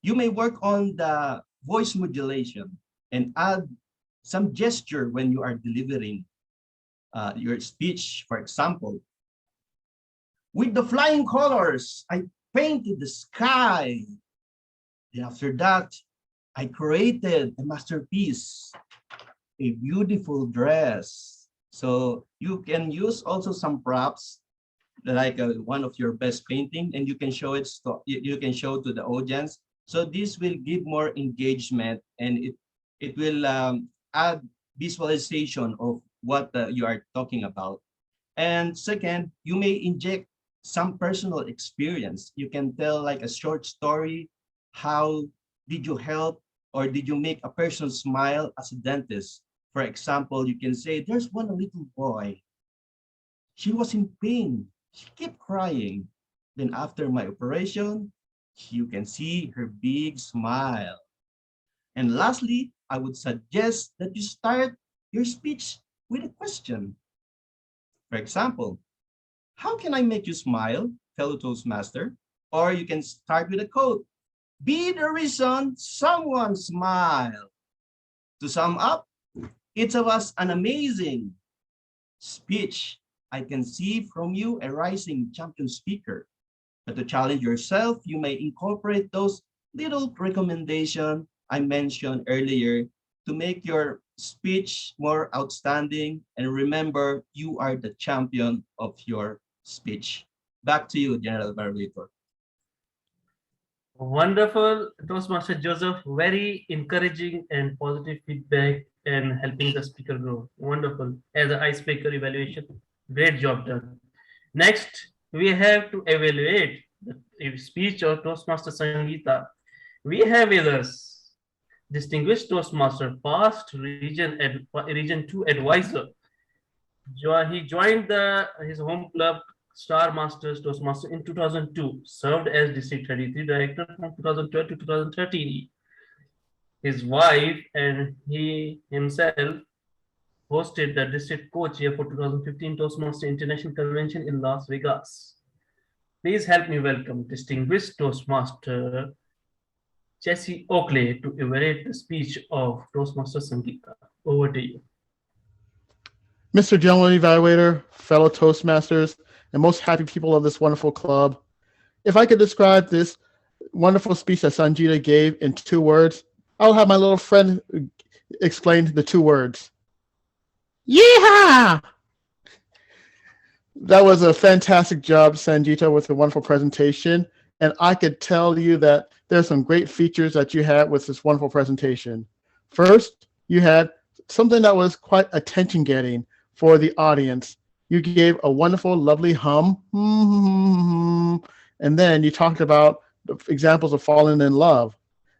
you may work on the voice modulation and add some gesture when you are delivering your speech. For example, with the flying colors, I painted the sky. Then after that, I created a masterpiece, a beautiful dress. So you can use also some props like one of your best painting, and you can show it. You can show to the audience. So this will give more engagement, and it will add visualization of what you are talking about. And second, you may inject some personal experience. You can tell like a short story. How did you help or did you make a person smile as a dentist? For example, you can say, there's one little boy. She was in pain. She kept crying. Then after my operation, you can see her big smile. And lastly, I would suggest that you start your speech with a question. For example, how can I make you smile, fellow Toastmaster? Or you can start with a quote. Be the reason someone smile. To sum up, it was an amazing speech. I can see from you a rising champion speaker. But to challenge yourself, you may incorporate those little recommendations I mentioned earlier to make your speech more outstanding. And remember, you are the champion of your speech. Back to you, General Barbator. Wonderful, Toastmaster Joseph. Very encouraging and positive feedback and helping the speaker grow. Wonderful. As an icebreaker evaluation, great job done. Next, we have to evaluate the speech of Toastmaster Sangeeta. We have with us distinguished Toastmaster, past Region 2 advisor. He joined his home club Star Masters Toastmaster in 2002, served as District 33 Director from 2012 to 2013. His wife and he himself hosted the district co-chair for 2015 Toastmaster International Convention in Las Vegas. Please help me welcome distinguished Toastmaster Jesse Oakley to evaluate the speech of Toastmaster Sangeeta. Over to you. Mr. General Evaluator, fellow Toastmasters, and most happy people of this wonderful club, if I could describe this wonderful speech that Sangeeta gave in 2 words, I'll have my little friend explain the 2 words. Yeehaw! That was a fantastic job, Sangeeta, with a wonderful presentation. And I could tell you that there's some great features that you had with this wonderful presentation. First, you had something that was quite attention-getting for the audience. You gave a wonderful, lovely hum, and then you talked about the examples of falling in love.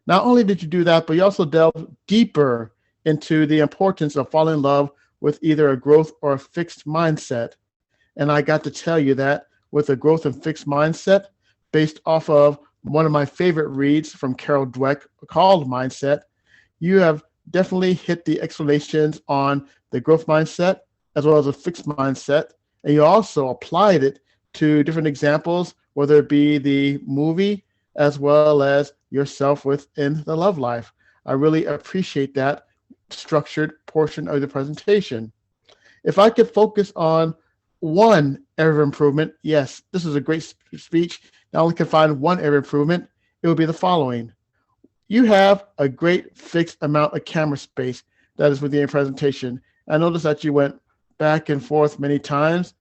Not only did you do that, but you also delved deeper into the importance of falling in love with either a growth or a fixed mindset. And I got to tell you that with a growth and fixed mindset, based off of one of my favorite reads from Carol Dweck called Mindset, you have definitely hit the explanations on the growth mindset as well as a fixed mindset. And you also applied it to different examples, whether it be the movie as well as yourself within the love life. I really appreciate that structured portion of the presentation. If I could focus on one area of improvement, yes, this is a great speech. Not only can find one area of improvement, it would be the following. You have a great fixed amount of camera space that is within your presentation. I noticed that you went back and forth many times.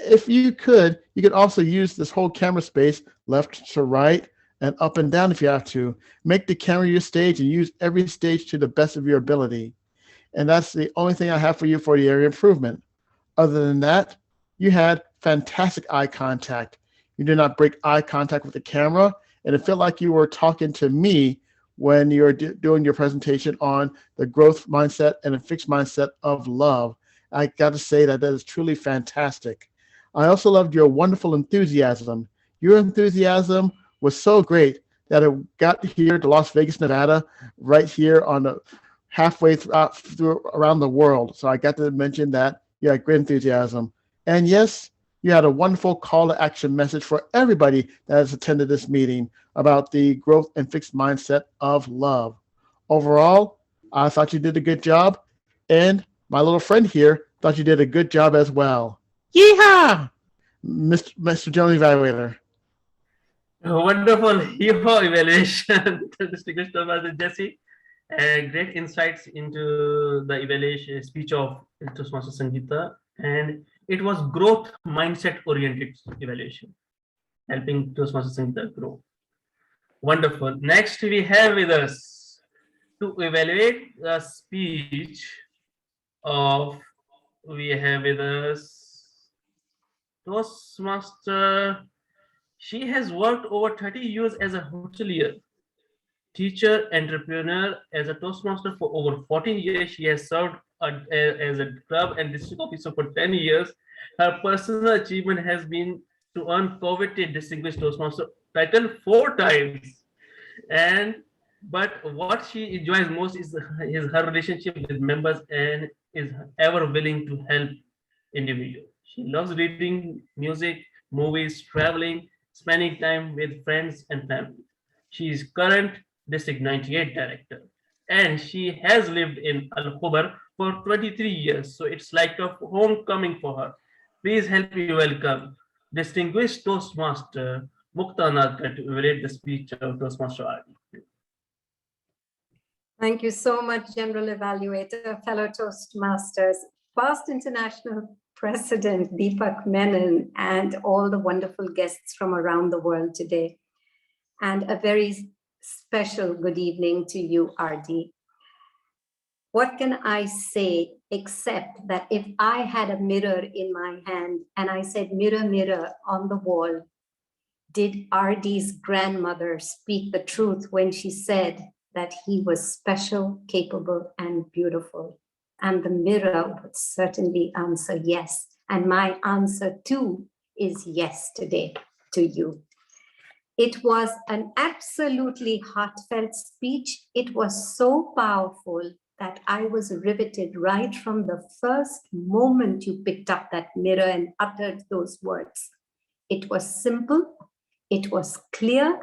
If you could also use this whole camera space left to right and up and down if you have to. Make the camera your stage and use every stage to the best of your ability. And that's the only thing I have for you for the area of improvement. Other than that, you had fantastic eye contact. You did not break eye contact with the camera, and it felt like you were talking to me when you're doing your presentation on the growth mindset and a fixed mindset of love. I got to say that is truly fantastic. I also loved your wonderful enthusiasm. Your enthusiasm was so great that it got here to Las Vegas, Nevada, right here on the halfway through around the world. So I got to mention that you had great enthusiasm. And yes, you had a wonderful call to action message for everybody that has attended this meeting about the growth and fixed mindset of love. Overall, I thought you did a good job, and my little friend here thought you did a good job as well. Yeehaw, Mr. General Evaluator. Wonderful hero evaluation, distinguished Master Jesse. Great insights into the evaluation speech of Toastmaster Sangeeta, and it was growth mindset oriented evaluation, helping Toastmaster Sangeeta grow. Wonderful. Next, we have with us to evaluate the speech of, we have with us Toastmaster. She has worked over 30 years as a hotelier, teacher, entrepreneur. As a Toastmaster for over 14 years, she has served as a club and district officer for 10 years. Her personal achievement has been to earn coveted Distinguished Toastmaster title 4 times. And but what she enjoys most is her relationship with members and is ever willing to help individuals. She loves reading, music, movies, traveling, spending time with friends and family. She is current District 98 Director, and she has lived in Al Khobar for 23 years. So it's like a homecoming for her. Please help me welcome Distinguished Toastmaster Mukta Nadkar to evaluate the speech of Toastmaster RD. Thank you so much, General Evaluator, fellow Toastmasters, past international President Deepak Menon, and all the wonderful guests from around the world today. And a very special good evening to you, RD. What can I say except that if I had a mirror in my hand and I said, mirror, mirror on the wall, did RD's grandmother speak the truth when she said that he was special, capable, and beautiful? And the mirror would certainly answer yes. And my answer too is yes today to you. It was an absolutely heartfelt speech. It was so powerful that I was riveted right from the first moment you picked up that mirror and uttered those words. It was simple, it was clear,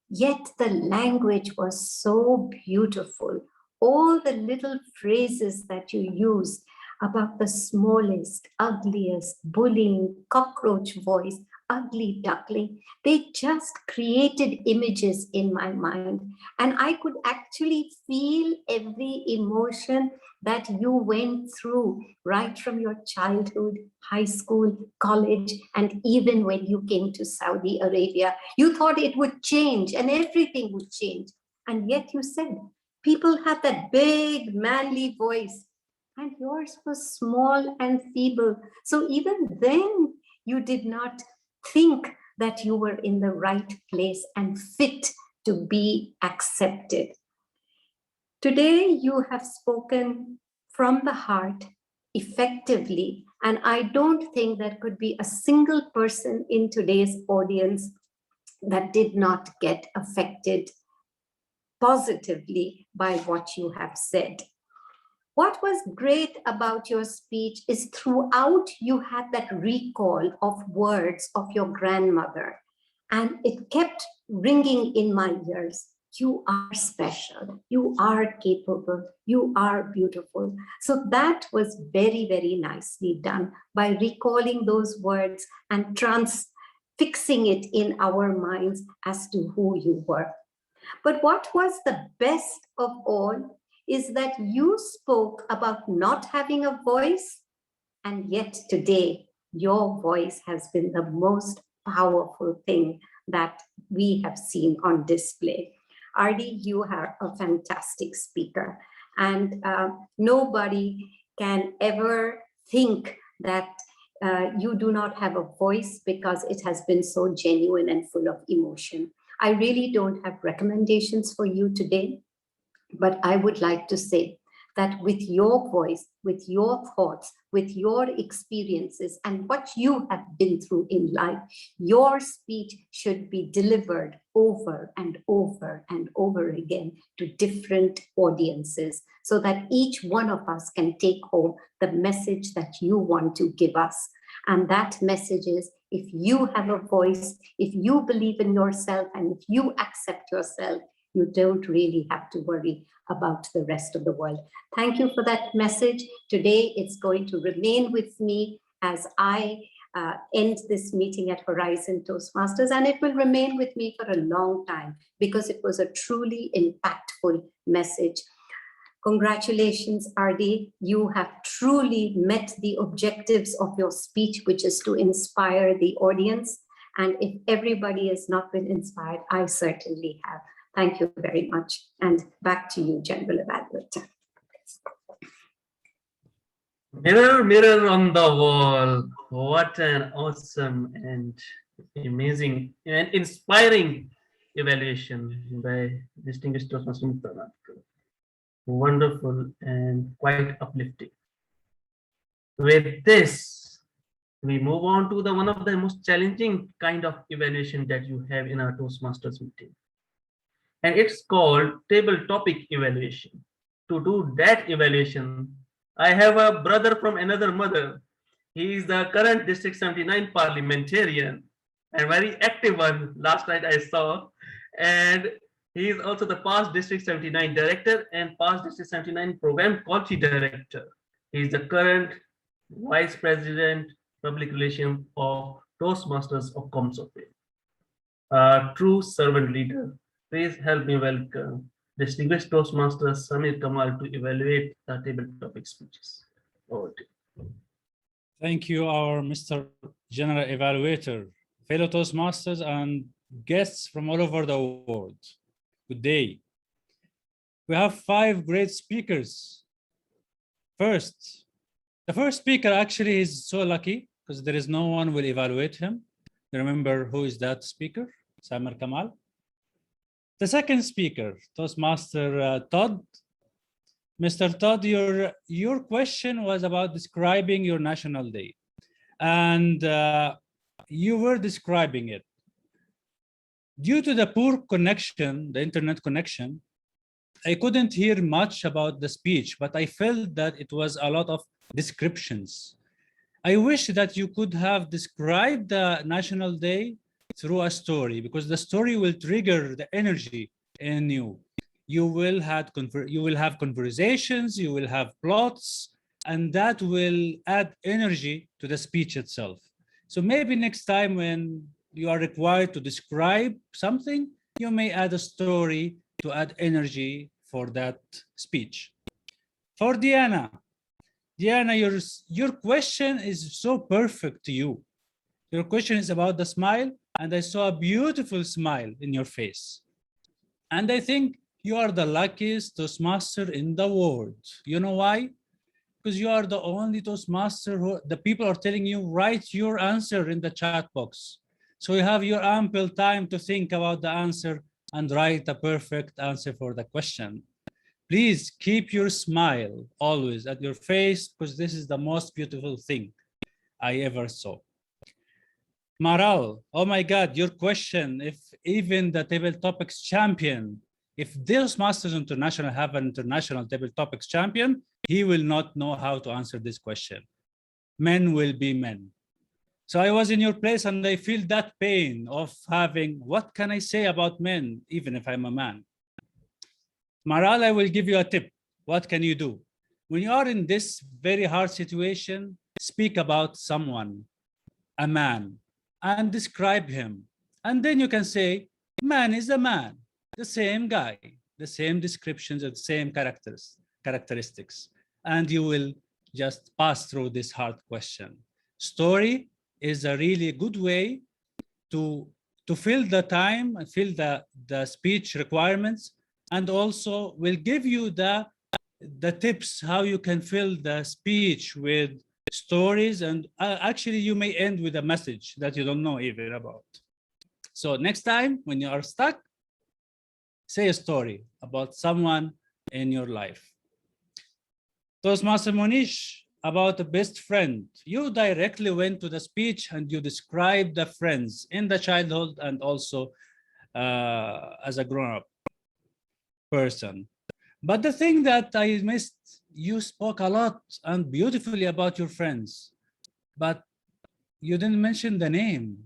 yet the language was so beautiful. All the little phrases that you used about the smallest, ugliest, bullying, cockroach voice, ugly duckling, they just created images in my mind. And I could actually feel every emotion that you went through right from your childhood, high school, college, and even when you came to Saudi Arabia. You thought it would change and everything would change. And yet you said, people had that big manly voice and yours was small and feeble. So even then you did not think that you were in the right place and fit to be accepted. Today, you have spoken from the heart effectively, and I don't think there could be a single person in today's audience that did not get affected positively by what you have said. What was great about your speech is throughout you had that recall of words of your grandmother, and it kept ringing in my ears. You are special, you are capable, you are beautiful. So that was very, very nicely done by recalling those words and fixing it in our minds as to who you were. But what was the best of all is that you spoke about not having a voice, and yet today your voice has been the most powerful thing that we have seen on display. RD, you are a fantastic speaker, and nobody can ever think that you do not have a voice because it has been so genuine and full of emotion. I really don't have recommendations for you today, but I would like to say that with your voice, with your thoughts, with your experiences and what you have been through in life, your speech should be delivered over and over and over again to different audiences so that each one of us can take home the message that you want to give us. And that message is, if you have a voice, if you believe in yourself, and if you accept yourself, you don't really have to worry about the rest of the world. Thank you for that message. Today, it's going to remain with me as I end this meeting at Horizon Toastmasters, and it will remain with me for a long time because it was a truly impactful message. Congratulations, RD. You have truly met the objectives of your speech, which is to inspire the audience. And if everybody has not been inspired, I certainly have. Thank you very much. And back to you, General Evaluator. Mirror, mirror on the wall. What an awesome and amazing and inspiring evaluation by distinguished Toastmaster Mr. Wonderful and quite uplifting. With this, we move on to the one of the most challenging kind of evaluation that you have in our Toastmasters meeting. And it's called table topic evaluation. To do that evaluation, I have a brother from another mother. He is the current District 79 parliamentarian and very active one. Last night I saw, and he is also the past District 79 director and past District 79 program quality director. He is the current vice president public relations of Toastmasters of Comsope. A true servant leader. Please help me welcome distinguished Toastmaster Samir Kamal to evaluate the table topic speeches. Over to you. Thank you, our Mr. General Evaluator, fellow Toastmasters and guests from all over the world. Good day. We have 5 great speakers. The first speaker actually is so lucky because there is no one will evaluate him. Remember who is that speaker? Samir Kamal. The second speaker, Toastmaster Todd. Mr. Todd, your question was about describing your national day. And you were describing it. Due to the poor connection, the internet connection, I couldn't hear much about the speech, but I felt that it was a lot of descriptions. I wish that you could have described the National Day through a story, because the story will trigger the energy in you. You will have conversations, you will have plots, and that will add energy to the speech itself. So maybe next time when you are required to describe something, you may add a story to add energy for that speech. For Diana, your question is so perfect to you. Your question is about the smile, and I saw a beautiful smile in your face. And I think you are the luckiest Toastmaster in the world. You know why? Because you are the only Toastmaster who the people are telling you, write your answer in the chat box. So you have your ample time to think about the answer and write a perfect answer for the question. Please keep your smile always at your face, because this is the most beautiful thing I ever saw. Maral, oh my God, your question, if even the table topics champion, if Toastmasters International have an international table topics champion, he will not know how to answer this question. Men will be men. So I was in your place and I feel that pain of having, what can I say about men, even if I'm a man? Maral, I will give you a tip. What can you do? When you are in this very hard situation, speak about someone, a man, and describe him. And then you can say, man is a man, the same guy, the same descriptions of the same characteristics. And you will just pass through this hard question. Story is a really good way to fill the time and fill the speech requirements, and also will give you the tips how you can fill the speech with stories, and actually you may end with a message that you don't know even about. So next time when you are stuck, say a story about someone in your life. Toastmaster Monish, about a best friend. You directly went to the speech and you described the friends in the childhood and also as a grown-up person. But the thing that I missed, you spoke a lot and beautifully about your friends, but you didn't mention the name.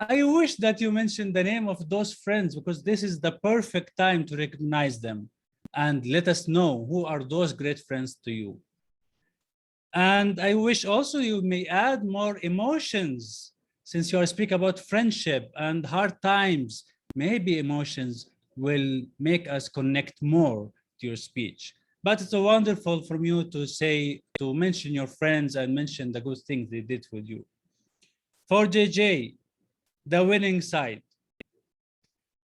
I wish that you mentioned the name of those friends because this is the perfect time to recognize them and let us know who are those great friends to you. And I wish also you may add more emotions since you are speaking about friendship and hard times. Maybe emotions will make us connect more to your speech. But it's wonderful from you to mention your friends and mention the good things they did with you. For JJ, the winning side.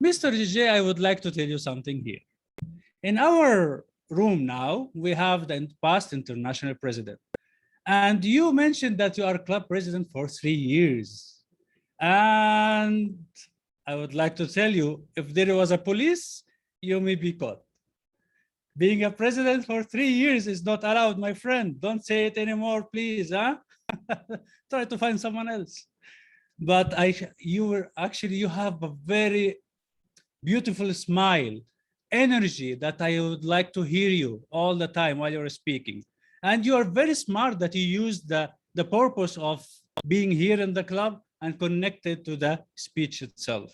Mr. JJ, I would like to tell you something here. In our room now, we have the past international president. And you mentioned that you are club president for 3 years. And I would like to tell you, if there was a police, you may be caught. Being a president for 3 years is not allowed, my friend. Don't say it anymore, please, huh? Try to find someone else. But you have a very beautiful smile, energy that I would like to hear you all the time while you're speaking. And you are very smart that you use the purpose of being here in the club and connected to the speech itself.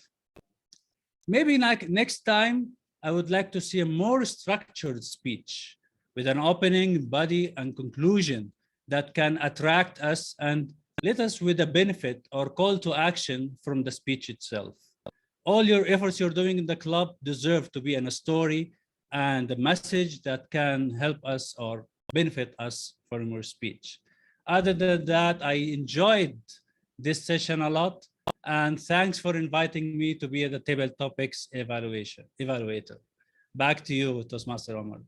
Maybe next time, I would like to see a more structured speech with an opening, body, and conclusion that can attract us and let us with a benefit or call to action from the speech itself. All your efforts you're doing in the club deserve to be in a story and a message that can help us or benefit us from your speech. Other than that, I enjoyed this session a lot, and thanks for inviting me to be at the table topics evaluator. Back to you, Toastmaster Omar.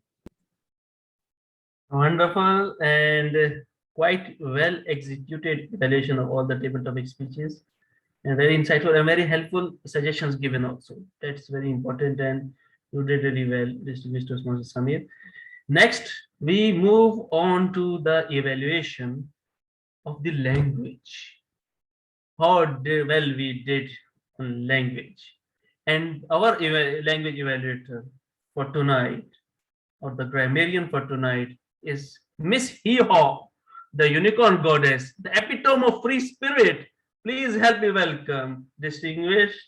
Wonderful and quite well executed evaluation of all the table topic speeches, and very insightful and very helpful suggestions given also. That's very important, and you did really well, Distinguished Toastmaster Samir. Next, we move on to the evaluation of the language. How well we did on language. And our language evaluator for tonight, or the grammarian for tonight, is Miss Hee-Haw, the unicorn goddess, the epitome of free spirit. Please help me welcome Distinguished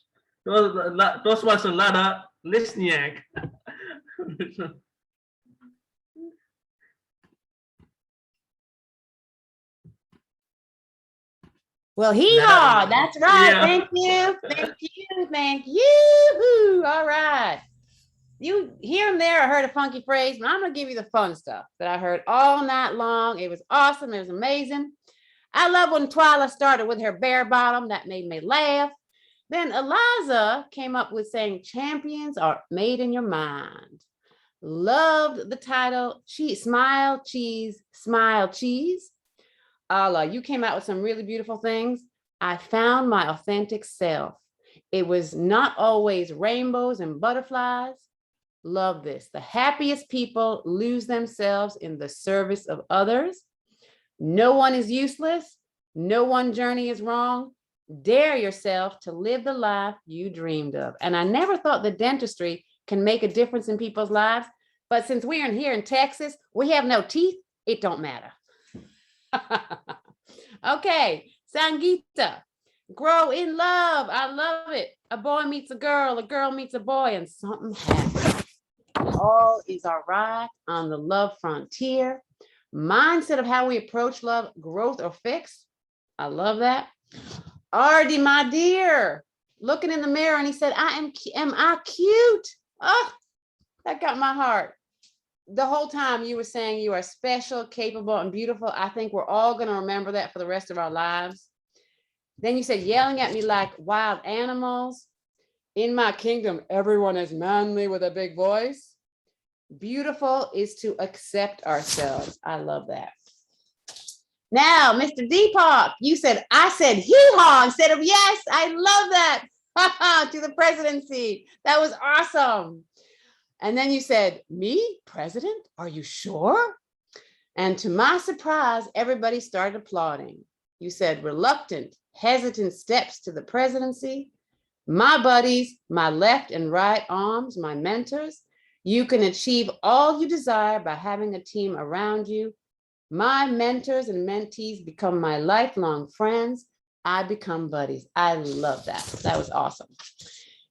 Toastmaster Lada Lisniak. Well, hee-haw, that's right. Yeah. Thank you, thank you, thank you. All right. You here and there, I heard a funky phrase, but I'm gonna give you the fun stuff that I heard all night long. It was awesome, it was amazing. I love when Twyla started with her bare bottom, that made me laugh. Then Eliza came up with saying champions are made in your mind. Loved the title, Smile, Cheese, Smile, Cheese. Allah, you came out with some really beautiful things. I found my authentic self. It was not always rainbows and butterflies. Love this. The happiest people lose themselves in the service of others. No one is useless. No one journey is wrong. Dare yourself to live the life you dreamed of. And I never thought that dentistry can make a difference in people's lives. But since we're in here in Texas, we have no teeth. It don't matter. Okay, Sangeeta, grow in love. I love it. A boy meets a girl meets a boy, and something happens. All is all right on the love frontier. Mindset of how we approach love, growth or fix. I love that. Artie, my dear, looking in the mirror, and he said, am I cute? Oh, that got my heart. The whole time you were saying you are special, capable, and beautiful. I think we're all going to remember that for the rest of our lives. Then you said yelling at me like wild animals. In my kingdom, everyone is manly with a big voice. Beautiful is to accept ourselves. I love that. Now, Mr. Deepak, you said, I said hee-haw instead of yes. I love that. To the presidency. That was awesome. And then you said, me, president? Are you sure? And to my surprise, everybody started applauding. You said reluctant, hesitant steps to the presidency. My buddies, my left and right arms, my mentors. You can achieve all you desire by having a team around you. My mentors and mentees become my lifelong friends. I become buddies. I love that. That was awesome.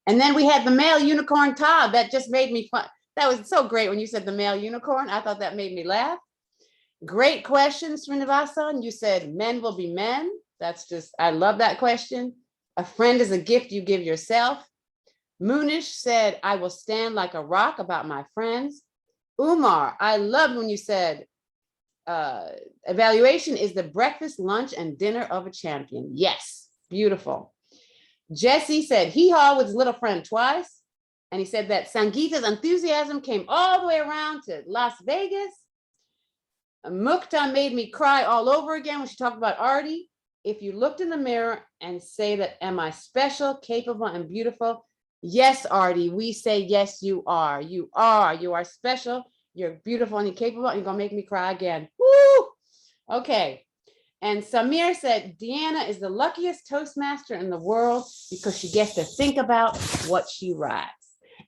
And then we had the male unicorn Todd. That just made me fun. That was so great when you said the male unicorn. I thought that made me laugh. Great question, Srinivasan. You said men will be men. That's just, I love that question. A friend is a gift you give yourself. Munish said, I will stand like a rock about my friends. Umar, I loved when you said, evaluation is the breakfast, lunch, and dinner of a champion. Yes, beautiful. Jesse said, hee-haw with his little friend twice. And he said that Sangeeta's enthusiasm came all the way around to Las Vegas. Mukta made me cry all over again when she talked about Artie. If you looked in the mirror and say that, am I special, capable, and beautiful? Yes, Artie, we say, yes, you are. You are. You are special. You're beautiful and you're capable. And you're going to make me cry again. Woo! Okay. And Samir said, Deanna is the luckiest Toastmaster in the world because she gets to think about what she writes.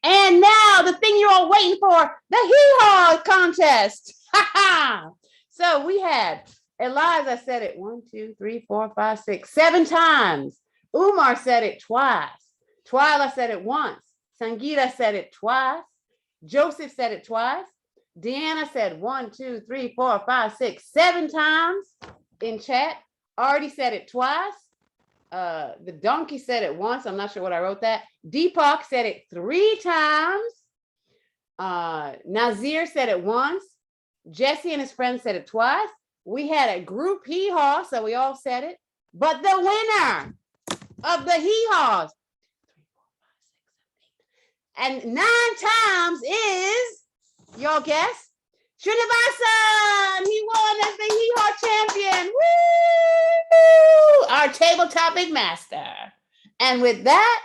And now the thing you're all waiting for, the hee-haw contest. So we had Eliza said it 1, 2, 3, 4, 5, 6, 7 times. Umar said it twice. Twyla said it once. Sangeeta said it twice. Joseph said it twice. Deanna said 1, 2, 3, 4, 5, 6, 7 times in chat. Artie said it twice. The donkey said it once. I'm not sure what I wrote that. Deepak said it 3 times. Nazir said it once. Jesse and his friends said it twice. We had a group hee-haw, so we all said it. But the winner of the hee-haws and 9 times is, y'all guess, Srinivasan. He won as the hee-haw champion. Woo! Our table topic master. And with that,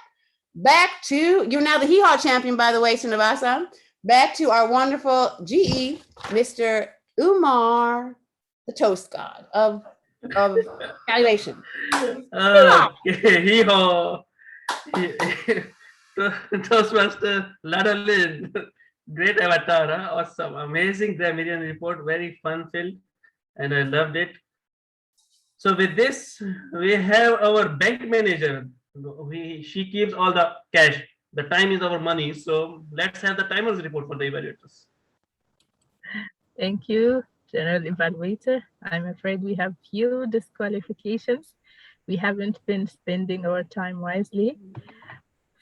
back to, you're now the hee-haw champion, by the way, Srinivasan. Back to our wonderful GE, Mr. Umar, the toast god of evaluation. Hee-haw. Toastmaster Ladalin. Great avatar, huh? Awesome, amazing grammarian report, very fun filled, and I loved it. So with this, we have our bank manager. She keeps all the cash. The time is our money. So let's have the timers report for the evaluators. Thank you, General Evaluator. I'm afraid we have few disqualifications. We haven't been spending our time wisely.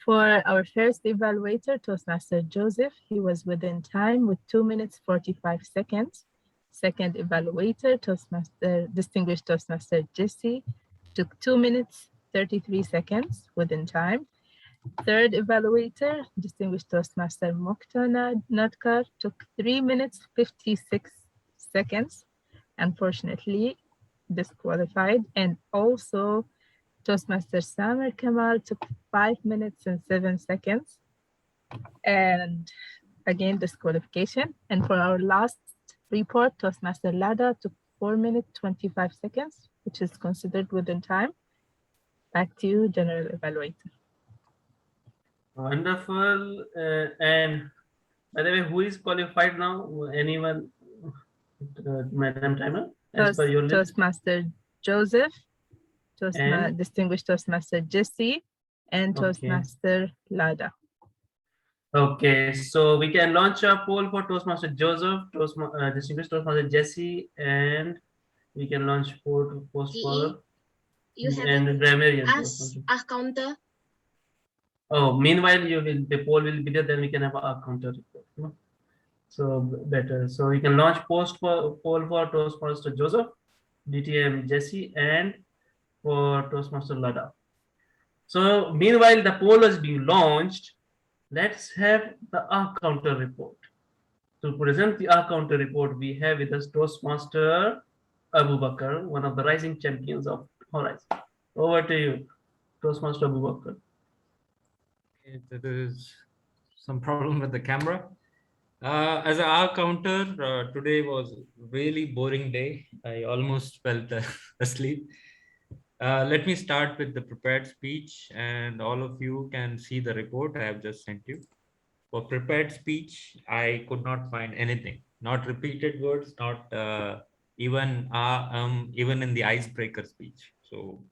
For our first evaluator, Toastmaster Joseph, he was within time with 2 minutes, 45 seconds. Second evaluator, Distinguished Toastmaster Jesse, took 2 minutes, 33 seconds within time. Third evaluator, Distinguished Toastmaster Mukta Nadkar, took 3 minutes, 56 seconds, unfortunately disqualified. And also Toastmaster Samer Kamal took 5 minutes and 7 seconds, and again disqualification. And for our last report, Toastmaster Lada took 4 minutes 25 seconds, which is considered within time. Back to you, General Evaluator. Wonderful. And by the way, who is qualified now? Anyone, Madam Timer? As per your list? Toastmaster Joseph, And? Distinguished Toastmaster Jesse, and Toastmaster Lada. Okay, so we can launch a poll for Toastmaster Joseph, Distinguished Toastmaster Jesse, and we can launch poll to post for You have and grammarian. a counter. Oh, meanwhile, the poll will be there. Then we can have a counter report. So better. So we can launch poll for Toastmaster Joseph, DTM Jesse, and for Toastmaster Lada. So meanwhile, the poll is being launched. Let's have the counter report. To present the counter report, we have with us Toastmaster Abu Bakr, one of the rising champions of Horizon. Over to you, Toastmaster Abu Bakr. There is some problem with the camera. As a counter, today was a really boring day. I almost felt asleep. Let me start with the prepared speech, and all of you can see the report I have just sent you. For prepared speech, I could not find anything, not repeated words, not even in the icebreaker speech. So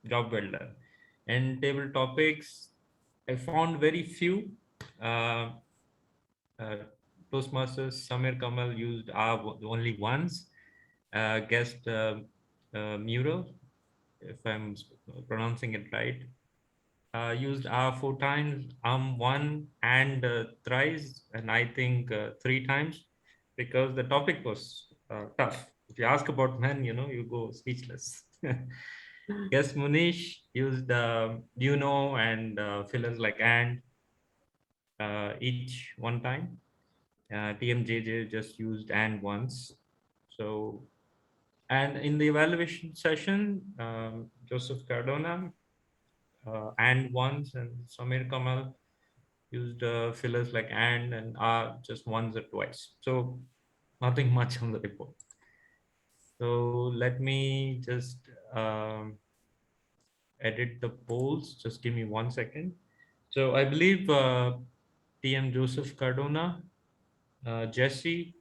Job well done. And table topics, I found very few. Uh, uh, Toastmasters Samir Kamal used R only once. Guest Mural, if I'm pronouncing it right, used R 4 times, one, and thrice, and I think 3 times, because the topic was tough. If you ask about men, you go speechless. Yes, Munish used and fillers like and each 1 time. TMJJ just used and once. So, and in the evaluation session, Joseph Cardona and once, and Samir Kamal used fillers like and just once or twice. So nothing much on the report. So let me just edit the polls. Just give me 1 second. So I believe TM Joseph Cardona, Jesse,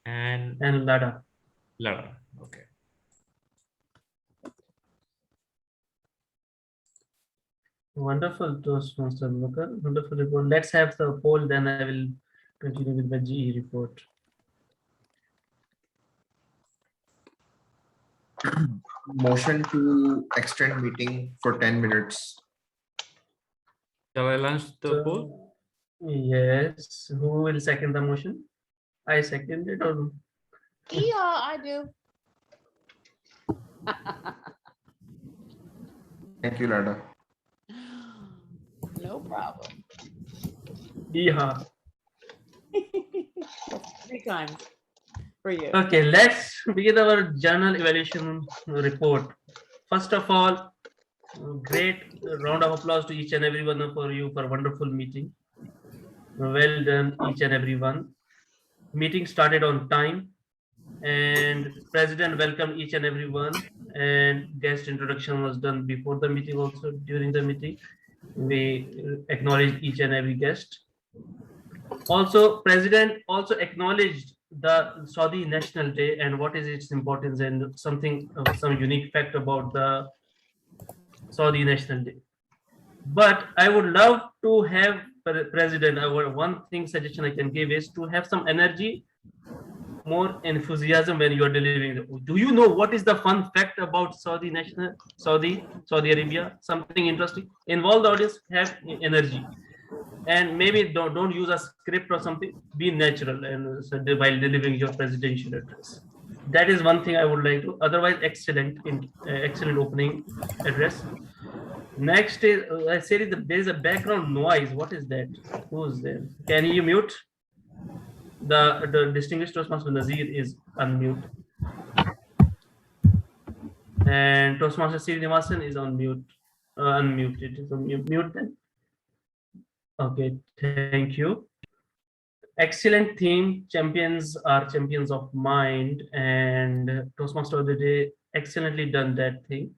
and Lada. Lara. Okay. Wonderful, Toastmaster Booker. Wonderful report. Let's have the poll, then I will continue with the GE report. Motion to extend meeting for 10 minutes. Shall I launch the poll? Yes. Who will second the motion? I second it, or Yeah, I do. Thank you, Lada. No problem. yeah. 3 times for you. Okay, let's begin our journal evaluation report. First of all, great round of applause to each and every one of you for a wonderful meeting. Well done, each and every one. Meeting started on time, and President welcomed each and every one, and guest introduction was done before the meeting. Also during the meeting, we acknowledged each and every guest. Also, President also acknowledged the Saudi National Day and what is its importance, and something, some unique fact about the Saudi National Day. But I would love to have President, one thing suggestion I can give is to have some energy, more enthusiasm when you are delivering. Do you know what is the fun fact about Saudi Arabia? Something interesting. Involve the audience, have energy, and maybe don't use a script or something. Be natural and while delivering your presidential address. That is one thing I would like to. Otherwise, excellent opening address. Next is I said there is a background noise. What is that? Who's there? Can you mute? The distinguished Toastmaster Nazir is unmute, and Toastmaster Srinivasan is on mute. Unmuted. Is on mute then. Okay, thank you. Excellent theme. Champions are champions of mind, and Toastmaster of the day excellently done that thing.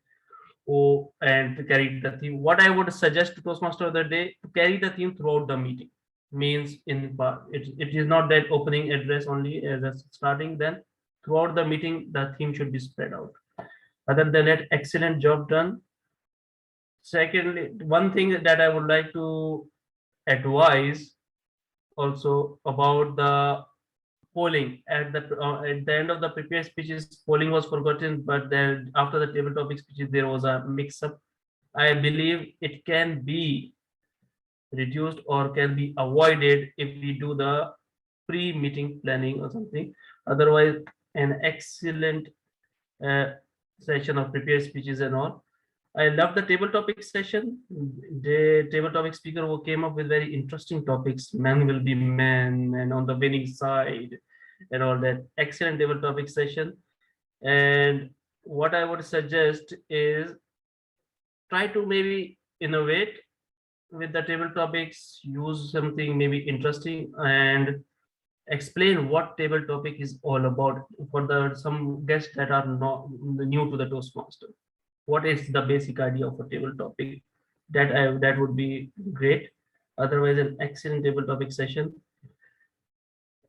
Oh, and to carry the theme. What I would suggest to Toastmaster of the day to carry the theme throughout the meeting. Means it is not that opening address only as a starting. Then throughout the meeting, the theme should be spread out. Other than that, excellent job done. Secondly, one thing that I would like to advise also about the polling at the end of the prepared speeches, polling was forgotten, but then after the table topic speeches there was a mix up. I believe it can be reduced or can be avoided if we do the pre-meeting planning or something. Otherwise, an excellent uh, session of prepared speeches and all. I love the table topic session. The table topic speaker who came up with very interesting topics. Man will be man, and on the winning side, and all that. Excellent table topic session. And what I would suggest is try to maybe innovate with the table topics, use something maybe interesting, and explain what table topic is all about for the some guests that are not new to the Toastmaster. What is the basic idea of a table topic? That would be great. Otherwise, an excellent table topic session.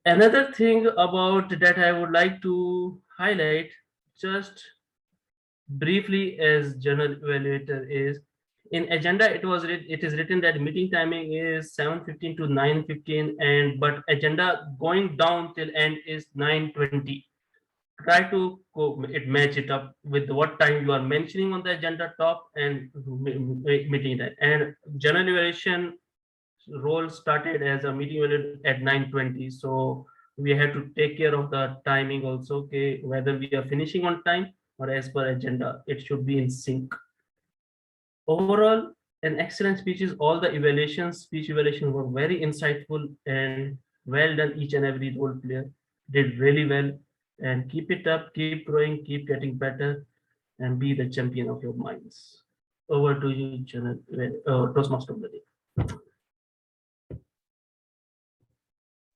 Another thing about that I would like to highlight, just briefly as general evaluator is, in agenda it is written that meeting timing is 7:15 to 9:15, and but agenda going down till end is 9:20. Try to match it up with what time you are mentioning on the agenda top and meeting that. And general evaluation role started as a meeting at 9:20, so we had to take care of the timing also. Okay, whether we are finishing on time or as per agenda, it should be in sync. Overall, an excellent speeches. All the speech evaluations were very insightful and well done. Each and every role player did really well, and keep it up, keep growing, keep getting better, and be the champion of your minds. Over to you, Toastmaster of the day.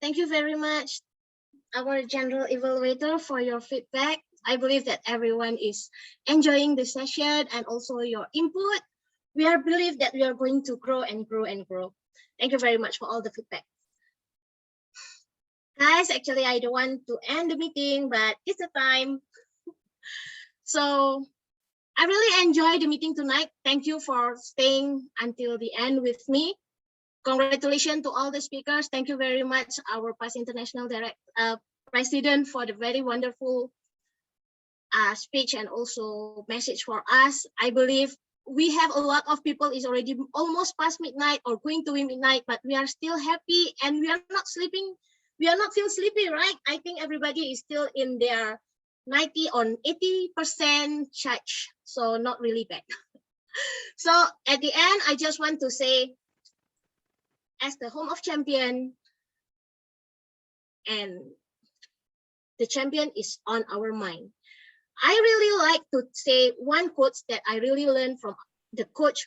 Thank you very much, our general evaluator, for your feedback. I believe that everyone is enjoying the session and also your input. We believe that we are going to grow and grow and grow. Thank you very much for all the feedback. Guys, actually, I don't want to end the meeting, but it's the time. So I really enjoyed the meeting tonight. Thank you for staying until the end with me. Congratulations to all the speakers. Thank you very much, our past international president, for the very wonderful speech and also message for us. I believe we have a lot of people is already almost past midnight or going to be midnight, but we are still happy and we are not sleeping. We are not feel sleepy, right? I think everybody is still in their 90 or 80% charge, so not really bad. So at the end, I just want to say, as the home of champion, and the champion is on our mind. I really like to say one quote that I really learned from the coach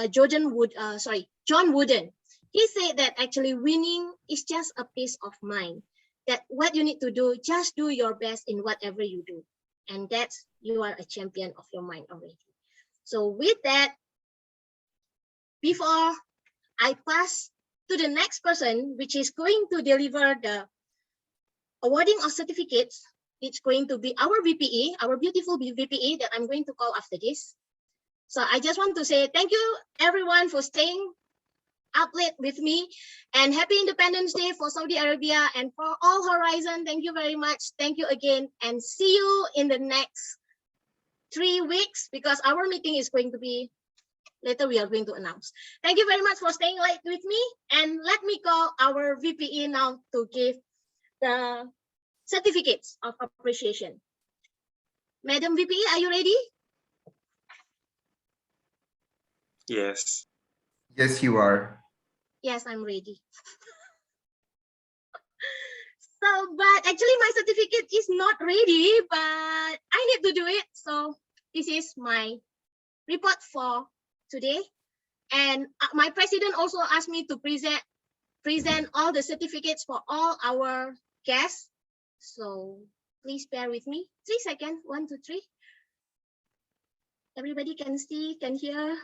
John Wooden. He said that actually winning is just a peace of mind. That what you need to do, just do your best in whatever you do, and that's you are a champion of your mind already. So with that, before I pass to the next person, which is going to deliver the awarding of certificates, it's going to be our VPE, our beautiful VPE that I'm going to call after this. So I just want to say thank you everyone for staying up late with me, and happy Independence Day for Saudi Arabia and for all Horizon. Thank you very much. Thank you again, and see you in the next 3 weeks, because our meeting is going to be later. We are going to announce. Thank you very much for staying late with me, and let me call our VPE now to give the certificates of appreciation. Madam VPE, are you ready? Yes. Yes, you are. Yes, I'm ready. So, but actually my certificate is not ready, but I need to do it. So this is my report for today. And my president also asked me to present all the certificates for all our guests. So please bear with me. 3 seconds, 1, 2, 3. Everybody can see, can hear.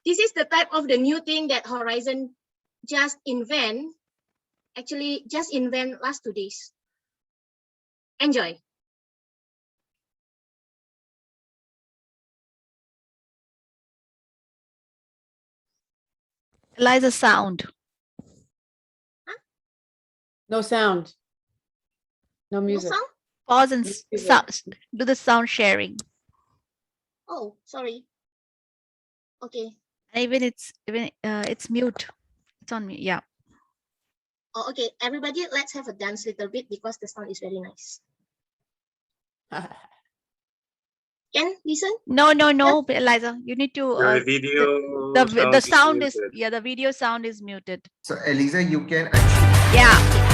This is the type of the new thing that Horizon just invent. Actually, just invent last 2 days. Enjoy. Eliza, sound. No sound. No No music. sound? Pause and music. do the sound sharing. Oh, sorry. Okay. And even it's mute. It's on mute. Yeah. Oh, okay. Everybody, let's have a dance little bit because the sound is very nice. Can listen? No, but Eliza, you need to. The video The sound is muted. the video sound is muted. So Eliza, you can actually. Yeah.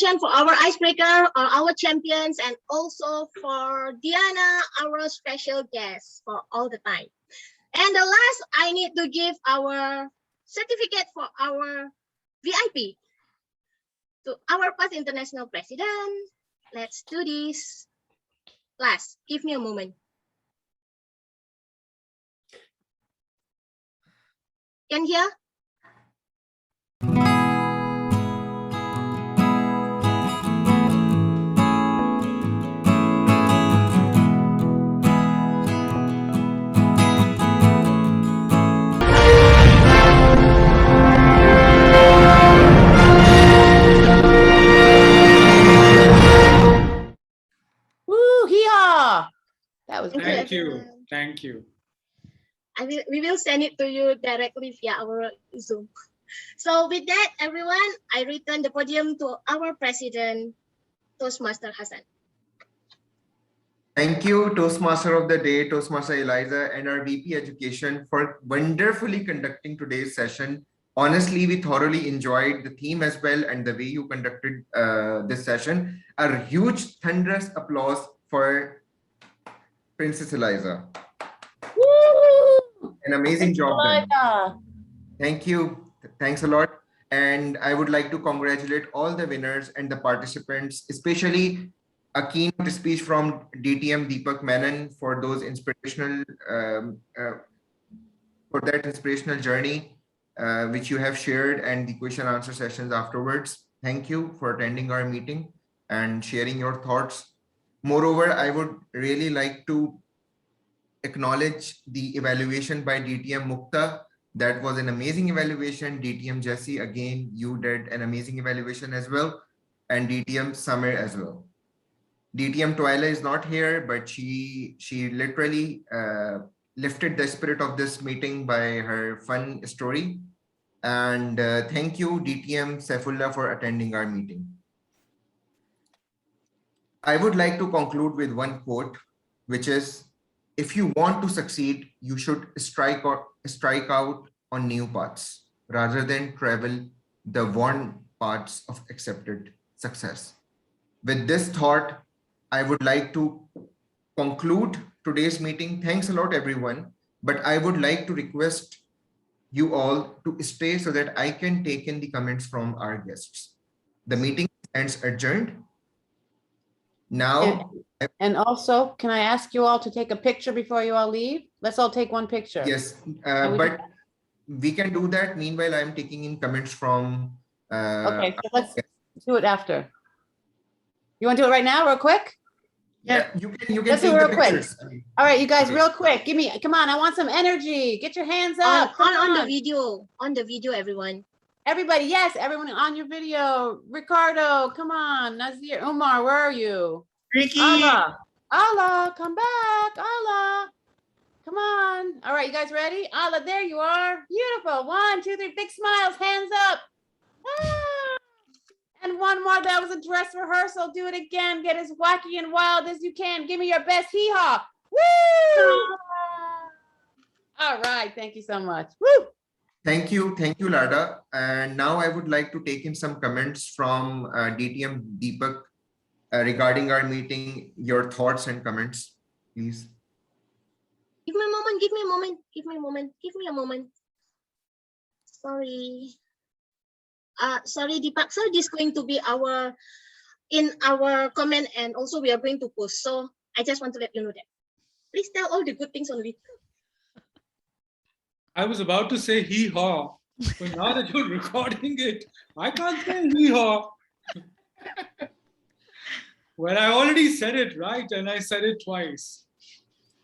session for our icebreaker, our champions, and also for Diana, our special guest for all the time. And the last, I need to give our certificate for our VIP to our past international president. Let's do this. Last, give me a moment. Can hear? Woo, hee-haw. That was Thank great. you. Thank you. We will send it to you directly via our Zoom. So with that, everyone, I return the podium to our president, Toastmaster Hassan. Thank you, Toastmaster of the Day, Toastmaster Eliza, and our VP Education for wonderfully conducting today's session. Honestly, we thoroughly enjoyed the theme as well and the way you conducted this session. A huge thunderous applause for Princess Eliza. Woo! An amazing job done. Eliza. Thank you. Thanks a lot. And I would like to congratulate all the winners and the participants, especially a keynote speech from DTM Deepak Menon for those inspirational, for that inspirational journey, which you have shared, and the question answer sessions afterwards. Thank you for attending our meeting and sharing your thoughts. Moreover, I would really like to acknowledge the evaluation by DTM Mukta. That was an amazing evaluation. DTM Jesse, again, you did an amazing evaluation as well, and DTM Samir as well. DTM Twyla is not here, but she literally lifted the spirit of this meeting by her fun story. And thank you, DTM Saifullah, for attending our meeting. I would like to conclude with one quote, which is, if you want to succeed, you should strike out on new paths rather than travel the worn paths of accepted success. With this thought, I would like to conclude today's meeting. Thanks a lot, everyone. But I would like to request you all to stay so that I can take in the comments from our guests. The meeting stands adjourned. Now, and also, can I ask you all to take a picture before you all leave? Let's all take one picture. Yes, but we can do that. Meanwhile, I'm taking in comments from. Okay, so let's do it after. You want to do it right now, real quick? Yeah, you can Let's do it take real the quick. pictures. All right, you guys, Okay. real quick. Come on, I want some energy. Get your hands up. On the video, everyone. Everybody, yes, everyone on your video. Ricardo, come on. Nazir, Umar, where are you? Ricky. Allah, come back. Allah, come on. All right, you guys ready? Allah, there you are. Beautiful. 1, 2, 3, big smiles, hands up. Ah. And one more, that was a dress rehearsal. Do it again. Get as wacky and wild as you can. Give me your best hee-haw. Woo! All right, thank you so much. Woo! Thank you, Lada. And now I would like to take in some comments from DTM Deepak regarding our meeting. Your thoughts and comments, please. Give me a moment, give me a moment, give me a moment, give me a moment. Sorry. Sorry, Deepak, sir, this is going to be in our comment, and also we are going to post. So I just want to let you know that. Please tell all the good things only. I was about to say hee-haw, but now that you're recording it, I can't say hee-haw. Well, I already said it, right? And I said it twice.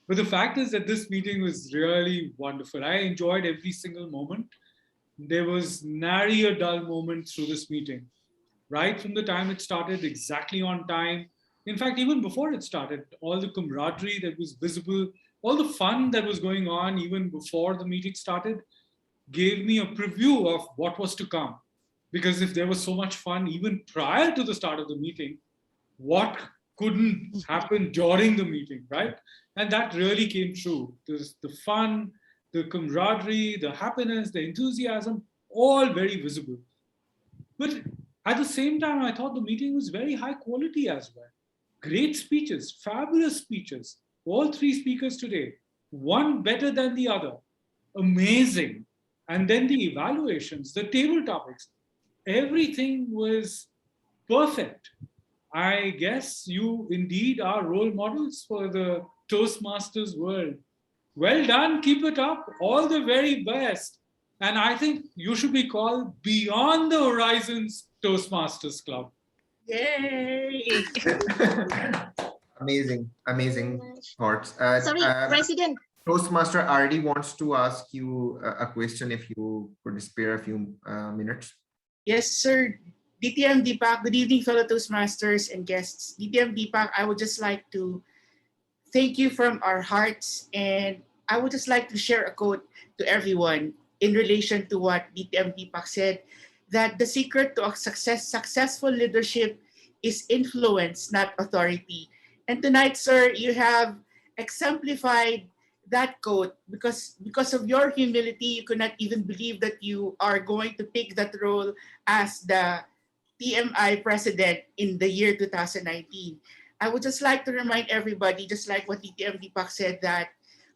But the fact is that this meeting was really wonderful. I enjoyed every single moment. There was nary a dull moment through this meeting. Right from the time it started, exactly on time. In fact, even before it started, all the camaraderie that was visible, all the fun that was going on even before the meeting started, gave me a preview of what was to come. Because if there was so much fun even prior to the start of the meeting, what couldn't happen during the meeting, right? And that really came true. The fun, the camaraderie, the happiness, the enthusiasm, all very visible. But At the same time, I thought the meeting was very high quality as well. Great speeches, fabulous speeches. All three speakers today, one better than the other. Amazing. And then the evaluations, the table topics, everything was perfect. I guess you indeed are role models for the Toastmasters world. Well done, keep it up, all the very best. And I think you should be called Beyond the Horizons Toastmasters Club. Yay! Amazing, amazing thoughts. Sorry, President. Toastmaster RD wants to ask you a question if you could spare a few minutes. Yes, sir. DTM Deepak, good evening, fellow Toastmasters and guests. DTM Deepak, I would just like to thank you from our hearts, and I would just like to share a quote to everyone in relation to what DTM Deepak said, that the secret to a successful leadership is influence, not authority. And tonight, sir, you have exemplified that quote because of your humility, you could not even believe that you are going to take that role as the TMI president in the year 2019. I would just like to remind everybody, just like what DTM Deepak said, that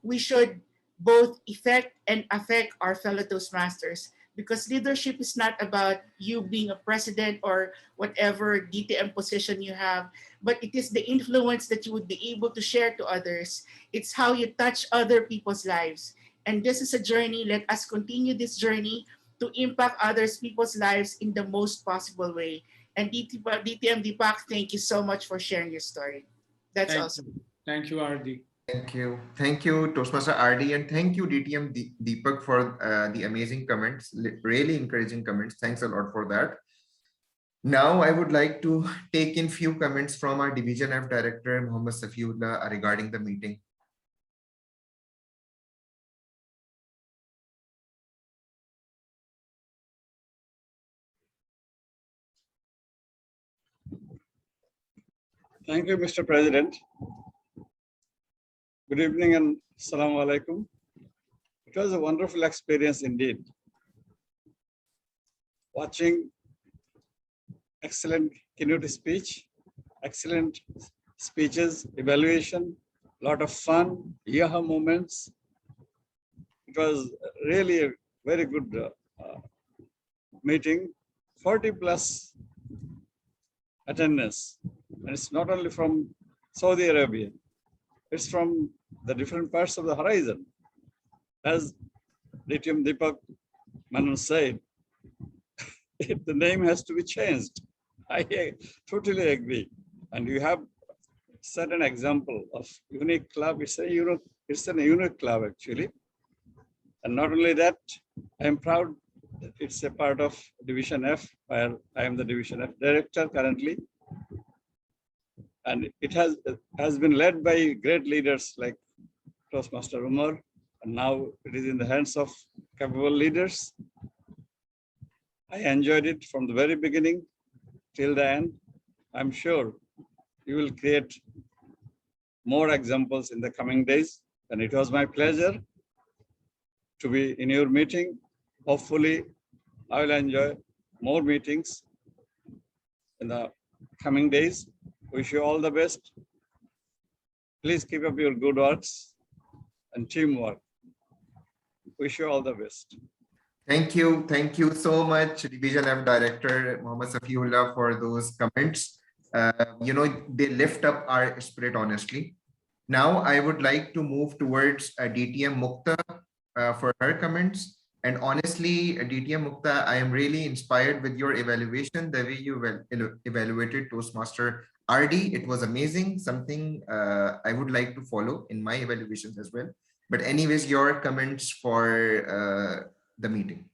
we should both effect and affect our fellow Toastmasters, because leadership is not about you being a president or whatever DTM position you have, but it is the influence that you would be able to share to others. It's how you touch other people's lives. And this is a journey. Let us continue this journey to impact others people's lives in the most possible way. And DTM Deepak, thank you so much for sharing your story. That's awesome. Thank you, RD. Thank you. Thank you, Toastmaster RD, and thank you, DTM Deepak, for the amazing comments, really encouraging comments. Thanks a lot for that. Now, I would like to take in few comments from our Division F Director, Muhammad Safiullah, regarding the meeting. Thank you, Mr. President. Good evening and Assalamu alaikum. It was a wonderful experience indeed. Watching excellent keynote speech, excellent speeches, evaluation, lot of fun, yaha moments. It was really a very good meeting, 40 plus attendance. And it's not only from Saudi Arabia, it's from the different parts of the horizon. As DTM Deepak Manan said, the name has to be changed. I totally agree. And you have set an example of unique club. It's a unique club actually. And not only that, I am proud that it's a part of Division F, where I am the Division F director currently. And it has been led by great leaders like Toastmaster Umar, and now it is in the hands of capable leaders. I enjoyed it from the very beginning till the end. I'm sure you will create more examples in the coming days, and it was my pleasure to be in your meeting. Hopefully, I will enjoy more meetings in the coming days. Wish you all the best. Please keep up your good works and teamwork. Wish you all the best. Thank you. Thank you so much, Division F Director Muhammad Safiullah, for those comments. They lift up our spirit, honestly. Now, I would like to move towards DTM Mukta for her comments. And honestly, DTM Mukta, I am really inspired with your evaluation, the way you evaluated Toastmaster RD. It was amazing, something I would like to follow in my evaluations as well. But anyways, your comments for the meeting.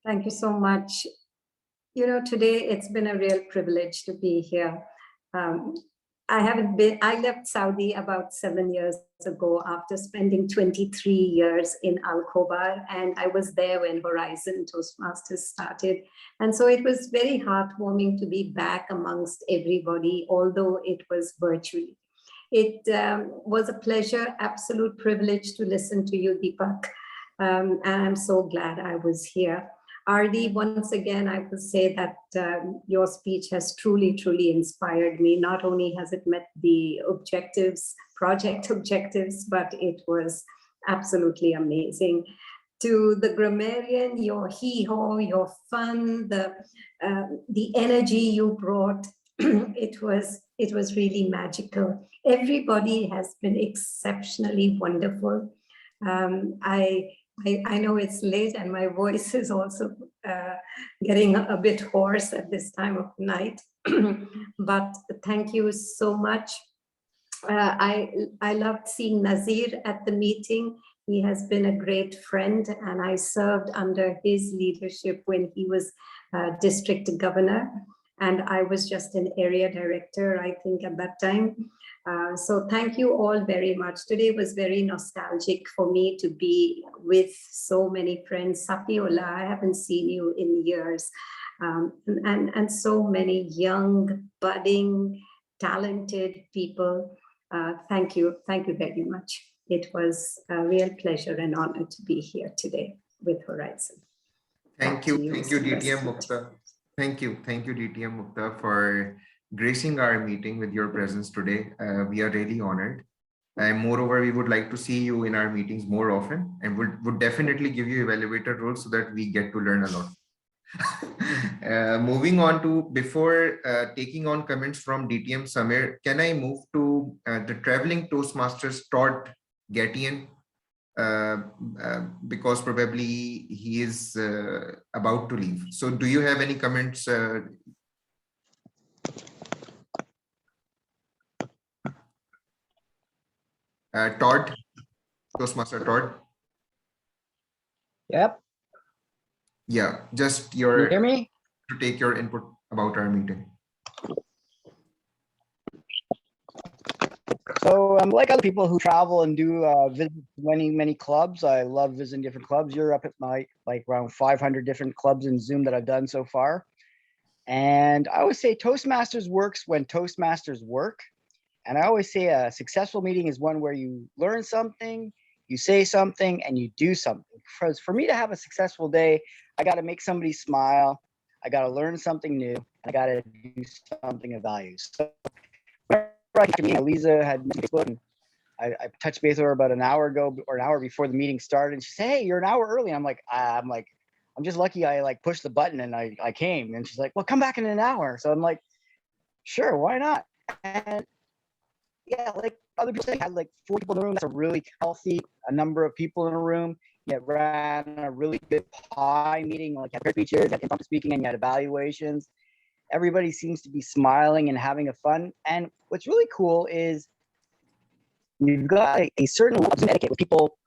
Thank you so much. Today it's been a real privilege to be here. I left Saudi about 7 years ago after spending 23 years in Al Khobar, and I was there when Horizon Toastmasters started. And so it was very heartwarming to be back amongst everybody, although it was virtually. It was a pleasure, absolute privilege to listen to you, Deepak. And I'm so glad I was here. Ardi, once again, I will say that your speech has truly, truly inspired me. Not only has it met the objectives, project objectives, but it was absolutely amazing. To the grammarian, your hee-haw, your fun, the energy you brought, it was really magical. Everybody has been exceptionally wonderful. I know it's late and my voice is also getting a bit hoarse at this time of night, but thank you so much. I loved seeing Nazir at the meeting. He has been a great friend, and I served under his leadership when he was district governor, and I was just an area director, I think, at that time. So thank you all very much. Today was very nostalgic for me to be with so many friends. Sapiola, I haven't seen you in years. And so many young, budding, talented people. Thank you very much. It was a real pleasure and honor to be here today with Horizon. Thank you, DTM Mukta. Thank you, DTM Mukta, for gracing our meeting with your presence today. We are really honored. And moreover, we would like to see you in our meetings more often, and would definitely give you elevator roles so that we get to learn a lot. Moving on to, before taking on comments from DTM Samir, can I move to the traveling Toastmasters Todd Gattian, because probably he is about to leave. So do you have any comments? Todd, Toastmaster Todd? Yep. Yeah, just Can you hear me? to take your input about our meeting. So like other people who travel and do visit many clubs, I love visiting different clubs. You're up at like around 500 different clubs in Zoom that I've done so far. And I always say Toastmasters works when Toastmasters work. And I always say a successful meeting is one where you learn something, you say something, and you do something. Because for me to have a successful day, I got to make somebody smile, I got to learn something new, and I got to do something of value. So Lisa had Facebook, and I touched base with her about an hour ago or an hour before the meeting started, and she said, "Hey, you're an hour early." I'm like, I'm just lucky I like pushed the button and I came. And she's like, "Well, come back in an hour." So I'm like, "Sure, why not?" And yeah, like other people say, had like 4 people in the room. That's a really healthy number of people in a room. You ran a really good pie meeting, like had speeches, had impromptu speaking, and you had evaluations. Everybody seems to be smiling and having a fun. And what's really cool is you've got a certain level of etiquette with people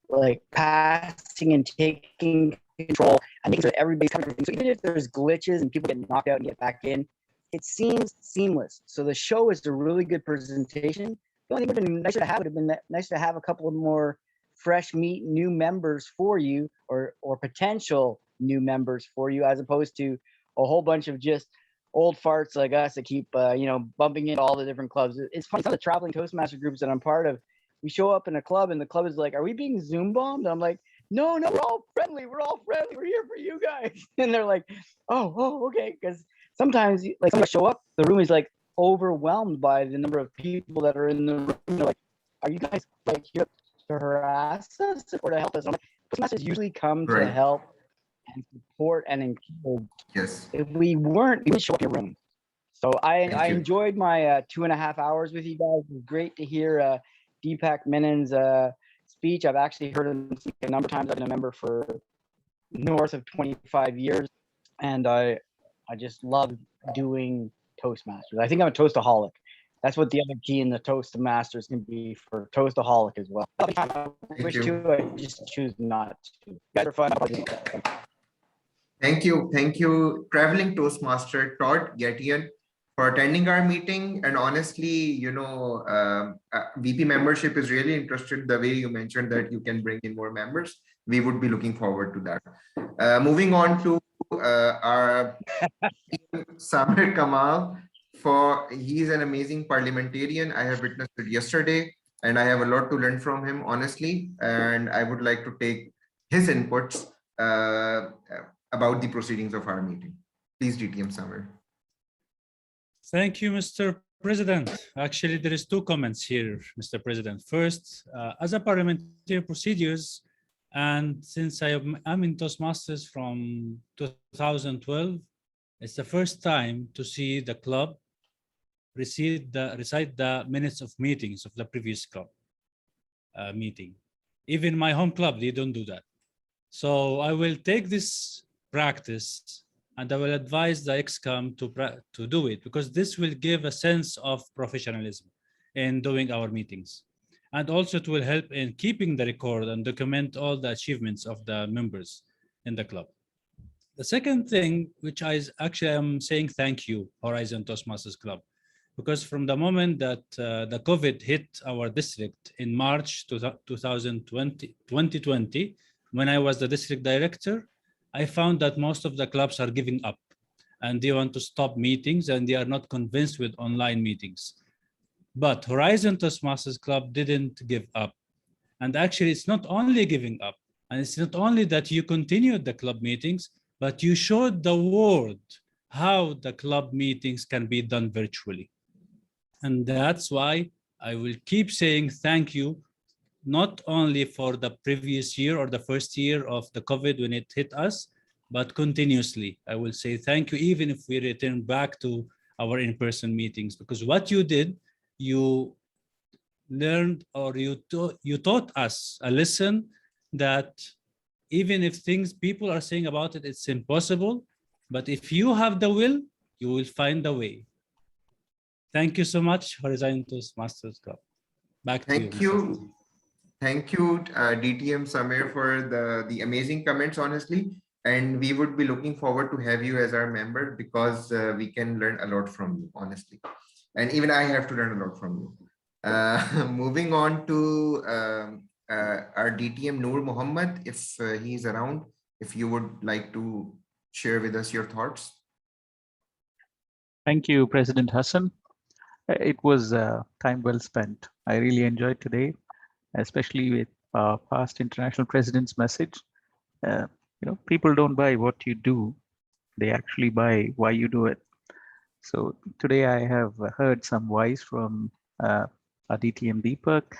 like passing and taking control and making sure that everybody's coming. So even if there's glitches and people get knocked out and get back in, it seems seamless. So the show is a really good presentation. The only thing would have been nicer to have would have been nice to have a couple of more fresh meat, new members for you, or potential new members for you, as opposed to a whole bunch of just old farts like us that keep bumping into all the different clubs. It's funny, some of the traveling Toastmaster groups that I'm part of, we show up in a club and the club is like, "Are we being Zoom bombed?" And I'm like, no, we're all friendly, we're here for you guys. And they're like, oh, okay. Because sometimes like somebody show up, the room is like overwhelmed by the number of people that are in the room. They're like, "Are you guys like here to harass us or to help us?" Toastmasters usually come to help and support and encourage. Yes. If we weren't, we would show up in your room. So I enjoyed my 2.5 hours with you guys. It was great to hear Deepak Menon's speech. I've actually heard him speak a number of times. I've been a member for north of 25 years, and I just love doing Toastmasters. I think I'm a Toastaholic. That's what the other key in the Toastmasters can be for Toastaholic as well. I wish to, I just choose not to. You guys are fun. Thank you, traveling Toastmaster Todd Gattian, for attending our meeting. And honestly, VP membership is really interested the way you mentioned that you can bring in more members. We would be looking forward to that. Moving on to our Samir Kamal. He's an amazing parliamentarian. I have witnessed it yesterday, and I have a lot to learn from him, honestly. And I would like to take his inputs. about the proceedings of our meeting. Please, DTM Samir. Thank you, Mr. President. Actually, there is two comments here, Mr. President. First, as a parliamentary procedures, and since I'm in Toastmasters from 2012, it's the first time to see the club recite the minutes of meetings of the previous club meeting. Even my home club, they don't do that. So I will take this practice and I will advise the ExCom to do it, because this will give a sense of professionalism in doing our meetings. And also it will help in keeping the record and document all the achievements of the members in the club. The second thing, which actually I'm saying thank you, Horizon Toastmasters Club, because from the moment that the COVID hit our district in March 2020, when I was the district director, I found that most of the clubs are giving up and they want to stop meetings and they are not convinced with online meetings. But Horizon Toastmasters Club didn't give up. And actually, it's not only giving up, and it's not only that you continued the club meetings, but you showed the world how the club meetings can be done virtually. And that's why I will keep saying thank you, not only for the previous year or the first year of the COVID when it hit us, but continuously. I will say thank you, even if we return back to our in-person meetings, because what you did, you learned, or you taught us a lesson that even if people are saying about it, it's impossible, but if you have the will, you will find a way. Thank you so much, Horizon Toastmasters Club. Back to you. Thank you, DTM Samir, for the amazing comments, honestly. And we would be looking forward to have you as our member, because we can learn a lot from you, honestly. And even I have to learn a lot from you. Moving on to our DTM Noor Muhammad, if he's around, if you would like to share with us your thoughts. Thank you, President Hassan. It was time well spent. I really enjoyed today, especially with past international president's message. People don't buy what you do, they actually buy why you do it. So today I have heard some whys from our DTM Deepak,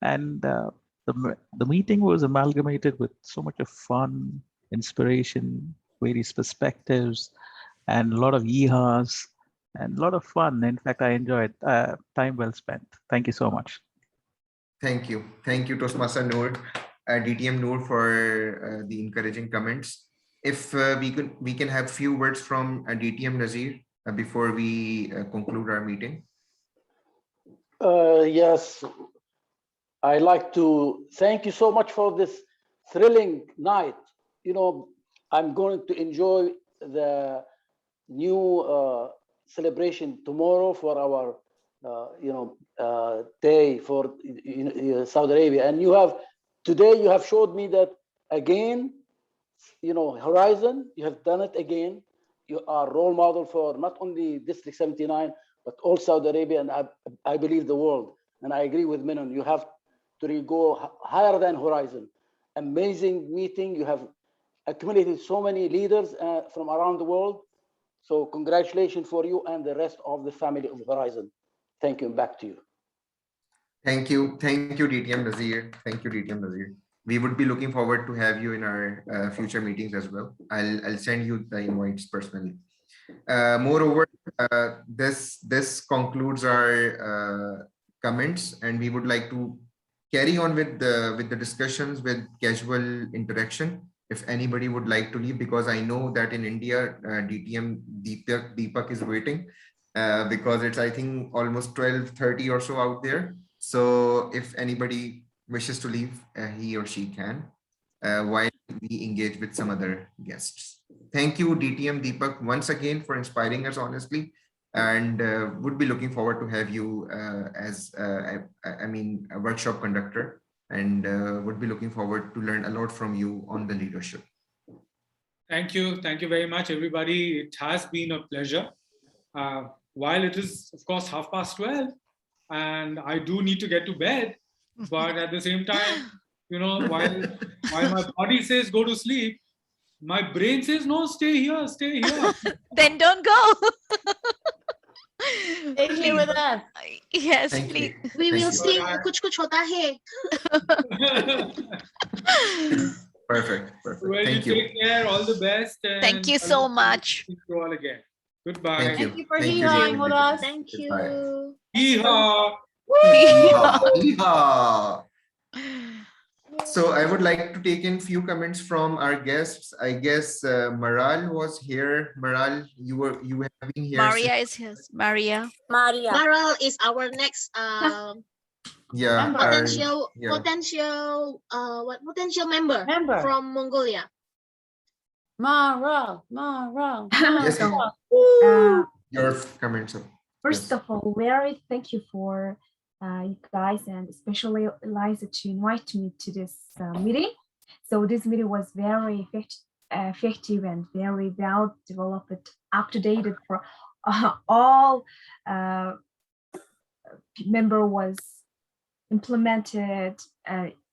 and the meeting was amalgamated with so much of fun, inspiration, various perspectives, and a lot of yeehas, and a lot of fun. In fact, I enjoyed time well spent. Thank you so much. Thank you. Thank you, Toastmaster Noor, DTM Noor, for the encouraging comments. If we can have few words from DTM Nazir before we conclude our meeting. Yes, I'd like to thank you so much for this thrilling night. I'm going to enjoy the new celebration tomorrow for our day for Saudi Arabia. And today you have showed me that again, Horizon, you have done it again. You are role model for not only District 79, but all Saudi Arabia, and I believe the world. And I agree with Minon, you have to go higher than Horizon. Amazing meeting. You have accumulated so many leaders from around the world. So congratulations for you and the rest of the family of Horizon. Thank you, and back to you. Thank you, DTM Nazir. Thank you, DTM Nazir. We would be looking forward to have you in our future meetings as well. I'll send you the invites personally. Moreover, this concludes our comments, and we would like to carry on with the discussions with casual interaction. If anybody would like to leave, because I know that in India, DTM Deepak is waiting, because it's, I think, almost 12:30 or so out there. So if anybody wishes to leave, he or she can, while we engage with some other guests. Thank you, DTM Deepak, once again for inspiring us, honestly, and would be looking forward to have you as a workshop conductor, and would be looking forward to learn a lot from you on the leadership. Thank you very much, everybody. It has been a pleasure. While it is, of course, 12:30, and I do need to get to bed, but at the same time, while my body says go to sleep, My brain says, no, stay here, stay here. Then don't go. Stay here with us. Yes, Thank please. you. We will Thank you. sing Kuch Kuch Hota Hai. Perfect. Perfect. Well, Thank you you. take care. All the best. And Thank you I so look forward to much. seeing you all again. Goodbye. Thank you. Thank you for Thank you, hee-hawing dear. with us. Thank Goodbye. you. Yeehaw. Yeehaw. Yeehaw. So I would like to take in few comments from our guests. I guess Maral was here. Maral, you have been here. Maria is here. Maria. Maral is our next Yeah. potential yeah. potential member from Mongolia. Maral. Yes, your comments. First of all, very thank you for you guys and especially Eliza to invite me to this meeting. So this meeting was very effective and very well developed, up to date for all member was implemented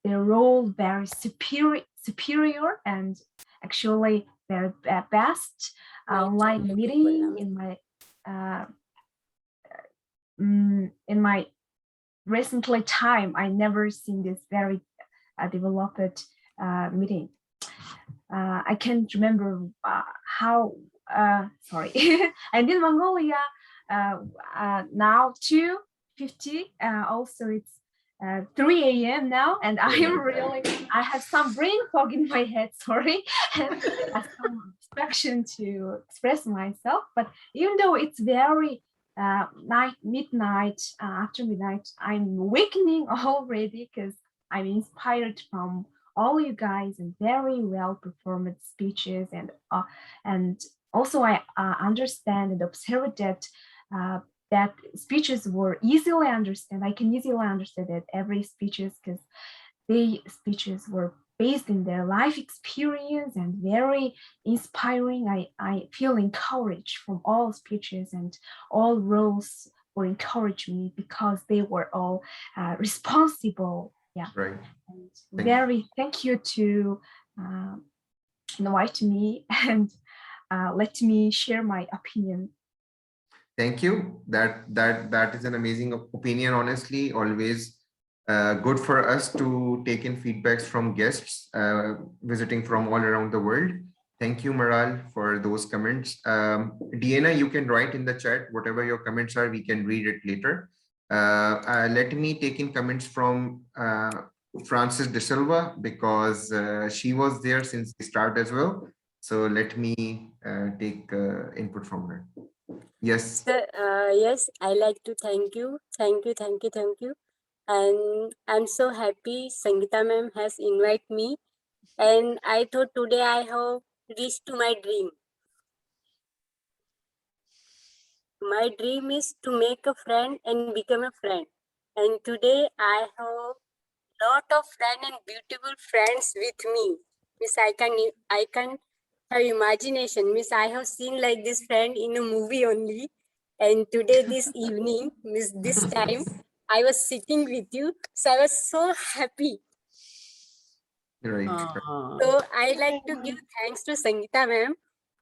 their role very superior and actually their best online meeting in my recently time. I never seen this very developed meeting. I can't remember how sorry. And in Mongolia now 2:50 also it's 3 a.m. now, and I have some brain fog in my head, sorry, and some distraction to express myself. But even though it's very midnight, after midnight, I'm awakening already because I'm inspired from all you guys and very well performed speeches, and also I understand and observe that that speeches were easily understood. I can easily understand that every speeches because the speeches were based in their life experience and very inspiring. I feel encouraged from all speeches, and all roles were encouraged me because they were all responsible. Yeah. Right. And thank you to invite me and let me share my opinion. Thank you. That is an amazing opinion. Honestly, always good for us to take in feedbacks from guests visiting from all around the world. Thank you, Maral, for those comments. Deanna, you can write in the chat whatever your comments are. We can read it later. Let me take in comments from Frances De Silva because she was there since the start as well. So let me take input from her. Yes. Yes, I like to thank you. And I'm so happy Sangeeta ma'am has invited me. And I thought today I have reached to my dream. My dream is to make a friend and become a friend. And today I have lot of friends and beautiful friends with me. Miss, I can have imagination. Miss, I have seen like this friend in a movie only. And today, this evening, Miss, this time, I was sitting with you. So I was so happy. Right. So I like to give thanks to Sangeeta ma'am,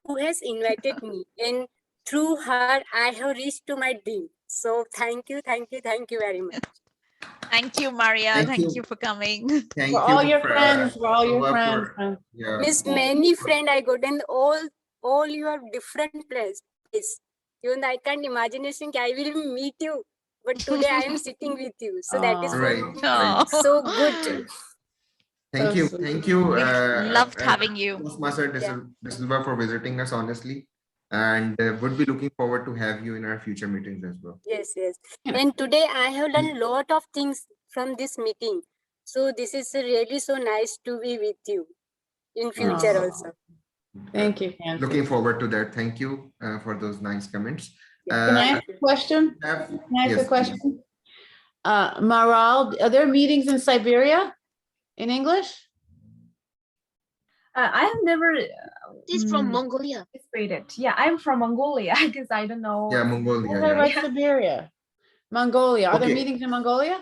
who has invited me. And through her, I have reached to my dream. So thank you very much. Thank you, Maria. Thank you for coming. Thank For all your friends, for all your friends. Yeah. Miss, many friends I got, and all you have different place. Even I can't imagination I will meet you, but today I am sitting with you. So that is Right. so good. Thank you. Thank you. Loved having you. Toastmaster De Silva for visiting us, honestly. And would be looking forward to have you in our future meetings as well. Yes. And today I have learned a lot of things from this meeting. So this is really so nice to be with you in future also. Thank you, Francis. Looking forward to that. Thank you for those nice comments. Can I ask a question? Yes, question? Maral, are there meetings in Siberia in English? I have never. He's from Mongolia. Yeah, I'm from Mongolia because I don't know. Yeah, Mongolia. What about Siberia? Mongolia. Are there Okay. meetings in Mongolia?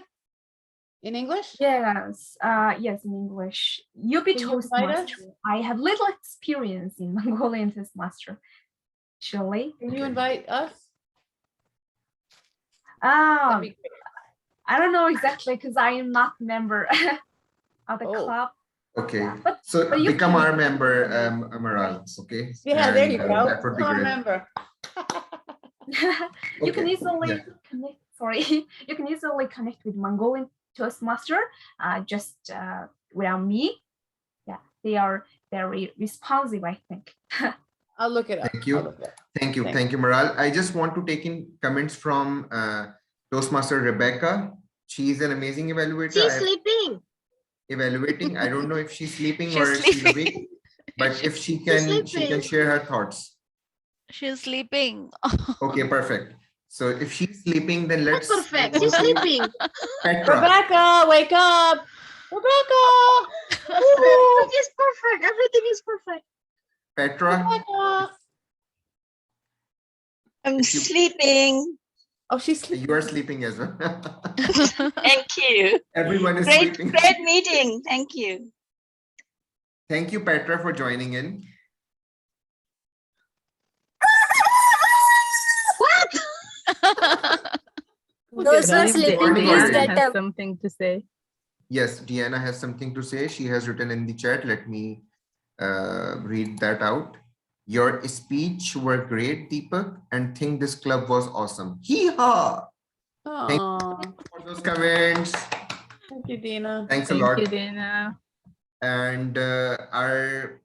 In English? Yes, yes, in English. UP Can you invite us? Toastmaster. I have little experience in Mongolian Toastmaster. Surely. Can you invite us? I don't know exactly because I am not member of the Oh. club. Okay, But so you become can- our member, Amaral, okay? Yeah, there you And, go. that would be Become a great. member. You can Okay, easily yeah. connect. Sorry, you can easily connect with Mongolian Toastmaster. Just around me. Yeah, they are very responsive, I think. I'll look it up. Thank you. Thank you. Thank you, Maral. I just want to take in comments from Toastmaster Rebecca. She's an amazing evaluator. She's sleeping. Evaluating. I don't know if she's sleeping She's or if she's sleeping. awake, but if she can sleeping. share her thoughts. She's sleeping. Okay, perfect. So if she's sleeping, then let's Perfect. move She's on to sleeping. Petra. Rebecca, wake up. Rebecca. Everything is perfect. Everything is perfect. Petra, Rebecca. I'm sleeping. Oh, she's sleeping. you are sleeping as well. Thank you. Everyone is Great, sleeping. great meeting. Thank you. Thank you, Petra, for joining in. Those I are believe sleeping. Please Diana get has up. something to say. Yes, Deanna has something to say. She has written in the chat. Let me read that out. Your speech were great, Deepak, and think this club was awesome. Hee-haw! Thank you for those comments. Thank you, Dina. Thanks a Thank lot. you, Dana. And our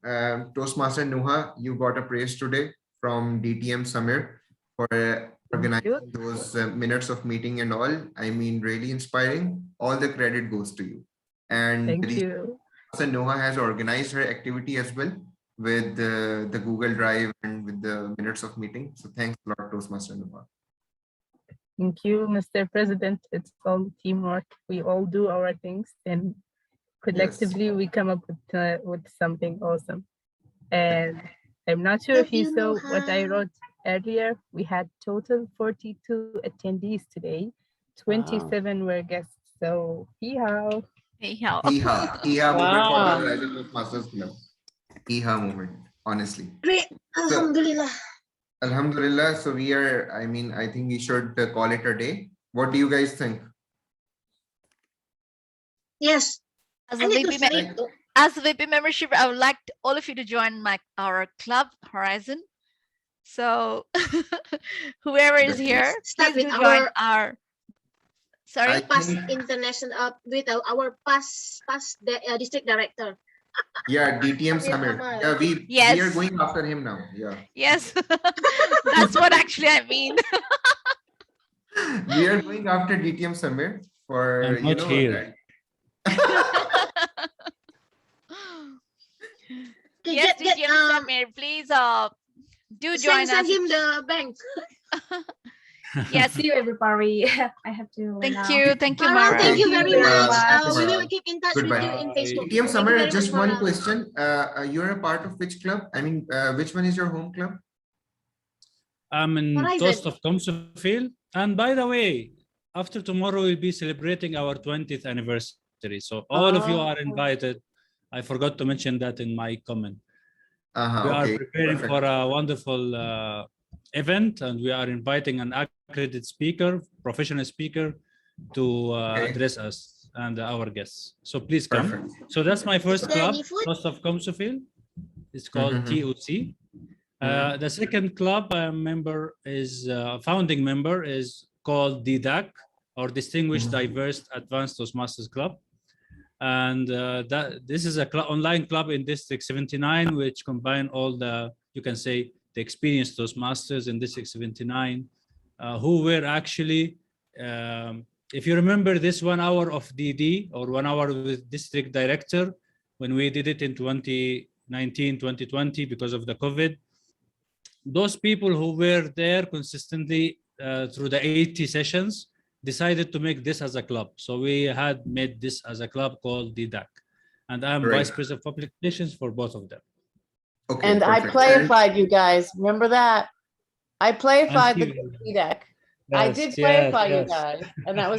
Toastmaster Nuha, you got a praise today from DTM Samir for organizing those minutes of meeting and all. I mean, really inspiring. All the credit goes to you. And Thank you. Nuha has organized her activity as well with the Google Drive and with the minutes of meeting. So thanks a lot, Toastmaster Nuha. Thank you, Mr. President. It's all teamwork. We all do our things, and collectively we come up with something awesome. And I'm not sure if you saw what I wrote earlier. We had total 42 attendees today. 27 were guests. So hee-haw. Hee-haw. Hee-haw. Hee-haw moment for Wow. the Horizon Toastmasters Club. Hee-haw moment, honestly. Great. Alhamdulillah. Alhamdulillah. So we are, I mean, I think we should call it a day. What do you guys think? Yes. As I a need to VP, sleep. as a VP membership, I would like all of you to join our club, Horizon. So whoever is here, Start please with do join our our. Sorry. past international with our past district director. Yeah, DTM Samir Samir. Kamal. Yeah, we Yes. are going after him now. Yeah. Yes, that's what actually I mean. We are going after DTM Samir for I'm not here. Yes, DTM Samir, please do join us. Send him the bank. Yes. See you, everybody. I have to. Thank now. you. Thank you, Maral, Mara. thank you very much. We Maral. will keep in touch with Goodbye. you in Facebook. DTM Thank you Samir, very just much, one Maral. question. You're a part of which club? I mean, which one is your home club? I'm in Horizon. Toast of Comsfield. And by the way, after tomorrow, we'll be celebrating our 20th anniversary. So all of you are invited. I forgot to mention that in my comment. We are Okay, preparing perfect. for a wonderful event, and we are inviting an accredited speaker, professional speaker, to address us and our guests. So please come. Perfect. So that's my first Is there club, any food? Toast of Comsfield. It's called TOC. The second club member is founding member is called DDAC, or Distinguished Diverse Advanced Toastmasters Club. And this is a online club in District 79, which combine all the, you can say, the experienced Toastmasters in District 79, who were actually, if you remember this 1 hour of DD or 1 hour with District Director, when we did it in 2019, 2020, because of the COVID, those people who were there consistently through the 80 sessions decided to make this as a club. So we had made this as a club called DDAC. And I'm Great. Vice President of Public Relations for both of them. Okay, And I perfect. playified you guys. Remember that? I playified the you. DDAC. I Yes, did yes, plaify you yes. guys. And that was